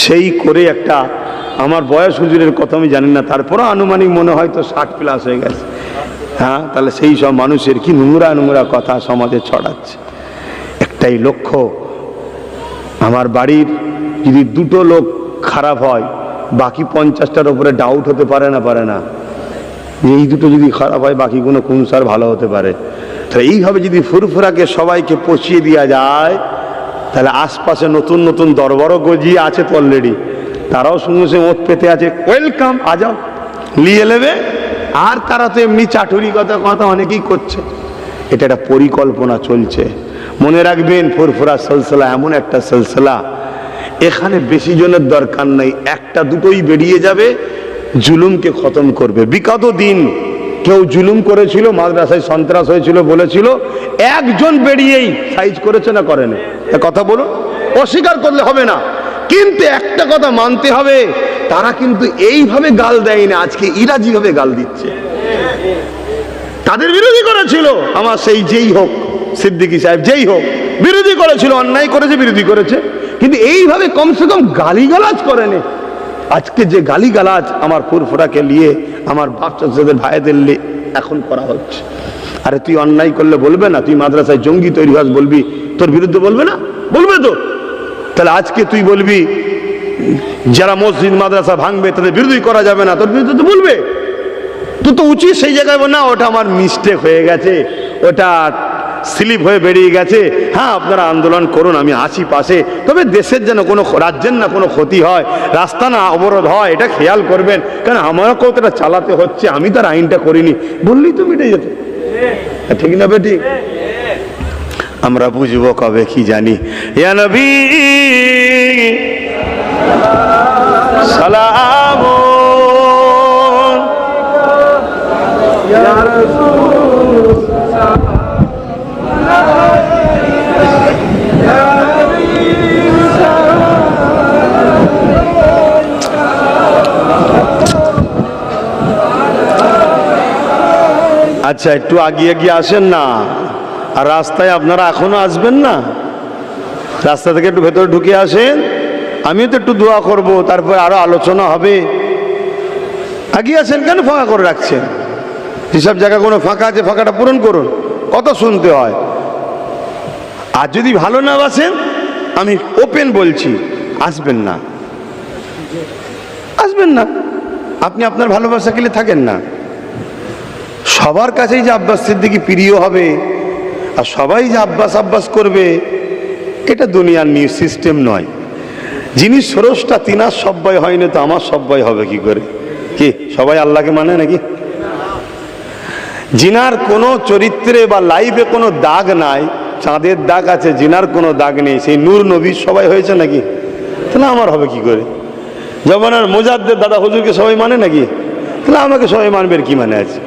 সেই করে একটা, আমার বয়স হুজুরের কথা আমি জানি না, তারপরও আনুমানিক মনে হয় তো 60+ হয়ে গেছে। হ্যাঁ, তাহলে সেই সব মানুষের কি নোংরা নোংরা কথা সমাজে ছড়াচ্ছে। একটাই লক্ষ্য, আমার বাড়ির যদি 2টো লোক খারাপ হয়, বাকি 50টার উপরে ডাউট হতে পারে না, পারে না? এই 2টো যদি খারাপ হয়, বাকিগুলো কোন সার ভালো হতে পারে? তাহলে এইভাবে যদি ফুরফুরাকে সবাইকে পচিয়ে দেওয়া যায়, তাহলে আশপাশে নতুন নতুন দরবারও গজিয়ে আছে তো অলরেডি, তারাও সঙ্গে সঙ্গে ওত পেতে আছে, ওয়েলকাম, আ যাও, নিয়ে নেবে। আর তারা তো এমনি চাটুরি কথা কথা অনেকেই করছে। এটা একটা পরিকল্পনা চলছে। মনে রাখবেন, ফুরফুরা সিলসিলা এমন একটা সিলসিলা, এখানে বেশি জনের দরকার নেই, 1-2টোই বেরিয়ে যাবে, জুলুমকে খতম করবে। বিগত দিন কেউ জুলুম করেছিল, মাদ্রাসায় সন্ত্রাস হয়েছিল বলেছিল, একজন বেরিয়েই সাইজ করেছে না করেনি? কথা বলুন, অস্বীকার করলে হবে না। কিন্তু একটা কথা মানতে হবে, তারা কিন্তু এইভাবে গাল দেয় না, আজকে ইরা যেভাবে গাল দিচ্ছে। তাদের বিরোধী করেছিল আমার সেই যেই হোক, সিদ্দিকী সাহেব যেই হোক, বিরোধী করেছিল, অন্যায় করেছে, বিরোধী করেছে, কিন্তু এইভাবে কমসে কম গালিগালাজ করেনি। আজকে যে গালিগালাজ আমার ফুরফুরাকে নিয়ে, আমার বাপ চাচাদের ভাইদের নিয়ে এখন করা হচ্ছে। আরে তুই অন্যায় করলে বলবে না? তুই মাদ্রাসায় জঙ্গি তৈরি হস বলবি, তোর বিরুদ্ধে বলবে না? বলবে তো। তাহলে আজকে তুই বলবি যারা মসজিদ মাদ্রাসা ভাঙবে তাদের বিরোধী করা যাবে না, তোর বিরুদ্ধে তো বলবে। তুই তো উচিত সেই জায়গায় না, ওটা আমার মিস্টেক হয়ে গেছে, ওটা স্লিপ হয়ে বেরিয়ে গেছে, হ্যাঁ আপনারা আন্দোলন করুন, আমি আছি পাশে, তবে দেশের যেন কোনো, রাজ্যের না কোনো ক্ষতি হয়, রাস্তা না অবরোধ হয়, এটা খেয়াল করবেন। কারণ আমাকেও তো এটা চালাতে হচ্ছে, আমি তার আইনটা করিনি, বললেই তো মিটে যেত। ঠিক না বেটি? আমরা বুঝবো কবে কি জানি। ইয়া নবী সালাম, ইয়া রাসূল সালাম। আচ্ছা, একটু আগিয়ে গিয়ে আসেন না। আর রাস্তায় আপনারা এখনো আসবেন না, রাস্তা থেকে একটু ভেতরে ঢুকে আসেন, আমিও তো একটু দোয়া করব, তারপর আরো আলোচনা হবে। আগিয়ে আসেন, কেন ফাঁকা করে রাখছেন? যেসব জায়গা কোনো ফাঁকা আছে, ফাঁকাটা পূরণ করুন, কত শুনতে হয়। আর যদি ভালো না বাসেন, আমি ওপেন বলছি, আসবেন না, আসবেন না। আপনি আপনার ভালোবাসা গেলে থাকেন না। সবার কাছেই যে আব্বাস সিদ্দিকী প্রিয় হবে আর সবাই যে আব্বাস আব্বাস করবে, এটা দুনিয়ার নিউ সিস্টেম নয়। যিনি স্রষ্টা তিনার সব্বাই হয়নি, তো আমার সব্বাই হবে কি করে? কি সবাই আল্লাহকে মানে নাকি? জিনার কোনো চরিত্রে বা লাইফে কোনো দাগ নাই, চাঁদের দাগ আছে, জিনার কোনো দাগ নেই, সেই নূর নবী সবাই হয়েছে নাকি? তাহলে আমার হবে কি করে? জবানার মুজাদ্দেদ দাদা হুজুরকে সবাই মানে নাকি? তাহলে আমাকে সবাই মানবে কি মানে আছে?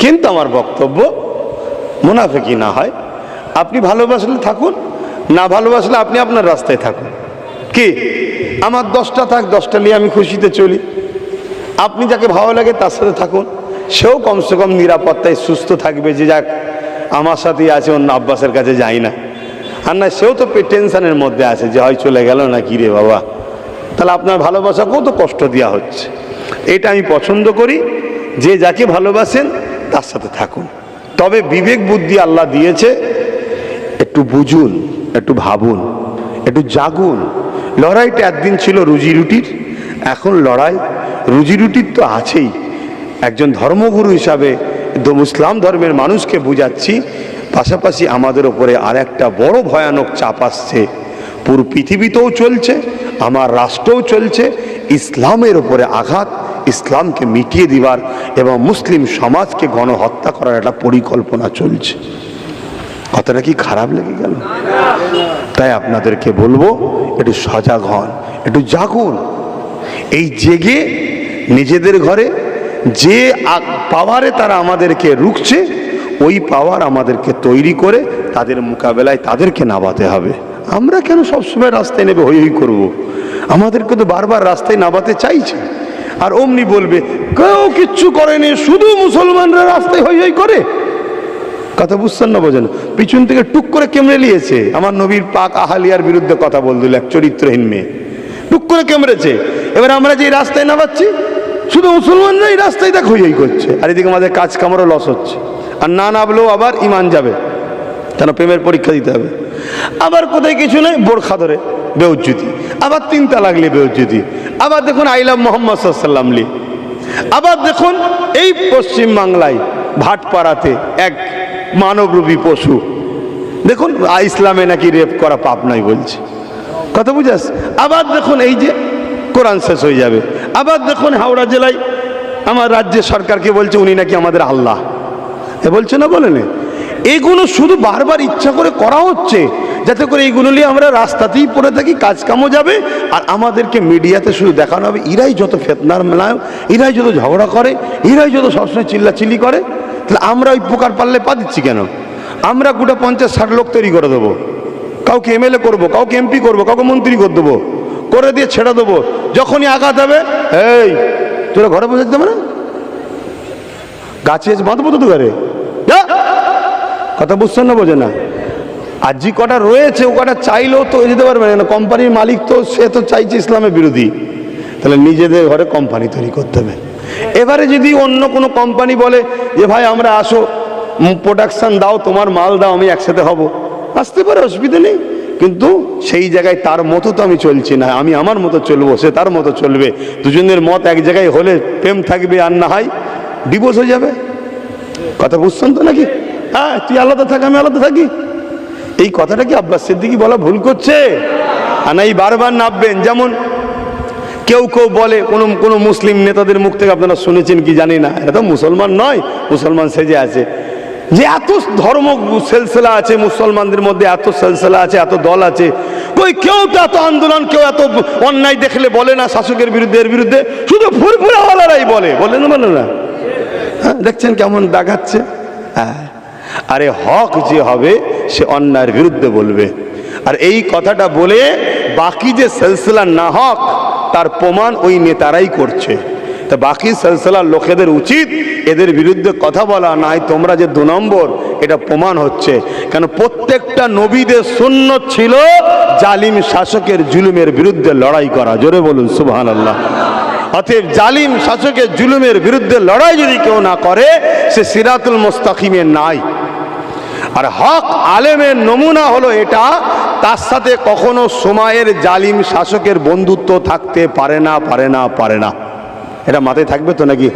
কিন্তু আমার বক্তব্য মুনাফিকি না হয়। আপনি ভালোবাসলে থাকুন, না ভালোবাসলে আপনি আপনার রাস্তায় থাকুন। কি আমার 10টা থাক, 10টা নিয়ে আমি খুশিতে চলি। আপনি যাকে ভালো লাগে তার সাথে থাকুন, সেও কমসে কম নিরাপত্তায় সুস্থ থাকবে, যে যাক আমার সাথেই আছে, অন্য আব্বাসের কাছে যাই না। আর না, সেও তো টেনশনের মধ্যে আছে যে হয় চলে গেল না কি রে বাবা। তাহলে আপনার ভালোবাসাকেও তো কষ্ট দেওয়া হচ্ছে। এটা আমি পছন্দ করি যে যাকে ভালোবাসেন তার সাথে থাকুন। তবে বিবেক বুদ্ধি আল্লাহ দিয়েছে, একটু বুঝুন, একটু ভাবুন, একটু জাগুন। লড়াইটা একদিন ছিল রুজি রুটির, এখন লড়াই রুজি রুটির তো আছেই। একজন ধর্মগুরু হিসাবে ইসলাম ধর্মের মানুষকে বুঝাচ্ছি, পাশাপাশি আমাদের ওপরে আর একটা বড় ভয়ানক চাপ আসছে। পুরো পৃথিবীতেও চলছে, আমার রাষ্ট্রও চলছে, ইসলামের ওপরে আঘাত, ইসলামকে মিটিয়ে দিবার এবং মুসলিম সমাজকে গণহত্যা করার একটা পরিকল্পনা চলছে। কথাটা কি খারাপ লেগে গেল? তাই আপনাদেরকে বলবো, একটু সজাগ হন, একটু জাগুন। এই জেগে নিজেদের ঘরে যে পাওয়ারে তারা আমাদেরকে রুখছে, ওই পাওয়ার আমাদেরকে তৈরি করে তাদের মোকাবেলায় তাদেরকে নামাতে হবে। আমরা কেন সবসময় রাস্তায় নেবে হই হই করবো? আমাদেরকে তো বারবার রাস্তায় নামাতে চাইছে। আর অমনি বলবে কেউ কিচ্ছু করেনি, শুধু মুসলমানরা রাস্তায় হই হই করে। কথা বুঝছেন না? বোঝেন? পিছন থেকে টুক করে কেমড়ে নিয়েছে। আমার নবীর পাক আহালিয়ার বিরুদ্ধে কথা বল দিল এক চরিত্রহীন মেয়ে, টুক করে কেমড়েছে। এবার আমরা যে রাস্তায় নামাচ্ছি, শুধু মুসলমানরা এই রাস্তায় দেখ হই হই করছে, আর এদিকে আমাদের কাজ কামড়ও লস হচ্ছে। আর না নামলেও আবার ইমান যাবে, কেন প্রেমের পরীক্ষা দিতে হবে। আবার কোথায় কিছু নেই, বোরখা ধরে বেউজ্জুতি, আবার 3 তালাক লি বেউজ্জুতি, আবার দেখুন আইলাম মোহাম্মদ সাল্লাল্লাহু আলাইহি ওয়াসাল্লাম লি। আবার দেখুন এই পশ্চিম বাংলায় ভাটপাড়াতে এক মানবরূপী পশু, দেখুন ইসলামে নাকি রেপ করা পাপ নাই বলছে। কথা বুঝাস? আবার দেখুন এই যে কোরআন শেষ হয়ে যাবে। আবার দেখুন হাওড়া জেলায় আমার রাজ্যের সরকারকে বলছে উনি নাকি আমাদের আল্লাহ। এ বলছে না, বলেন? এইগুলো শুধু বারবার ইচ্ছা করে করা হচ্ছে, যাতে করে এইগুলো নিয়ে আমরা রাস্তাতেই পড়ে থাকি, কাজ কামও যাবে, আর আমাদেরকে মিডিয়াতে শুধু দেখানো হবে ইরাই যত ফেতনার মেলায়, ইরাই যত ঝগড়া করে, ইরাই যত সবসময় চিল্লাচিল্লি করে। তাহলে আমরা ওই পোকার পাল্লে পা দিচ্ছি কেন? আমরা গোটা 50-60 লোক তৈরি করে দেবো, কাউকে এমএলএ করবো, কাউকে এমপি করবো, কাউকে মন্ত্রী করে দেবো, করে দিয়ে ছেড়ে দেবো। যখনই আঘাত হবে, এই তোরা ঘরে বসে যেতে না, গাছে বাঁধবো তো ঘরে। কথা বুঝছেন না? বোঝে না? আর যে কটা রয়েছে ও কটা চাইলেও তো যেতে পারবে না। কোম্পানির মালিক তো সে তো চাইছে ইসলামের বিরোধী, তাহলে নিজেদের ঘরে কোম্পানি তৈরি করতে হবে। এবারে যদি অন্য কোনো কোম্পানি বলে যে ভাই আমরা আসো, প্রোডাকশন দাও, তোমার মাল দাও, আমি একসাথে হব, আসতে পারে, অসুবিধা নেই। কিন্তু সেই জায়গায় তার মতো তো আমি চলছি না, আমি আমার মতো চলবো, সে তার মতো চলবে। দুজনের মত এক জায়গায় হলে প্রেম থাকবে, আর না হয় ডিভোর্স হয়ে যাবে। কথা বুঝছেন তো নাকি? হ্যাঁ, তুই আলাদা থাক, আমি আলাদা থাকি। এই কথাটা কি আব্বাস সিদ্দিকী বলা ভুল করছে? আর না, এই বারবার নামবেন। যেমন কেউ কেউ বলে, কোনো মুসলিম নেতাদের মুখ থেকে আপনারা শুনেছেন কি জানি না, এটা তো মুসলমান নয়, মুসলমান সেজে আছে, যে এত ধর্ম সিলসিলা আছে মুসলমানদের মধ্যে, এত সিলসিলা আছে, এত দল আছে, কই কেউ তো এত আন্দোলন, কেউ এত অন্যায় দেখলে বলে না শাসকের বিরুদ্ধে, এর বিরুদ্ধে, শুধু ফুরফুরাওয়ালারাই বলে না? হ্যাঁ, দেখছেন কেমন দেখাচ্ছে? হ্যাঁ, আরে হক যে হবে সে অন্যায়ের বিরুদ্ধে বলবে। আর এই কথাটা বলে বাকি যে সিলসিলা না হক, তার প্রমাণ ওই নেতারাই করছে। তা বাকি সিলসিলার লোকেদের উচিত এদের বিরুদ্ধে কথা বলা, নাই তোমরা যে 2 নম্বর, এটা প্রমাণ হচ্ছে। কেন প্রত্যেকটা নবীদের সুন্নত ছিল জালিম শাসকের জুলুমের বিরুদ্ধে লড়াই করা। জোরে বলুন সুবহানাল্লাহ। অতএব জালিম শাসকের জুলুমের বিরুদ্ধে লড়াই যদি কেউ না করে, সে সিরাতুল মুস্তাকিমে নাই। আর হক আলেমের নমুনা হলো এটা, তার সাথে কখনো সময়ের জালিম শাসকের বন্ধুত্ব থাকতে পারে না। এটা মাথায় থাকবে তো নাকি?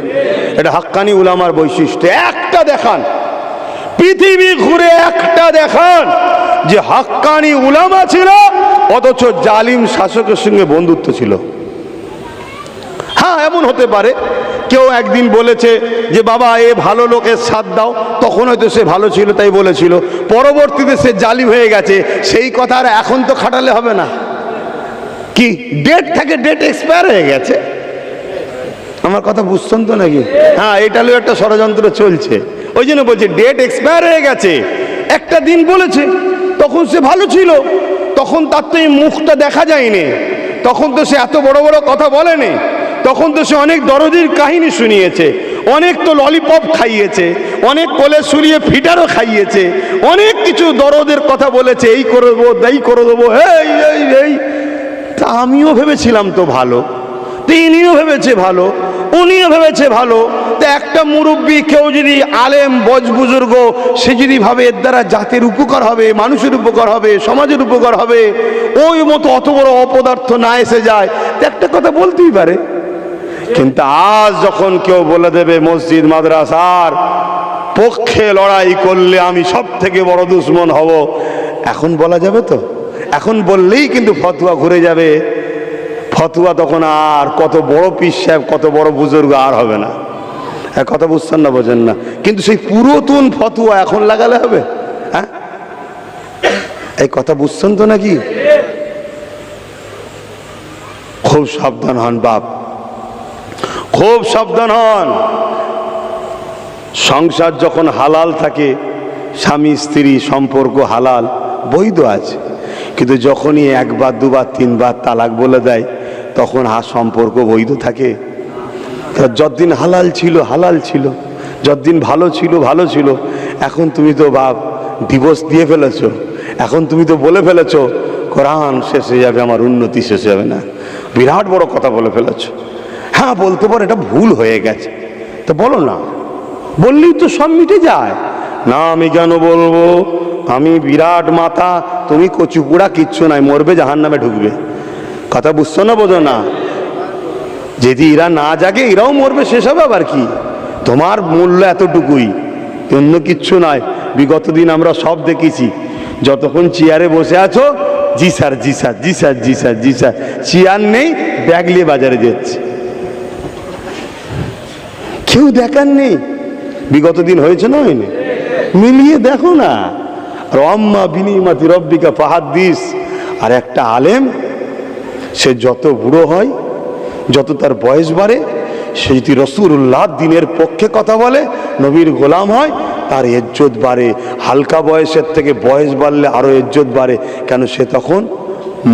এটা হাক্কানি উলামার বৈশিষ্ট্য। একটা দেখান, পৃথিবী ঘুরে একটা দেখান যে হাক্কানি উলামা ছিল অথচ জালিম শাসকের সঙ্গে বন্ধুত্ব ছিল। হ্যাঁ, এমন হতে পারে কেউ একদিন বলেছে যে বাবা এ ভালো লোকের সাথ দাও, তখন হয়তো সে ভালো ছিল তাই বলেছিল, পরবর্তীতে সে জালিম হয়ে গেছে, সেই কথা আর এখন তো খাটালে হবে না। কি ডেট থাকে, ডেট এক্সপায়ার হয়ে গেছে। আমার কথা বুঝছেন তো নাকি? হ্যাঁ, এটাও একটা ষড়যন্ত্র চলছে। ওই জন্য বলছি ডেট এক্সপায়ার হয়ে গেছে। একটা দিন বলেছে, তখন সে ভালো ছিল, তখন তার তো এই মুখটা দেখা যায়নি, তখন তো সে এত বড় বড় কথা বলেনি, তখন তো সে অনেক দরদির কাহিনী শুনিয়েছে, অনেক তো ললিপপ খাইয়েছে, অনেক কোলে শুলিয়ে ফিটারও খাইয়েছে, অনেক কিছু দরদের কথা বলেছে, এই করে দেবো, এই করে দেবো, এই। তা আমিও ভেবেছিলাম তো ভালো, তিনিও ভেবেছে ভালো, উনিও ভেবেছে ভালো, তো তা একটা মুরব্বী কেউ যদি আলেম বুজুর্গ সে যদি ভাবে এর দ্বারা জাতির উপকার হবে, মানুষের উপকার হবে, সমাজের উপকার হবে, ওই মতো অত বড় অপদার্থ না এসে যায়, তো একটা কথা বলতেই পারে। কিন্তু আজ যখন কেউ বলে দেবে মসজিদ মাদ্রাসার পক্ষে লড়াই করলে আমি সব থেকে বড় দুশ্মন হব, এখন বলা যাবে? তো এখন বললেই কিন্তু ফতোয়া ঘুরে যাবে। ফতোয়া তখন আর কত বড় পীর সাহেব, কত বড় বুজুর্গ আর হবে না। এক কথা বুঝছেন না, বোঝেন না? কিন্তু সেই পুরাতন ফতোয়া এখন লাগালে হবে? হ্যাঁ, এই কথা বুঝছেন তো নাকি? খুব সাবধান হন বাপ, খুব সাবধান হন। সংসার যখন হালাল থাকে, স্বামী স্ত্রী সম্পর্ক হালাল বৈধ আছে, কিন্তু যখনই একবার দুবার তিনবার তালাক বলে দেয় তখন সম্পর্ক বৈধ থাকে? যতদিন হালাল ছিল হালাল ছিল, যতদিন ভালো ছিল ভালো ছিল। এখন তুমি তো বাপ ডিভোর্স দিয়ে ফেলেছো, এখন তুমি তো বলে ফেলেছো কোরআন শেষ হয়ে যাবে, আমার উন্নতি শেষ হবে না। বিরাট বড় কথা বলে ফেলেছো। হ্যাঁ বলতে পারো এটা ভুল হয়ে গেছে, তো বলো না, বললেই তো সব মিটে যায়। না আমি কেন বলবো, আমি বিরাট মাথা, তুমি কচুপুড়া কিচ্ছু নাই, মরবে জাহান্নামে ঢুকবে। কথা বুঝছো না, বোঝো না? যদি এরা না জাগে এরাও মরবে, শেষ হবে আবার কি? তোমার মূল্য এতটুকুই, অন্য কিচ্ছু নয়। বিগত দিন আমরা সব দেখেছি, যতক্ষণ চেয়ারে বসে আছো জি স্যার জি স্যার জি স্যার জি স্যার জি স্যার, চেয়ার নেই ব্যাগ নিয়ে বাজারে যাচ্ছে, কেউ দেখার নেই। বিগত দিন হয়েছে না হয়নি? মিলিয়ে দেখো না। রম্মা বিনিমাতি রব্বিকা ফাহাদ্দিস। আর একটা আলেম সে যত বুড়ো হয়, যত তার বয়স বাড়ে, সে যদি রাসূলুল্লাহ দিনের পক্ষে কথা বলে, নবীর গোলাম হয়, তার ইজ্জত বাড়ে। হালকা বয়সের থেকে বয়স বাড়লে আরো ইজ্জত বাড়ে, কেন সে তখন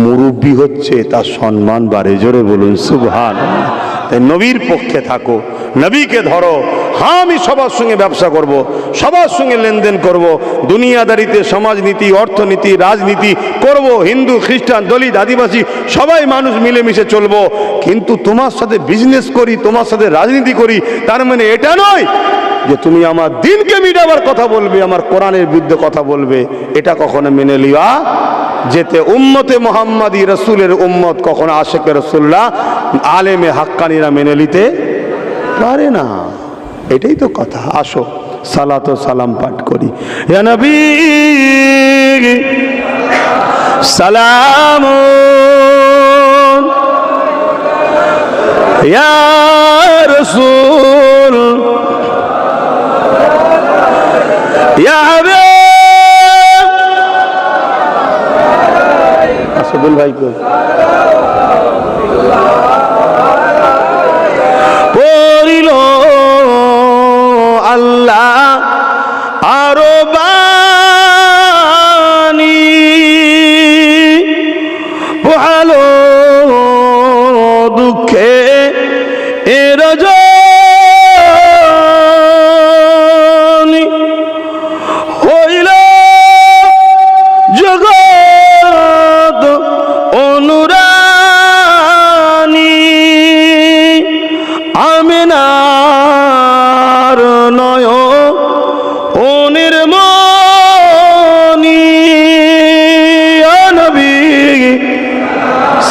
মুরব্বী হচ্ছে, তার সম্মান বাড়ে। জোরে বলুন সুবহানাল্লাহ। তাই নবীর পক্ষে থাকো, নবীকে ধরো। হ্যাঁ আমি সবার সঙ্গে ব্যবসা করব, সবার সঙ্গে লেনদেন করব, দুনিয়াদারিতে সমাজনীতি, অর্থনীতি, রাজনীতি করব, হিন্দু খ্রিস্টান দলিত আদিবাসী সবাই মানুষ মিলেমিশে চলবো। কিন্তু তোমার সাথে বিজনেস করি, তোমার সাথে রাজনীতি করি, তার মানে এটা নয় যে তুমি আমার দিনকে মিটাবার কথা বলবে, আমার কোরআনের বিরুদ্ধে কথা বলবে। এটা কখনো মেনে লিবা যেতে উম্মতে মোহাম্মদী রসুলের উম্মত কখনো আশেকে রসুল্লাহ আলেমে হাক্কানিরা মেনে নিতে পারে না। এটাই তো কথা। আসো সালাত ও সালাম পাঠ করি। ইয়া নবী সালাম, ইয়া রাসূল, ইয়া হাবিব। আসাদুল ভাই কই? পড়িল আল্লাহ আরো বাণী, ভালো দুঃখে এর জনি হইল জগৎ অনুরানী। আমিনার নয়নের মনি, ইয়া নবী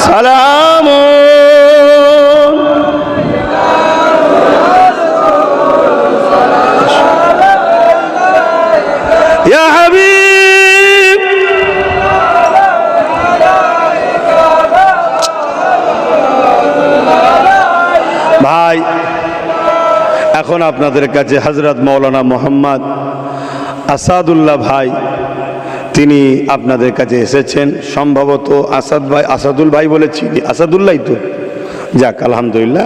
সালাম, ইয়া হাবিব। ভাই এখন আপনাদের কাছে হযরত মাওলানা মোহাম্মদ আসাদুল্লাহ ভাই, তিনি আপনাদের কাছে এসেছেন। সম্ভবত আসাদ ভাই, আসাদুল ভাই বলেছি, আসাদুল্লাহ তো, যাক আলহামদুলিল্লাহ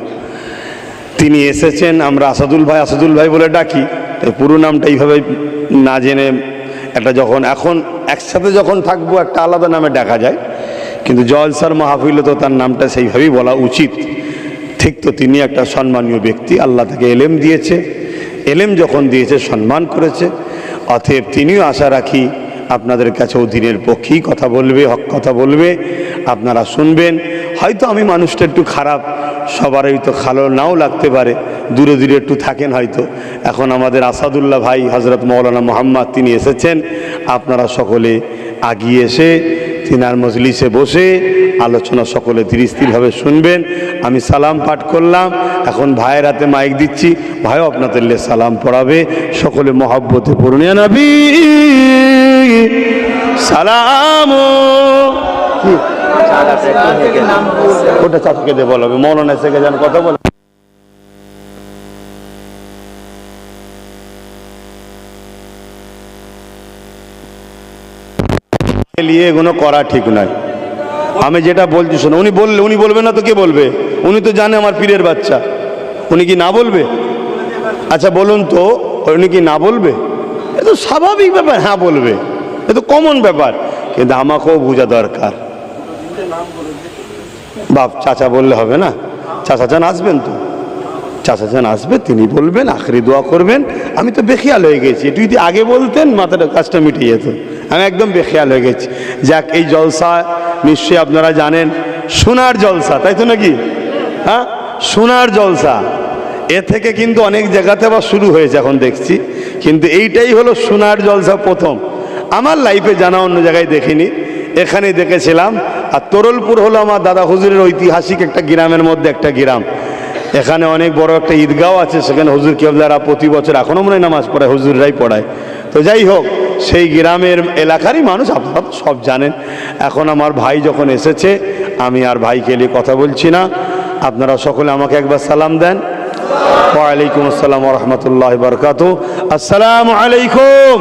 তিনি এসেছেন। আমরা আসাদুল ভাই বলে ডাকি, তাই পুরো নামটা এইভাবে না জেনে একটা যখন এখন একসাথে যখন থাকবো একটা আলাদা নামে ডাকা যায়, কিন্তু জলসার মাহফিলে তো তার নামটা সেইভাবেই বলা উচিত। ঠিক তো, তিনি একটা সম্মানীয় ব্যক্তি, আল্লাহ তাকে এলেম দিয়েছে, এলেম যখন দিয়েছে সম্মান করেছে, অতএব তিনিও আশা রাখি আপনাদের কাছেও দিনের পক্ষেই কথা বলবে, হক কথা বলবে, আপনারা শুনবেন। হয়তো আমি মানুষটা একটু খারাপ, সবারই তো ভালো নাও লাগতে পারে, দূরে দূরে একটু থাকেন হয়তো। এখন আমাদের আসাদুল্লাহ ভাই হজরত মৌলানা মোহাম্মদ তিনি এসেছেন, আপনারা সকলে আগিয়ে এসে তিনার মজলিসে বসে আলোচনা সকলে ধীরে স্থিরভাবে শুনবেন। আমি সালাম পাঠ করলাম, এখন ভাইয়ের হাতে মাইক দিচ্ছি, ভাইও আপনাদের সালাম পড়াবে। সকলে মহব্বতে পড়ুন, ইয়া নবী সালাম। ওটা চাচাকে দিয়ে বলা হবে, মৌলানা এসে যেন কথা বলে। এগুলো করা ঠিক নয়। আমি যেটা বলছি শোনো, উনি বলবে না তো কে বলবে? উনি তো জানে আমার পীরের বাচ্চা, উনি কি না বলবে? আচ্ছা বলুন তো, উনি কি না বলবে? এ তো স্বাভাবিক ব্যাপার, হ্যাঁ বলবে, এ তো কমন ব্যাপার, কিন্তু আমাকেও বোঝা দরকার। বাপ চাচা বললে হবে না, চাচা যান আসবেন তো, চাচা যান আসবে, তিনি বলবেন, আখরি দোয়া করবেন। আমি তো বেখেয়াল হয়ে গেছি, একটু যদি আগে বলতেন মাথাটা কাজটা মিটে যেত। আমি একদম বেখেয়াল হয়ে গেছি। যাক, এই জলসা নিশ্চয়ই আপনারা জানেন সোনার জলসা, তাই তো নাকি? হ্যাঁ, সোনার জলসা। এ থেকে কিন্তু অনেক জায়গাতে আবার শুরু হয়েছে এখন দেখছি, কিন্তু এইটাই হলো সোনার জলসা প্রথম। আমার লাইফে জানা অন্য জায়গায় দেখিনি, এখানেই দেখেছিলাম। আর তরলপুর হলো আমার দাদা হুজুরের ঐতিহাসিক একটা গ্রামের মধ্যে একটা গ্রাম। এখানে অনেক বড় একটা ঈদগাহ আছে, সেখানে হুজুর কেবলারা প্রতি বছর এখনও মনে হয় নামাজ পড়ায়, হুজুররাই পড়ায়। তো যাই হোক, সেই গ্রামের এলাকারই মানুষ, আপনারা তো সব জানেন। এখন আমার ভাই যখন এসেছে, আমি আর ভাইকে নিয়ে কথা বলছি না, আপনারা সকলে আমাকে একবার সালাম দেন। ওয়ালাইকুম আসসালাম ওয়া রাহমাতুল্লাহি ওয়া বারাকাতুহু। আসসালামু আলাইকুম।